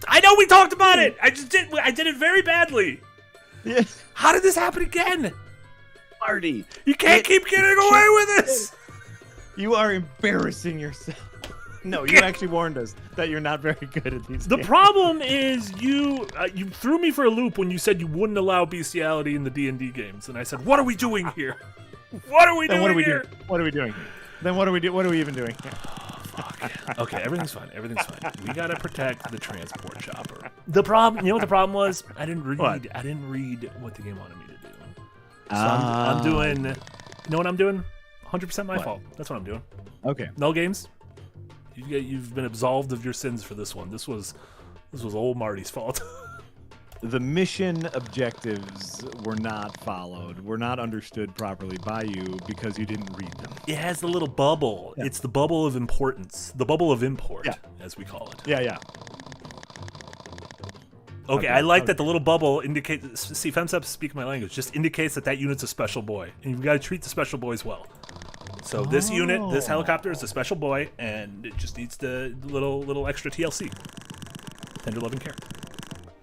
S1: I know we talked about it. I did it very badly.
S2: Yeah.
S1: How did this happen again?
S2: Marty,
S1: You can't keep getting away with this.
S2: you are embarrassing yourself. No, you actually warned us that you're not very good at these
S1: The
S2: games.
S1: problem is you threw me for a loop when you said you wouldn't allow bestiality in the D&D games, and I said, "What are we doing here? What are we doing here?
S2: What are we doing? Then what are we even doing here?
S1: Fuck. Okay, everything's fine. Everything's fine. We gotta protect the transport chopper. The problem, you know what the problem was? I didn't read what the game wanted me to do. So I'm doing. You know what I'm doing? 100% my fault. That's what I'm doing.
S2: Okay.
S1: Null Games. You've been absolved of your sins for this one. This was old Marty's fault.
S2: The mission objectives were not followed, were not understood properly by you because you didn't read them.
S1: It has the little bubble. Yeah. It's the bubble of importance. The bubble of import, as we call it.
S2: Yeah.
S1: Okay, I like that the little bubble indicates. See, FemSep, speak my language, just indicates that unit's a special boy, and you've got to treat the special boys well. So this unit, this helicopter, is a special boy, and it just needs the little extra TLC, tender loving care.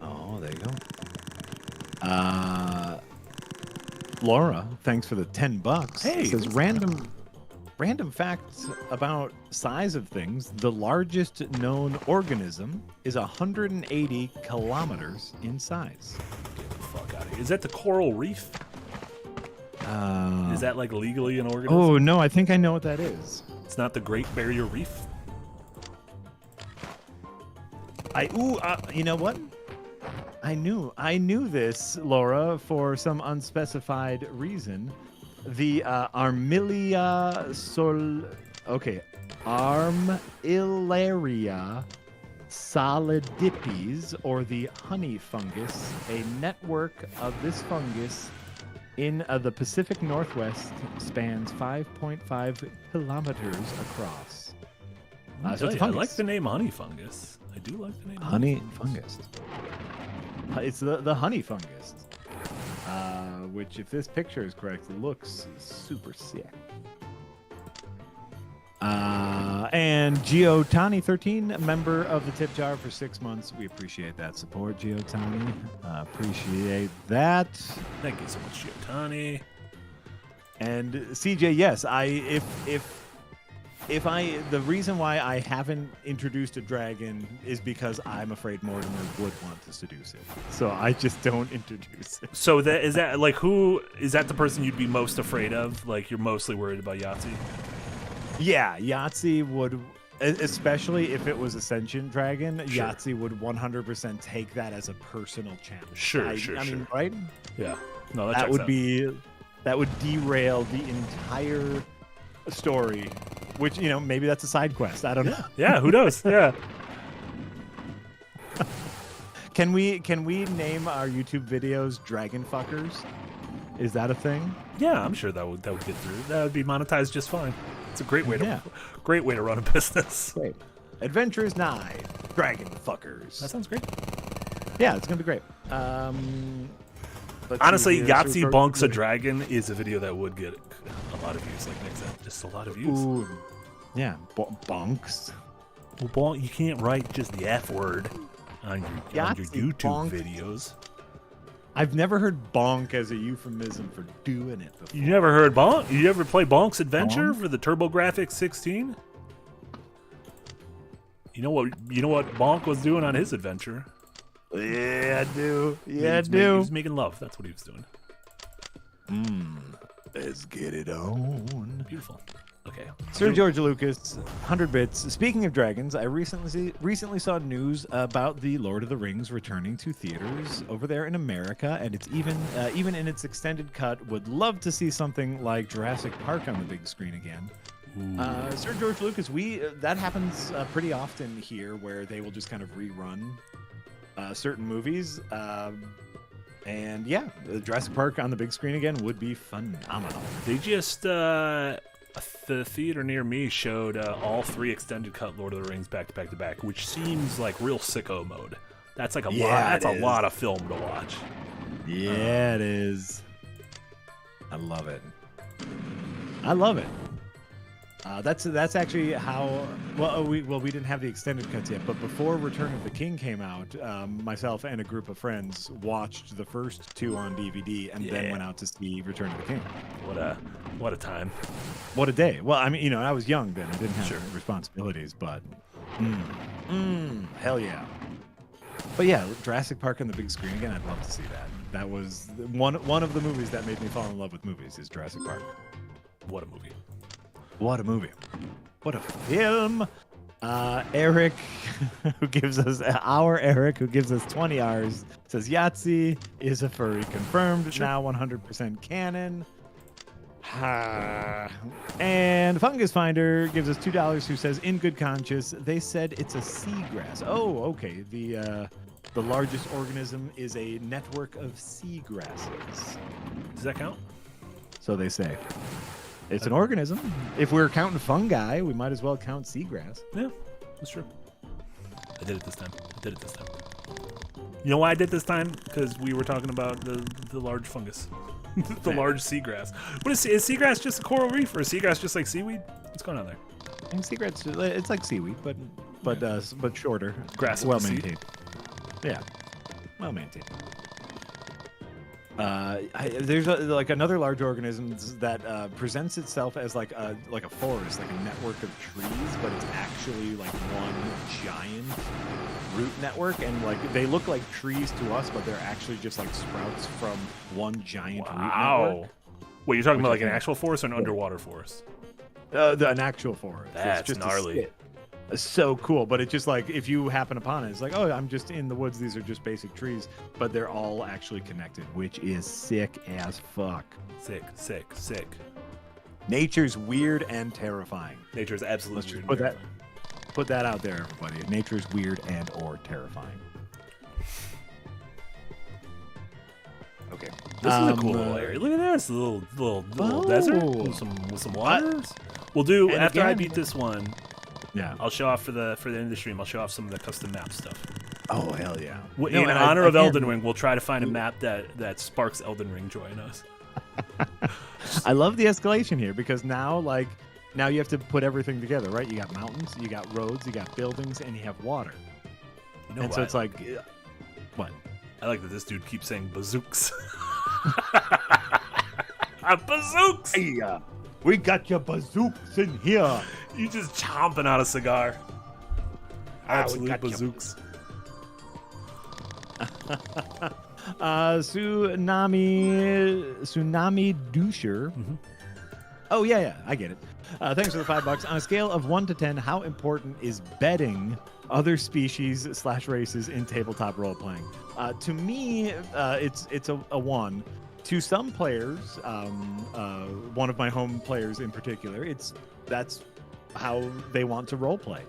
S2: Oh, there you go. Laura, thanks for the $10.
S1: Hey,
S2: it says random facts about size of things. The largest known organism is 180 kilometers in size.
S1: Is that the coral reef? Is that like legally an organism?
S2: Oh no, I think I know what that is.
S1: It's not the Great Barrier Reef.
S2: You know what? I knew this, Laura, for some unspecified reason. The Armillaria solidipes, or the honey fungus, a network of this fungus in the Pacific Northwest spans 5.5 kilometers across. So it's
S1: I like the name honey fungus. I do like the name
S2: honey fungus. It's the honey fungus, which, if this picture is correct, looks super sick. And Giotani13, member of the Tip Jar for 6 months. We appreciate that support, Giotani. Appreciate that.
S1: Thank you so much, Giotani.
S2: And CJ, yes, the reason why I haven't introduced a dragon is because I'm afraid Mortimer would want to seduce it. So I just don't introduce it.
S1: So is that the person you'd be most afraid of? Like, you're mostly worried about Yahtzee?
S2: Yeah, Yahtzee would, especially if it was a sentient dragon,
S1: Sure.
S2: Yahtzee would 100% take that as a personal challenge.
S1: Sure.
S2: I mean, right?
S1: Yeah. No,
S2: That would derail the entire story, which, maybe that's a side quest. I don't know.
S1: Yeah, who knows? Yeah.
S2: Can we name our YouTube videos Dragon Fuckers? Is that a thing?
S1: Yeah, I'm sure that would get through. That would be monetized just fine. It's a great way to run a business.
S2: Great. Adventures Nigh, Dragon Fuckers.
S1: That sounds great.
S2: Yeah, it's gonna be great.
S1: Honestly, Yahtzee bonks a dragon is a video that would get a lot of views. Like Nick said, just a lot of views.
S2: Ooh, yeah, bonks.
S1: Well, you can't write just the F word on your YouTube
S2: bonk.
S1: videos.
S2: I've never heard bonk as a euphemism for doing it before.
S1: You never heard bonk? You ever play Bonk's Adventure for the TurboGrafx 16? You know what Bonk was doing on his adventure?
S2: Yeah, I do.
S1: He was making love. That's what he was doing.
S2: Let's get it on.
S1: Beautiful. Okay.
S2: Sir George Lucas, 100 bits. Speaking of dragons, I recently saw news about the Lord of the Rings returning to theaters over there in America, and it's even in its extended cut. Would love to see something like Jurassic Park on the big screen again. Sir George Lucas, that happens pretty often here, where they will just kind of rerun certain movies. And yeah, Jurassic Park on the big screen again would be phenomenal.
S1: They just the theater near me showed all 3 extended cut Lord of the Rings back to back, which seems like real sicko mode. That's like a lot. That's a lot of film to watch.
S2: Yeah, it is. I love it. That's actually how. We didn't have the extended cuts yet, but before Return of the King came out, myself and a group of friends watched the first 2 on DVD, and then went out to see Return of the King.
S1: What a time!
S2: What a day! Well, I mean, I was young then; I didn't have responsibilities, but hell yeah! But yeah, Jurassic Park on the big screen again. I'd love to see that. That was one of the movies that made me fall in love with movies. Is Jurassic Park.
S1: What a movie!
S2: What a movie. What a film. Eric, who gives us 20 hours, says Yahtzee is a furry confirmed, now 100% canon. And Fungus Finder gives us $2, who says, in good conscience, they said it's a seagrass. Oh, okay. The largest organism is a network of seagrasses.
S1: Does that count?
S2: So they say. It's an organism. If we're counting fungi, we might as well count seagrass.
S1: Yeah, that's true. I did it this time. You know why I did this time? Because we were talking about the large fungus. The large seagrass. What is seagrass just a coral reef, or is seagrass just like seaweed? What's going on there?
S2: I think seagrass, it's like seaweed, but shorter.
S1: Grass.
S2: Well maintained. Yeah, well maintained. There's another large organism that presents itself as like a forest, like a network of trees, but it's actually like one giant root network, and like they look like trees to us, but they're actually just like sprouts from one giant root network.
S1: Wait, you're talking about like an actual forest or an underwater forest?
S2: An actual forest.
S1: That's
S2: it's just
S1: gnarly.
S2: It's so cool, but it's just like if you happen upon it, it's like, oh, I'm just in the woods. These are just basic trees, but they're all actually connected, which is sick as fuck.
S1: Sick, sick, sick.
S2: Nature's weird and terrifying.
S1: Nature's absolutely
S2: Let's
S1: weird.
S2: put that out there, everybody. Nature's weird and or terrifying. Okay.
S1: This is a cool little area. Look at this little desert with some waters. We'll do
S2: And
S1: after I
S2: again-
S1: beat this one.
S2: Yeah.
S1: I'll show off for the end of the stream. I'll show off some of the custom map stuff.
S2: Oh hell yeah!
S1: In honor of Elden Ring, we'll try to find a map that sparks Elden Ring joy in us.
S2: I love the escalation here because now you have to put everything together, right? You got mountains, you got roads, you got buildings, and you have water.
S1: You know
S2: and
S1: what?
S2: so it's like, what?
S1: I like that this dude keeps saying bazooks. Bazooks!
S2: Hey, we got your bazooks in here.
S1: You just chomping out a cigar. Absolute
S2: got you.
S1: bazooks.
S2: Tsunami doucher. Oh yeah, I get it. Thanks for the $5. On a scale of 1 to 10, how important is betting other species / races in tabletop role playing? To me, it's a 1. To some players, one of my home players in particular, that's how they want to role play.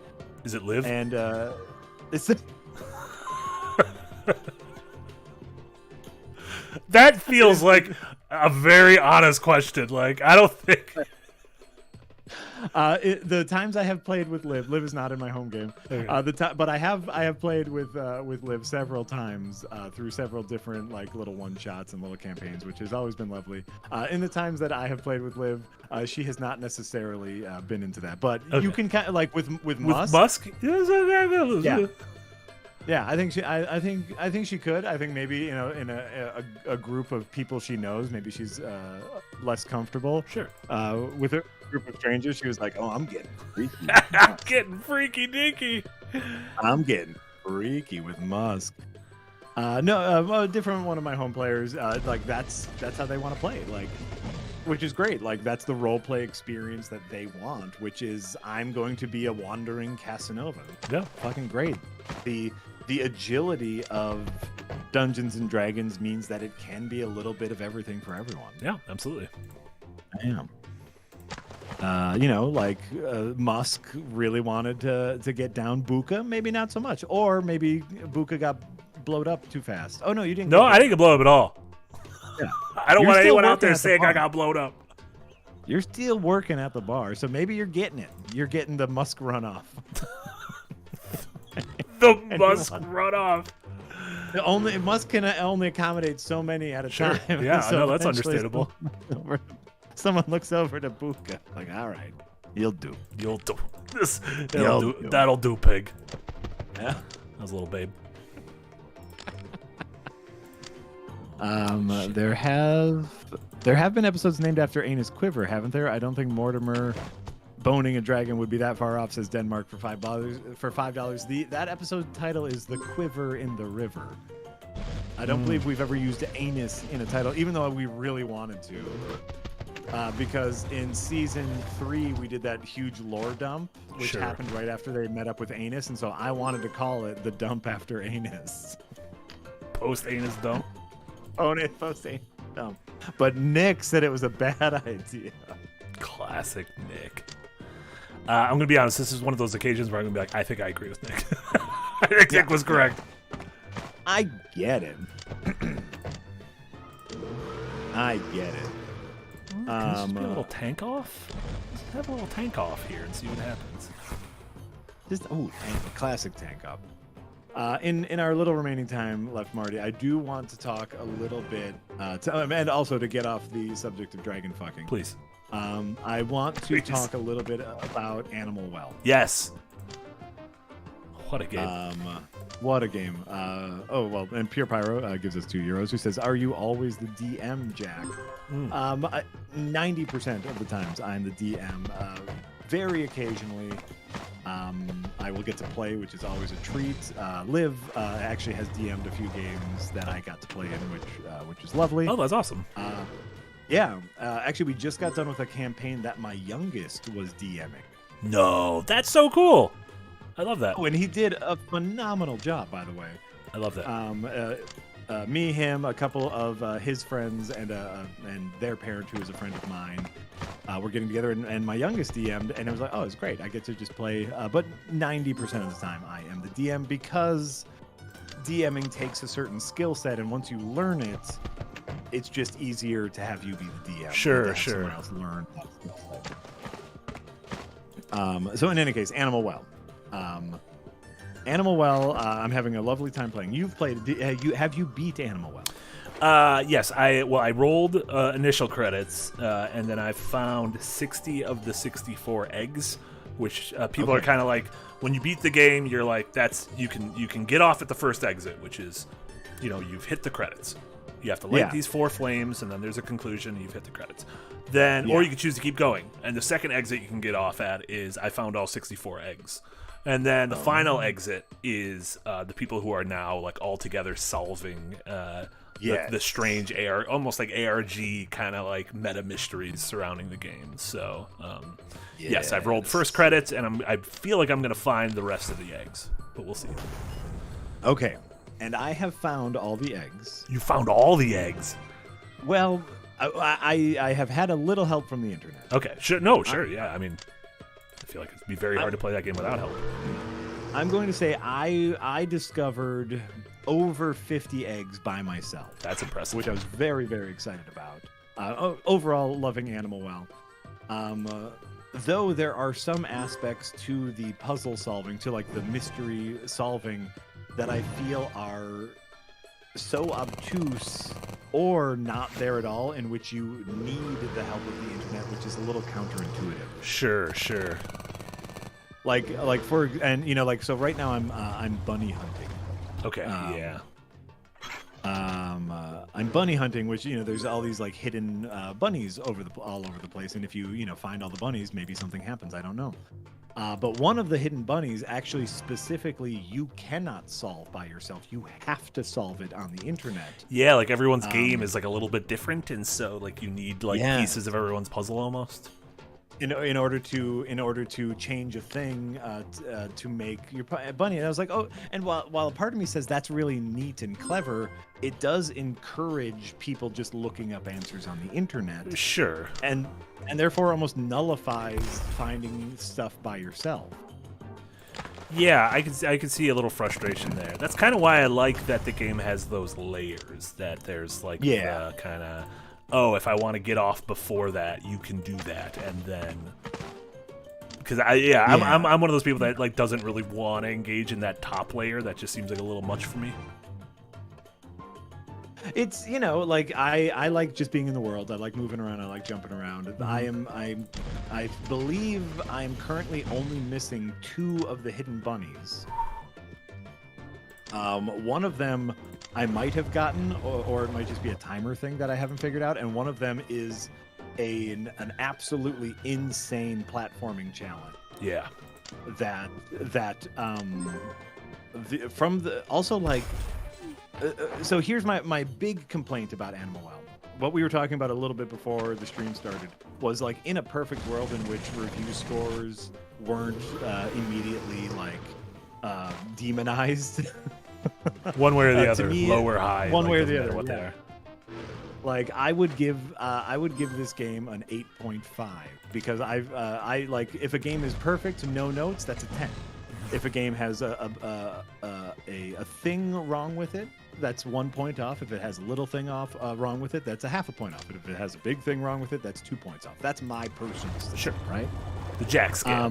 S1: Is it Liv?
S2: And it's
S1: that feels like a very honest question. Like, I don't think.
S2: The times I have played with Liv is not in my home game.
S1: Okay.
S2: But I have played with Liv several times through several different like little one shots and little campaigns, which has always been lovely. In the times that I have played with Liv, she has not necessarily been into that. But you can kind of like with Musk.
S1: Yeah.
S2: Yeah, I think she could. I think maybe in a group of people she knows, maybe she's less comfortable.
S1: Sure.
S2: With a group of strangers, she was like, "Oh, I'm getting freaky.
S1: Getting freaky dinky.
S2: I'm getting freaky with Musk." A different one of my home players. Like that's how they want to play. Like, which is great. Like that's the role play experience that they want. Which is I'm going to be a wandering Casanova.
S1: Yeah.
S2: Fucking great. The agility of Dungeons and Dragons means that it can be a little bit of everything for everyone.
S1: Yeah, absolutely.
S2: Damn. Musk really wanted to get down Buka, maybe not so much, or maybe Buka got blowed up too fast. Oh no, you didn't.
S1: No, I didn't get blown up at all.
S2: Yeah.
S1: I don't
S2: You're
S1: want
S2: still
S1: anyone out
S2: working
S1: there
S2: at the
S1: saying I
S2: bar.
S1: got blown up.
S2: You're still working at the bar, so maybe you're getting it. You're getting the Musk runoff.
S1: The Musk runoff.
S2: Musk can only accommodate so many at a time.
S1: Yeah,
S2: So
S1: no, that's
S2: eventually
S1: understandable.
S2: Someone looks over to Buka, like, all right, you'll do.
S1: You'll do this.
S2: You'll do.
S1: That'll do, pig.
S2: Yeah.
S1: That was a little babe.
S2: There have been episodes named after Anus Quiver, haven't there? I don't think Mortimer boning a dragon would be that far off, says Denmark for $5. That episode title is The Quiver in the River. I don't believe we've ever used anus in a title, even though we really wanted to. Because in season 3 we did that huge lore dump, which
S1: Sure.
S2: happened right after they met up with Anus, and so I wanted to call it the dump after Anus.
S1: Post anus dump.
S2: Post Anus dump. But Nick said it was a bad idea.
S1: Classic Nick. I'm gonna be honest. This is one of those occasions where I'm gonna be like, I think I agree with Nick. I think Nick was correct.
S2: I get it. I get it.
S1: Can we just get a little tank off? Let's have a little tank off here and see what happens.
S2: Classic tank up. In our little remaining time left, Marty, I do want to talk a little bit, and also to get off the subject of dragon fucking.
S1: Please.
S2: I want to
S1: Please.
S2: talk a little bit about Animal Well.
S1: Yes. What a game.
S2: What a game. And Pure Pyro gives us €2, who says, "Are you always the DM, Jack?" 90% of the times I'm the DM. Very occasionally, I will get to play, which is always a treat. Liv actually has DM'd a few games that I got to play in, which is lovely.
S1: Oh, that's awesome.
S2: Yeah, actually, we just got done with a campaign that my youngest was DMing.
S1: No, that's so cool. I love that.
S2: Oh, and he did a phenomenal job, by the way.
S1: I love that.
S2: Me, him, a couple of his friends, and their parent, who is a friend of mine, we're getting together, and my youngest DM'd, and it was like, oh, it's great. I get to just play, but 90% of the time I am the DM, because DMing takes a certain skill set, and once you learn it, it's just easier to have you be the DM.
S1: Sure.
S2: Someone else learn that skill set. So in any case, Animal Well. Animal Well, I'm having a lovely time playing. You've played. Have you beat Animal Well?
S1: Yes. I rolled initial credits, and then I found 60 of the 64 eggs, which people are kind of like, when you beat the game, you're like, you can get off at the first exit, which is, you've hit the credits. You have to light these 4 flames, and then there's a conclusion, and you've hit the credits. Then, or you can choose to keep going. And the second exit you can get off at is, I found all 64 eggs. And then the final exit is the people who are now like all together solving the strange almost like ARG kind of like meta mysteries surrounding the game. So yes, I've rolled first credits, and I feel like I'm going to find the rest of the eggs, but we'll see.
S2: Okay, and I have found all the eggs.
S1: You found all the eggs?
S2: Well, I have had a little help from the internet.
S1: Okay, sure, yeah. I mean, I feel like it'd be very hard to play that game without help.
S2: I'm going to say I discovered over 50 eggs by myself.
S1: That's impressive.
S2: Which I was very, very excited about. Overall, loving Animal Well. Though there are some aspects to the puzzle solving, to like the mystery solving, that I feel are so obtuse or not there at all, in which you need the help of the internet, which is a little counterintuitive.
S1: Sure.
S2: So right now I'm bunny hunting.
S1: Okay. Yeah.
S2: I'm bunny hunting, which there's all these like hidden bunnies all over the place, and if you find all the bunnies, maybe something happens. I don't know. But one of the hidden bunnies, actually specifically, you cannot solve by yourself. You have to solve it on the internet.
S1: Yeah, like everyone's game is like a little bit different, and so like you need like pieces of everyone's puzzle almost.
S2: In order to change a thing to make your bunny. And I was like, oh, and while a part of me says that's really neat and clever, it does encourage people just looking up answers on the internet.
S1: Sure.
S2: And therefore almost nullifies finding stuff by yourself.
S1: Yeah, I can see a little frustration there. That's kind of why I like that the game has those layers, that there's like the kind of, if I want to get off before that, you can do that, and then because I'm one of those people that like doesn't really want to engage in that top layer. That just seems like a little much for me.
S2: It's like I like just being in the world. I like moving around. I like jumping around.
S1: Mm-hmm.
S2: I believe I'm currently only missing 2 of the hidden bunnies. One of them I might have gotten, or it might just be a timer thing that I haven't figured out. And one of them is an absolutely insane platforming challenge.
S1: Yeah.
S2: So here's my big complaint about Animal Well. What we were talking about a little bit before the stream started was like, in a perfect world in which review scores weren't immediately like demonized.
S1: One way or the other,
S2: me,
S1: low or high.
S2: One way or the other.
S1: What they are.
S2: Like I would give this game an 8.5 because I like, if a game is perfect, no notes, that's a 10. If a game has a thing wrong with it, that's 1 point off. If it has a little thing wrong with it, that's a half a point off. But if it has a big thing wrong with it, that's 2 points off. That's my personal style,
S1: sure,
S2: right?
S1: The Jack scale.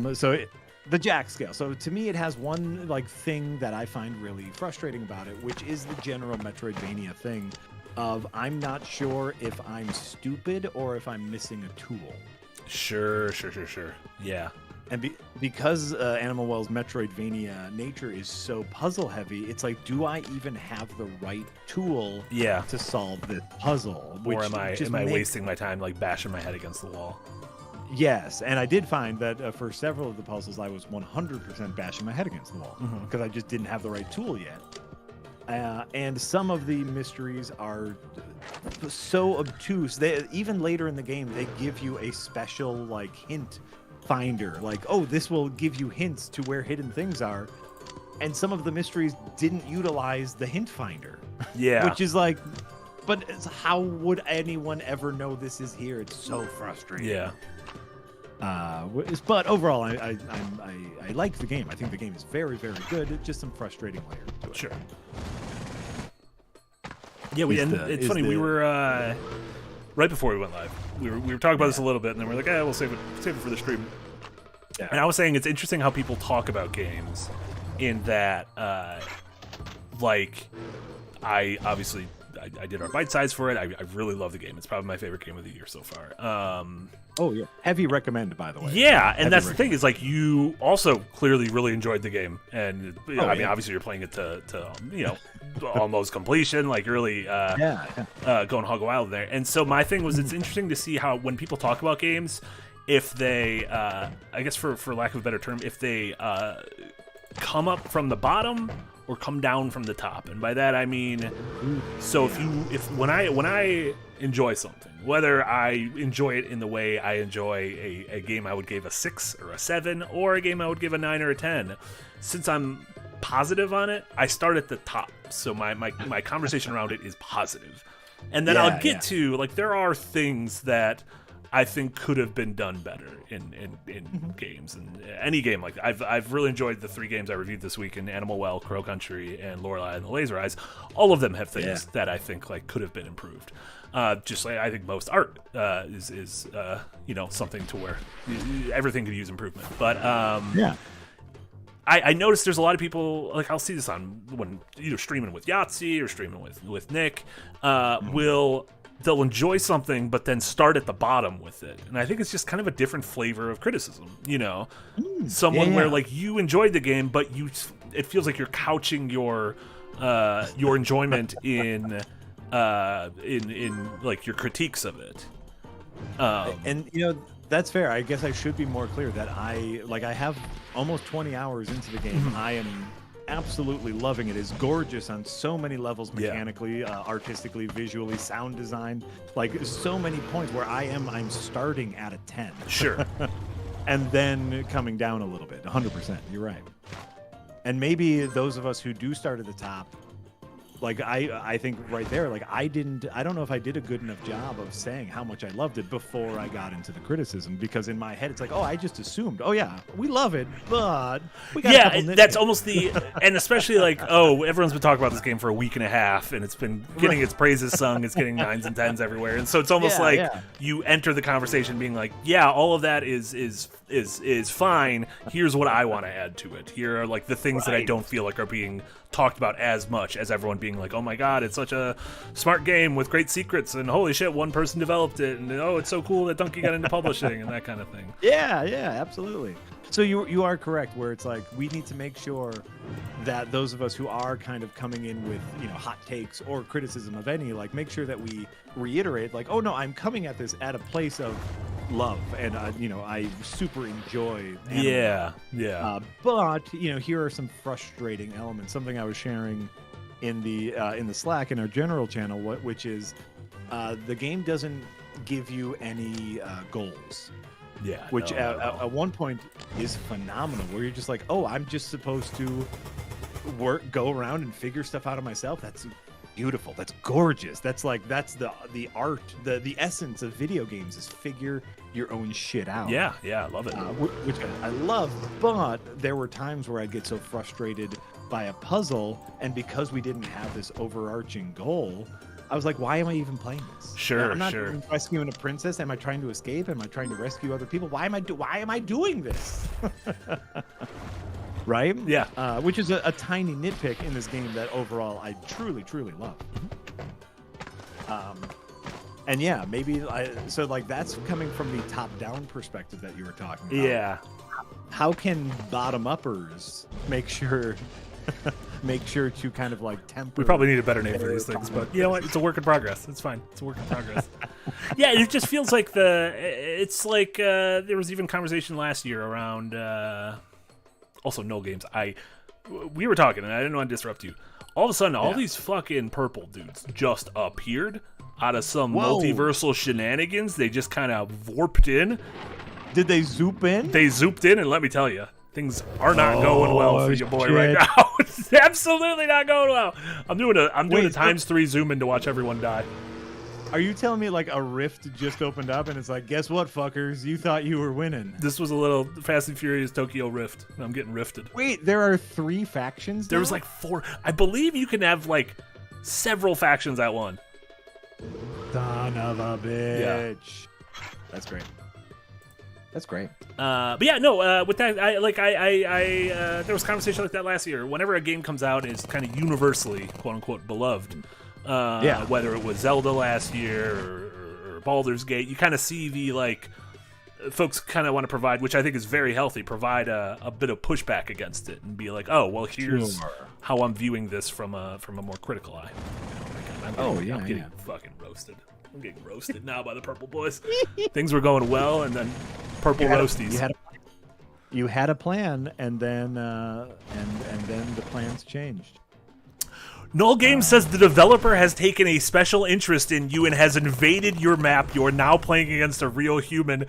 S2: The Jack scale. So to me, it has one like thing that I find really frustrating about it, which is the general Metroidvania thing of I'm not sure if I'm stupid or if I'm missing a tool.
S1: Sure. Yeah.
S2: And because Animal Well's Metroidvania nature is so puzzle heavy, it's like, do I even have the right tool to solve this puzzle?
S1: Or am I wasting my time like bashing my head against the wall?
S2: Yes, and I did find that for several of the puzzles, I was 100% bashing my head against the wall because I just didn't have the right tool yet. And some of the mysteries are so obtuse. Even later in the game, they give you a special like hint finder, like, oh, this will give you hints to where hidden things are. And some of the mysteries didn't utilize the hint finder.
S1: Yeah,
S2: which is like, but how would anyone ever know this is here? It's so frustrating.
S1: Yeah.
S2: But overall, I like the game. I think the game is very, very good. It's just some frustrating layers to it.
S1: Sure. Yeah, it's funny. We were right before we went live. We were talking about this a little bit, and then we're like, we'll save it for the stream. Yeah. And I was saying it's interesting how people talk about games, in that, like, I obviously. I did our bite size for it. I really love the game. It's probably my favorite game of the year so far.
S2: Oh yeah, heavy recommend, by the way.
S1: Yeah, and that's the thing, is like, you also clearly really enjoyed the game, and I mean, obviously you're playing it to almost completion, like really going hog wild there. And so my thing was, it's interesting to see how when people talk about games, if they, I guess for lack of a better term, if they come up from the bottom or come down from the top. And by that I mean, so when I enjoy something, whether I enjoy it in the way I enjoy a game I would give a 6 or a 7, or a game I would give a 9 or a 10, since I'm positive on it, I start at the top. So my conversation around it is positive. And then I'll get to, like, there are things that I think could have been done better in games, and any game like that. I've really enjoyed the 3 games I reviewed this week, in Animal Well, Crow Country, and Lorelei and the Laser Eyes. All of them have things that I think like could have been improved. Just like I think most art is something to where everything could use improvement. But I noticed there's a lot of people, like, I'll see this on when either streaming with Yahtzee or streaming with Nick, they'll enjoy something, but then start at the bottom with it. And I think it's just kind of a different flavor of criticism, Someone where, like, you enjoyed the game, but it feels like you're couching your enjoyment in like your critiques of it.
S2: And that's fair. I guess I should be more clear that I have almost 20 hours into the game. I am absolutely loving it. It's gorgeous on so many levels, mechanically, artistically, visually, sound design, like so many points where I'm starting at a 10.
S1: Sure.
S2: And then coming down a little bit. 100%. You're right. And maybe those of us who do start at the top, like, I think right there, like, I don't know if I did a good enough job of saying how much I loved it before I got into the criticism, because in my head it's like, I just assumed, we love it, but we got
S1: that's almost and especially like, everyone's been talking about this game for a week and a half, and it's been getting its praises sung, it's getting 9s and 10s everywhere, and so it's almost you enter the conversation being like, all of that is fine, here's what I want to add to it, here are like the things that I don't feel like are being talked about as much as everyone being like, oh my god, it's such a smart game with great secrets, and holy shit, one person developed it, and it's so cool that Donkey got into publishing, and that kind of thing.
S2: Yeah, absolutely. So you are correct, where it's like, we need to make sure that those of us who are kind of coming in with hot takes or criticism of any, like, make sure that we reiterate, like, oh no, I'm coming at this at a place of love, and I super enjoy anime. But here are some frustrating elements. Something I was sharing in the Slack in our general channel, which is the game doesn't give you any goals. Which at one point is phenomenal, where you're just like, I'm just supposed to go around and figure stuff out of myself. That's beautiful. That's gorgeous. That's the art, the essence of video games is figure your own shit out.
S1: Yeah, I love it.
S2: Which I love, but there were times where I'd get so frustrated by a puzzle, and because we didn't have this overarching goal, I was like, why am I even playing this?
S1: Sure,
S2: I'm not rescuing a princess. Am I trying to escape? Am I trying to rescue other people? Why am I doing this? Right?
S1: Yeah.
S2: Which is a tiny nitpick in this game that overall I truly, truly love. And maybe so like that's coming from the top-down perspective that you were talking about.
S1: Yeah.
S2: How can bottom-uppers make sure to kind of like temper?
S1: We probably need a better name for these things, but you know what? It's a work in progress. It's fine. It's a work in progress. Yeah, it just feels like it's like there was even conversation last year around also Null Games. We were talking, and I didn't want to disrupt you. All of a sudden, all these fucking purple dudes just appeared out of some multiversal shenanigans. They just kind of warped in.
S2: Did they zoop in?
S1: They zooped in, and let me tell you, things are not going well for your boy right now. It's absolutely not going well. I'm doing a ×3 zoom in to watch everyone die.
S2: Are you telling me like a rift just opened up and it's like, guess what, fuckers? You thought you were winning.
S1: This was a little Fast and Furious Tokyo Rift. And I'm getting rifted.
S2: Wait, there are 3 factions now?
S1: There was like 4. I believe you can have like several factions at one.
S2: Son of a bitch.
S1: Yeah.
S2: That's great. That's great.
S1: But yeah, no. With that, there was conversation like that last year. Whenever a game comes out, is kind of universally "quote unquote" beloved. Whether it was Zelda last year or Baldur's Gate, you kind of see the like folks kind of want to provide, which I think is very healthy, provide a bit of pushback against it and be like, oh, well, here's how I'm viewing this from a more critical eye. Oh my God, I'm getting fucking roasted. I'm getting roasted now by the purple boys. Things were going well, and then purple roasties.
S2: You had a plan, and then the plans changed.
S1: Null Games says the developer has taken a special interest in you and has invaded your map. You are now playing against a real human.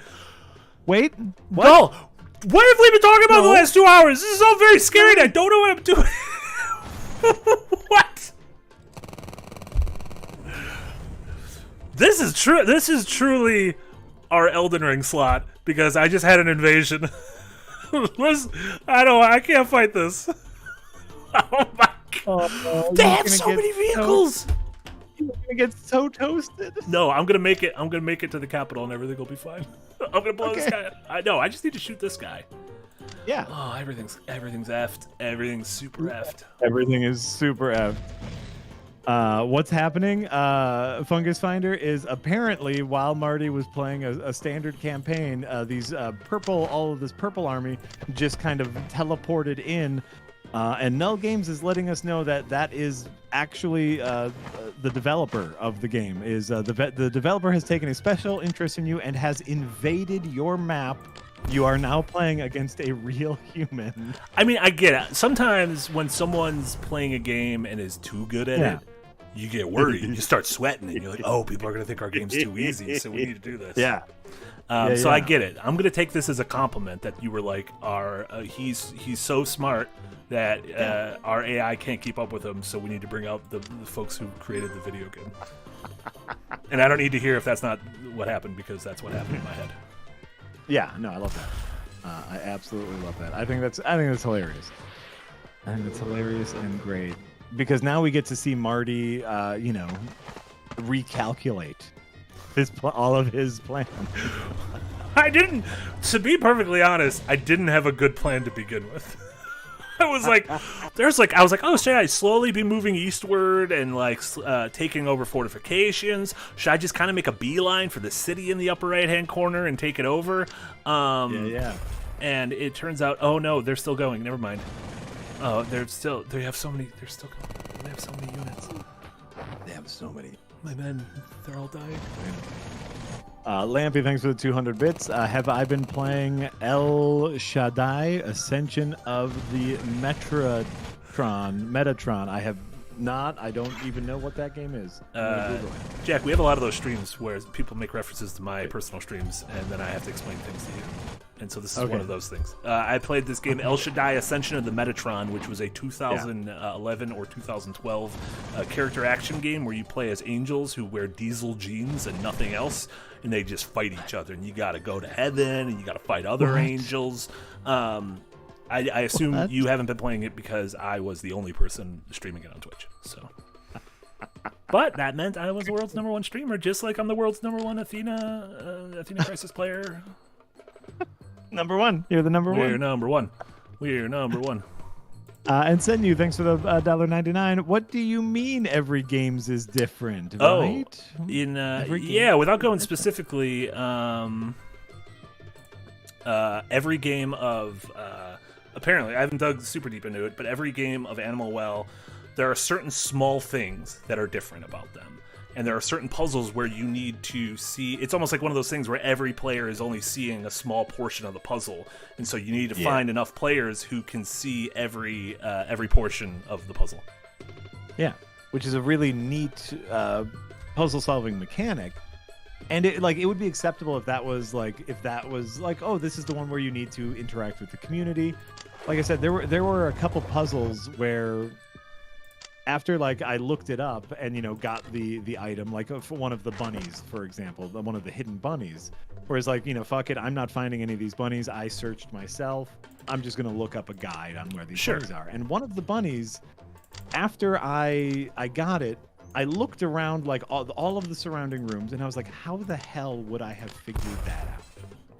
S2: Wait, what?
S1: No! What have we been talking about the last 2 hours? This is all very scary, and I don't know what I'm doing. What? This is true. This is truly our Elden Ring slot because I just had an invasion. I can't fight this. Oh my god! They have so many vehicles.
S2: You're gonna get so toasted.
S1: No, I'm gonna make it. I'm gonna make it to the capital, and everything will be fine. I'm gonna blow this guy. I just need to shoot this guy.
S2: Yeah.
S1: Oh, everything's effed. Everything's super effed.
S2: Everything is super effed. What's happening, Fungus Finder, is apparently while Marty was playing a standard campaign, all of this purple army just kind of teleported in, and Null Games is letting us know that is actually the developer of the game. The developer has taken a special interest in you and has invaded your map. You are now playing against a real human.
S1: I mean, I get it. Sometimes when someone's playing a game and is too good at it, you get worried and you start sweating and you're like, oh, people are going to think our game's too easy, so we need to do this.
S2: Yeah.
S1: So I get it. I'm going to take this as a compliment that you were like, he's so smart that our AI can't keep up with him, so we need to bring out the folks who created the video game. And I don't need to hear if that's not what happened, because that's what happened in my head.
S2: Yeah, no, I love that. I absolutely love that. I think that's hilarious. I think it's hilarious and great because now we get to see Marty, recalculate all of his plans.
S1: I didn't. To be perfectly honest, I didn't have a good plan to begin with. I was like, oh, should I slowly be moving eastward and taking over fortifications? Should I just kind of make a beeline for the city in the upper right-hand corner and take it over?
S2: Yeah.
S1: And it turns out, oh no, they're still going. Never mind. Oh, they have so many. They're still going. They have so many units.
S2: They have so many.
S1: My men, they're all dying.
S2: Lampy, thanks for the 200 bits. Have I been playing El Shaddai Ascension of the Metatron? I have not. I don't even know what that game is.
S1: Jack, we have a lot of those streams where people make references to my personal streams, and then I have to explain things to you. And so this is one of those things. I played this game, El Shaddai Ascension of the Metatron, which was a 2011 or 2012 character action game where you play as angels who wear diesel jeans and nothing else, and they just fight each other. And you got to go to heaven, and you got to fight other angels. I assume you haven't been playing it because I was the only person streaming it on Twitch. So, but that meant I was the world's #1 streamer, just like I'm the world's #1 Athena Crisis player.
S2: Number one. You're the number one.
S1: We're number one. We're number one.
S2: And send you, thanks for the $1.99. What do you mean every games is different? Right?
S1: Without going specifically, every game of apparently I haven't dug super deep into it, but every game of Animal Well, there are certain small things that are different about them. and there are certain puzzles where you need to see. It's almost like one of those things where every player is only seeing a small portion of the puzzle, and so you need to find enough players who can see every portion of the puzzle.
S2: Yeah, which is a really neat puzzle-solving mechanic. And it would be acceptable if that was like, oh, this is the one where you need to interact with the community. Like I said, there were a couple puzzles where after like I looked it up and got the item, like for one of the bunnies, for example, one of the hidden bunnies, whereas like fuck it, I'm not finding any of these bunnies. I searched myself. I'm just gonna look up a guide on where these bunnies are. And one of the bunnies, after I got it, I looked around like all of the surrounding rooms, and I was like, how the hell would I have figured that out?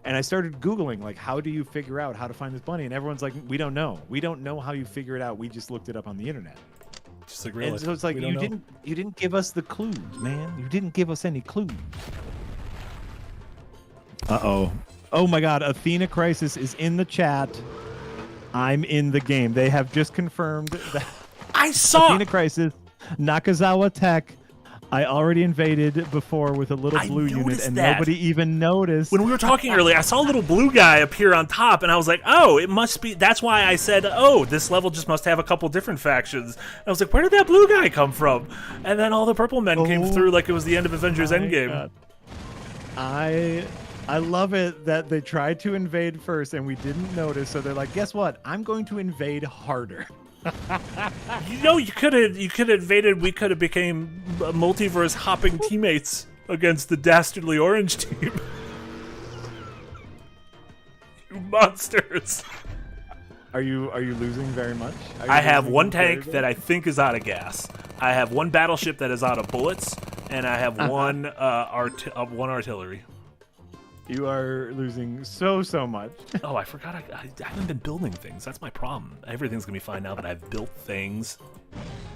S2: And I started Googling, like, how do you figure out how to find this bunny? And everyone's like, we don't know. We don't know how you figure it out. We just looked it up on the internet.
S1: Just like, really?
S2: And so it's like, you didn't give us the clues, man. You didn't give us any clues. Uh-oh. Oh my God, Athena Crisis is in the chat. I'm in the game. They have just confirmed that
S1: I saw
S2: Athena Crisis, Nakazawa Tech. I already invaded before with a little blue unit, and nobody even noticed.
S1: When we were talking earlier, I saw a little blue guy appear on top, and I was like, oh, it must be... That's why I said, oh, this level just must have a couple different factions. And I was like, where did that blue guy come from? And then all the purple men came through like it was the end of Avengers Endgame.
S2: God. I love it that they tried to invade first, and we didn't notice, so they're like, guess what? I'm going to invade harder.
S1: You could have invaded. We could have became multiverse hopping teammates against the dastardly orange team. You monsters!
S2: Are you losing very much?
S1: I have one tank that I think is out of gas. I have one battleship that is out of bullets, and I have one artillery.
S2: You are losing so much.
S1: Oh, I forgot. I haven't been building things. That's my problem. Everything's gonna be fine now that I've built things.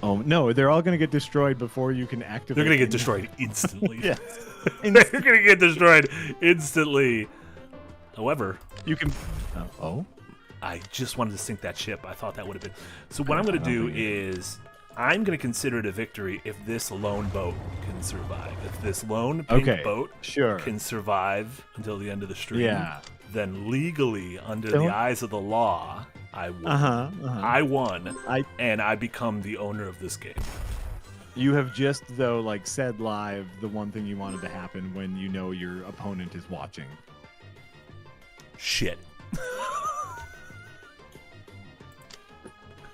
S2: Oh no, they're all gonna get destroyed before you can activate.
S1: They're gonna get destroyed instantly.
S2: Yeah,
S1: they're gonna get destroyed instantly. However,
S2: you can.
S1: I just wanted to sink that ship. I thought that would have been. So what I'm gonna do is I'm going to consider it a victory if this lone boat can survive. If this lone pink boat can survive until the end of the stream, then legally, under the eyes of the law, I won. I won, and I become the owner of this game.
S2: You have just, though, like said live the one thing you wanted to happen when you know your opponent is watching.
S1: Shit.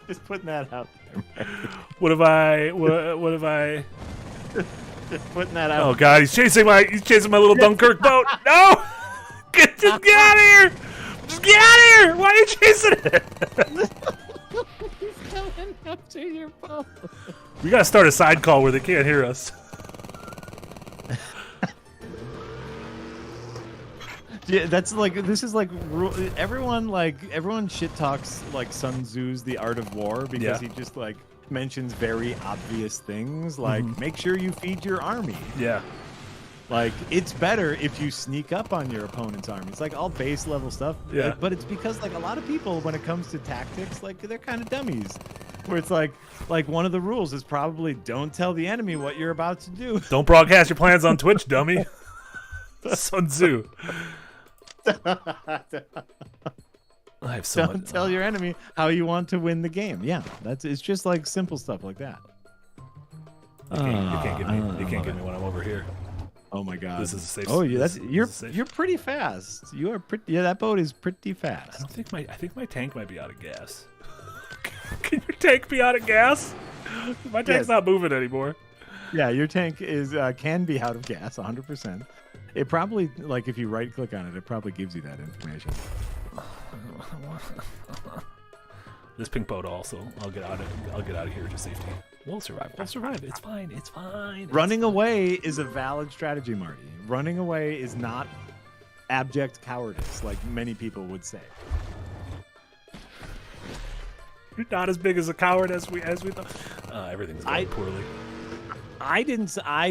S2: Just putting that out there.
S1: What have I?
S2: Just putting that out.
S1: Oh God, he's chasing my little Dunkirk boat. No! Just get out of here! Just get out of here! Why are you chasing it?
S2: He's coming up to your boat.
S1: We gotta start a side call where they can't hear us.
S2: Yeah, that's like, this is like everyone shit talks like Sun Tzu's The Art of War because he just like mentions very obvious things like make sure you feed your army.
S1: Yeah.
S2: Like, it's better if you sneak up on your opponent's army. It's like all base level stuff.
S1: Yeah.
S2: But it's because like a lot of people, when it comes to tactics, like they're kind of dummies. Where it's like one of the rules is probably don't tell the enemy what you're about to do.
S1: Don't broadcast your plans on Twitch, dummy. Sun Tzu. I have so
S2: Don't tell your enemy how you want to win the game. Yeah, it's just like simple stuff like that.
S1: You can't get me when I'm over here.
S2: Oh my God,
S1: this is a safe.
S2: Oh yeah, you're pretty fast. You are pretty. Yeah, that boat is pretty fast.
S1: I think my tank might be out of gas. Can your tank be out of gas? My tank's not moving anymore.
S2: Yeah, your tank is can be out of gas 100%. It probably, like, if you right click on it, it probably gives you that information.
S1: This pink boat also. I'll get out of here to safety. We'll survive. It's fine. It's fine.
S2: Running away is a valid strategy, Marty. Running away is not abject cowardice, like many people would say.
S1: You're not as big as a coward as we thought. Everything's going poorly.
S2: I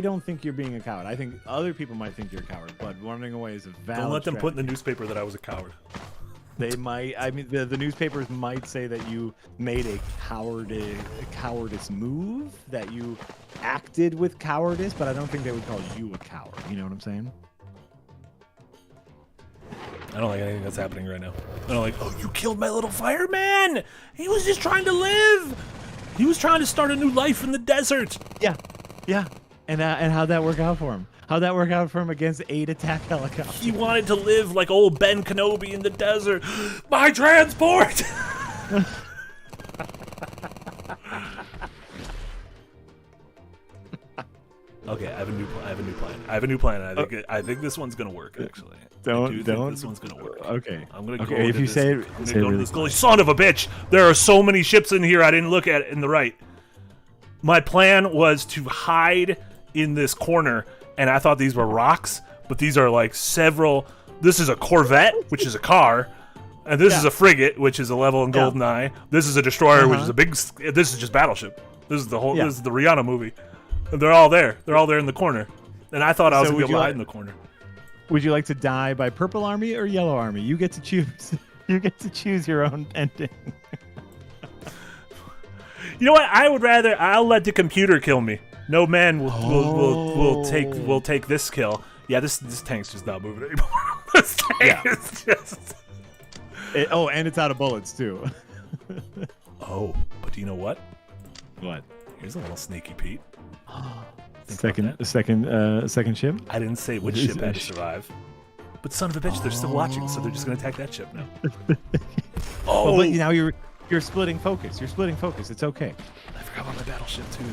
S2: don't think you're being a coward. I think other people might think you're a coward, but running away is a valid
S1: Don't let them
S2: strategy.
S1: put in the newspaper that I was a coward.
S2: They might. I mean, the newspapers might say that you made a cowardice move, that you acted with cowardice, but I don't think they would call you a coward. You know what I'm saying?
S1: I don't like anything that's happening right now. I don't like, oh, you killed my little fireman! He was just trying to live! He was trying to start a new life in the desert!
S2: Yeah. And how'd that work out for him? How'd that work out for him against 8 attack helicopters?
S1: He wanted to live like old Ben Kenobi in the desert. My transport! Okay, I have a new plan. I think this one's gonna work. Actually, I think this one's gonna work.
S2: Okay.
S1: I'm gonna go.
S2: Okay, if you say it,
S1: I'm gonna go to this gully. Son of a bitch! There are so many ships in here. I didn't look at it in the right. My plan was to hide in this corner, and I thought these were rocks, but these are like several. This is a Corvette, which is a car, and this is a frigate, which is a level in GoldenEye. This is a destroyer, which is a big. This is just battleship. This is the whole. This is the Rihanna movie. They're all there. They're all there in the corner. And I thought I was going to be able to hide in the corner.
S2: Would you like to die by Purple Army or Yellow Army? You get to choose. You get to choose your own ending.
S1: You know what? I'll let the computer kill me. No man will take this kill. Yeah, this tank's just not moving anymore. This tank is just...
S2: and it's out of bullets, too.
S1: Oh, but do you know what?
S2: What?
S1: Here's a little sneaky Pete.
S2: Second ship?
S1: I didn't say which ship had to survive. But son of a bitch, they're still watching, so they're just going to attack that ship now.
S2: Oh, but now you're splitting focus. You're splitting focus. It's okay.
S1: I forgot about my battleship, too.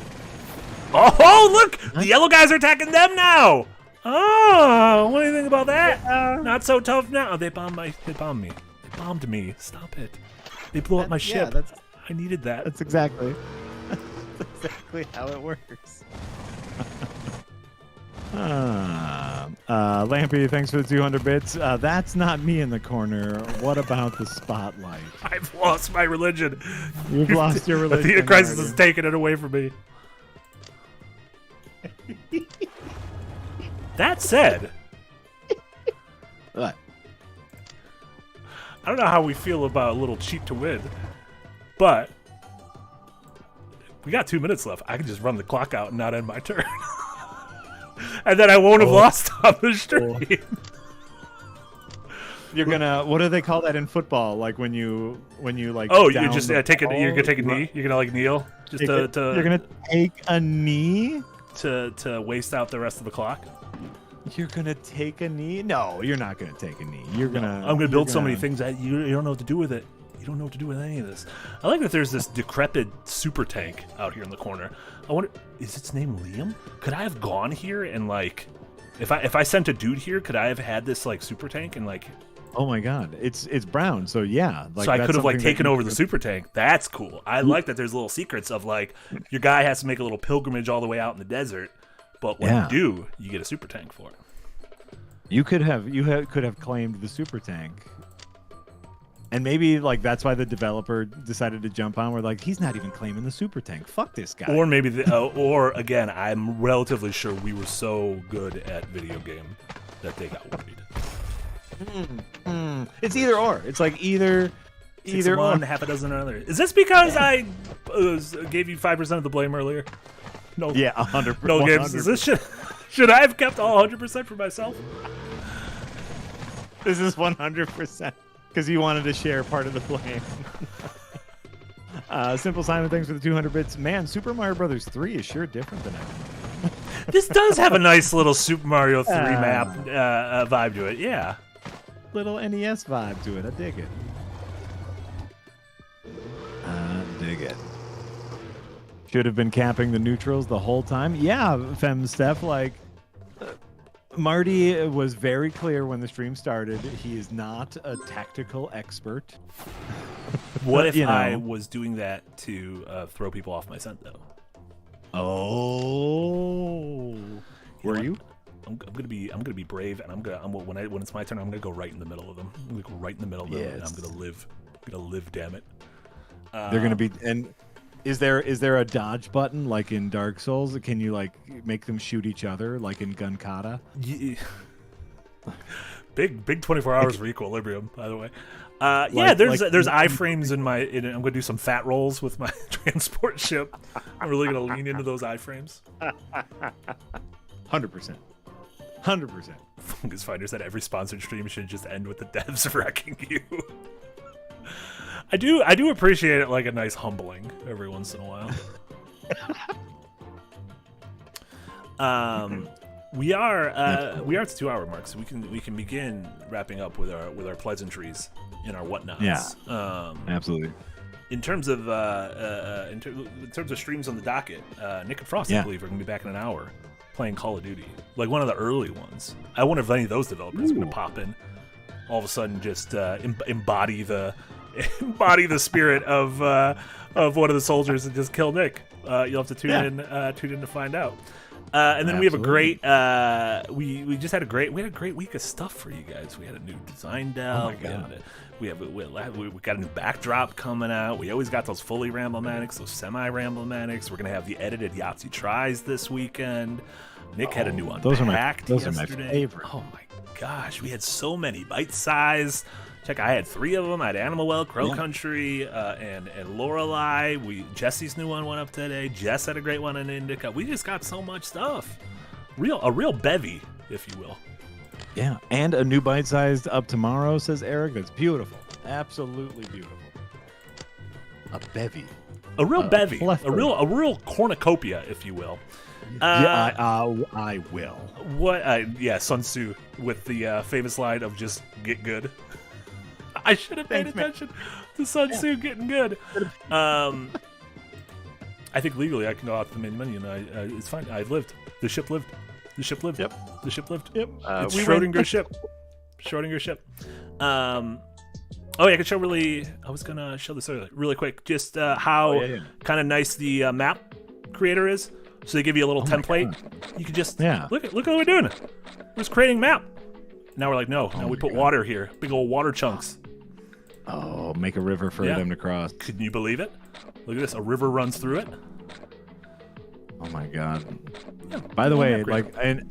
S1: Oh, look! The yellow guys are attacking them now! Oh, what do you think about that? Not so tough now. Oh, they bombed me. They bombed me. Stop it. They blew up my ship. I needed that.
S2: That's exactly how it works. Lampy, thanks for the 200 bits. That's not me in the corner. What about the spotlight?
S1: I've lost my religion.
S2: You've lost your religion.
S1: Athena Crisis has taken it away from me. That said,
S2: what?
S1: I don't know how we feel about a little cheat to win, but we got 2 minutes left. I can just run the clock out and not end my turn. And then I won't have lost on the stream.
S2: You're gonna, what do they call that in football? Like when you like.
S1: Oh, you just take it. You're gonna take a knee. You're gonna like kneel just to.
S2: You're gonna take a knee
S1: to waste out the rest of the clock.
S2: You're gonna take a knee? No, you're not gonna take a knee. You're gonna.
S1: I'm gonna build so many things that you don't know what to do with it. You don't know what to do with any of this. I like that there's this decrepit super tank out here in the corner. I wonder, is its name Liam? Could I have gone here and like, if I sent a dude here, could I have had this like super tank and like?
S2: Oh my God, it's brown. So yeah,
S1: like, so I could have like taken over the super tank. That's cool. I like that there's little secrets of like your guy has to make a little pilgrimage all the way out in the desert, but when you do, you get a super tank for it.
S2: You could have claimed the super tank. And maybe like that's why the developer decided to jump on. We're like, he's not even claiming the super tank. Fuck this guy.
S1: Or maybe, or again, I'm relatively sure we were so good at video game that they got worried.
S2: It's either or. It's like either
S1: one, half a dozen other. Is this because I gave you 5% of the blame earlier? No.
S2: Yeah, 100%.
S1: No games. Is this should I have kept all 100% for myself?
S2: This is 100%. Because you wanted to share part of the blame. Simple Simon, thanks for the 200 bits. Man, Super Mario Brothers 3 is sure different than ever.
S1: This does have a nice little Super Mario 3 map vibe to it, yeah.
S2: Little NES vibe to it. I dig it. Should have been capping the neutrals the whole time. Yeah, Fem Steph, like... Marty was very clear when the stream started. He is not a tactical expert.
S1: What if I was doing that to throw people off my scent, though?
S2: Oh, were you?
S1: I'm gonna be brave, and when it's my turn, I'm gonna go right in the middle of them. I'm gonna go right in the middle of them, and I'm gonna live. Damn it.
S2: They're gonna be and. Is there a dodge button like in Dark Souls? Can you like make them shoot each other like in Gun Kata?
S1: Yeah. Big 24 hours for Equilibrium, by the way. Yeah, there's iframes in my. I'm gonna do some fat rolls with my transport ship. I'm really gonna lean into those iframes.
S2: 100%. 100%.
S1: Fungus Finder said every sponsored stream should just end with the devs wrecking you. I do appreciate it, like a nice humbling every once in a while. We are at the 2 hour mark, so we can begin wrapping up with our pleasantries and our whatnots.
S2: Yeah, absolutely.
S1: In terms of streams on the docket, Nick and Frost, I believe, are gonna be back in an hour playing Call of Duty, like one of the early ones. I wonder if any of those developers are gonna pop in all of a sudden, just embody the spirit of one of the soldiers and just kill Nick. You'll have to tune in to find out. And then we have a great we had a great week of stuff for you guys. We had a new design delve. Oh my God. We got a new backdrop coming out. We always got those fully Ramblematics, those semi-Ramblematics. We're gonna have the edited Yahtzee tries this weekend. Nick had a new Unpacked.
S2: Those are my favorite.
S1: Oh my gosh, we had so many bite size. Check, I had 3 of them. I had Animal Well, Crow Country, and Lorelei. Jesse's new one went up today. Jess had a great one in Indica. We just got so much stuff. A real bevy, if you will.
S2: Yeah, and a new bite-sized up tomorrow, says Eric. That's beautiful. Absolutely beautiful. A bevy.
S1: A real bevy. A real cornucopia, if you will.
S2: I will.
S1: What? Sun Tzu with the famous line of just get good. I should have paid attention to Sun Tzu getting good. I think legally I can go out the main menu, and it's fine. I lived. The ship lived. The ship lived.
S2: Yep.
S1: The ship lived.
S2: Yep.
S1: It's Schrodinger's ship. Schrodinger's ship. I can show I was going to show this earlier, really quick, just how kind of nice the map creator is. So they give you a little template. You can just look at what we're doing. We're just creating map. Now we're like, now we put water here. Big old water chunks.
S2: Oh, make a river for them to cross.
S1: Can you believe it? Look at this. A river runs through it.
S2: Oh my God. Yeah, by the way, and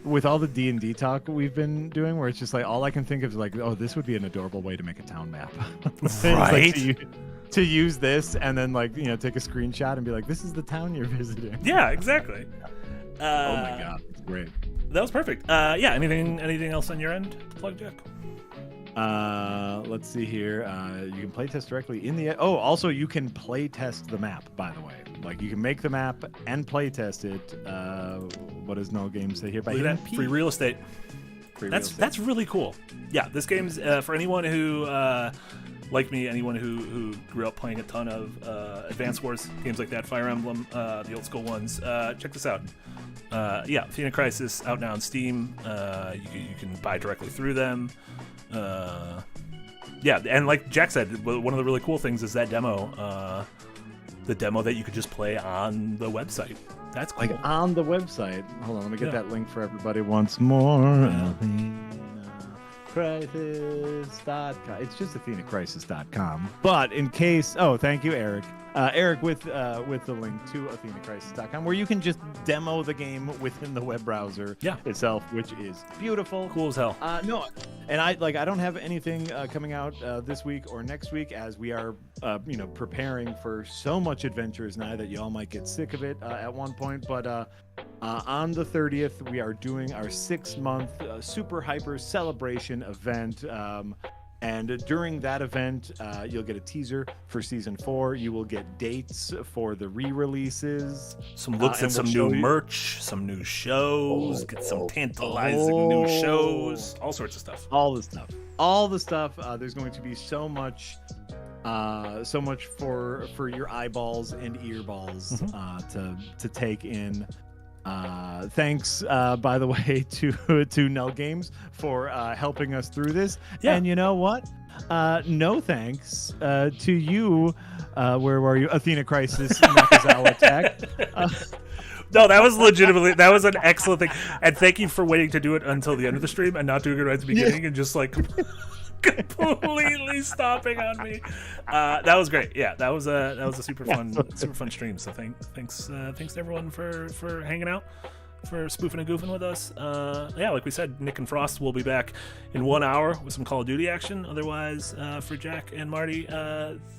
S2: with all the D&D talk we've been doing, where it's just like all I can think of is like, oh, this would be an adorable way to make a town map.
S1: Right.
S2: To use this and then take a screenshot and be like, this is the town you're visiting.
S1: Yeah, exactly.
S2: Oh my God, it's great.
S1: That was perfect. Anything else on your end to plug, Jack?
S2: Let's see here. You can playtest directly in the. Oh, also you can playtest the map. By the way, like you can make the map and playtest it. What does No Game say here? By
S1: free real estate. That's really cool. Yeah, this game's for anyone who. Like me, anyone who grew up playing a ton of Advance Wars, games like that, Fire Emblem, the old school ones, check this out. Athena Crisis, out now on Steam. You can buy directly through them. And like Jack said, one of the really cool things is that demo. The demo that you could just play on the website. That's cool.
S2: Like on the website. Hold on, let me get that link for everybody once more. Crisis.com. It's just AthenaCrisis.com. But in case, thank you, Eric. Eric with the link to AthenaCrisis.com, where you can just demo the game within the web browser itself, which is beautiful,
S1: cool as hell.
S2: And I don't have anything coming out this week or next week, as we are preparing for so much adventures now that y'all might get sick of it at one point. But on the 30th, we are doing our 6-month super hyper celebration event. And during that event, you'll get a teaser for season 4. You will get dates for the re-releases.
S1: Some looks at some new merch, some new shows, get some tantalizing new shows, all sorts of stuff.
S2: All the stuff. There's going to be so much for your eyeballs and earballs to take in. Thanks, by the way, to Null Games for helping us through this. Yeah. And you know what? No thanks to you. Where were you? Athena Crisis, Nakazawa Tech.
S1: No, that was an excellent thing. And thank you for waiting to do it until the end of the stream and not doing it right at the beginning and just like completely stopping on me. That was great. Yeah, that was a super fun stream. So thanks to everyone for hanging out. for spoofing and goofing with us. Yeah, like we said, Nick and Frost will be back in 1 hour with some Call of Duty action. Otherwise, for Jack and Marty,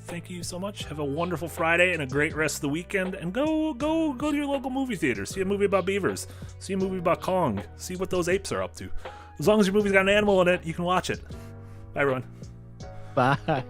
S1: thank you so much. Have a wonderful Friday and a great rest of the weekend. And go to your local movie theater. See a movie about beavers. See a movie about Kong. See what those apes are up to. As long as your movie's got an animal in it, you can watch it. Bye, everyone.
S2: Bye.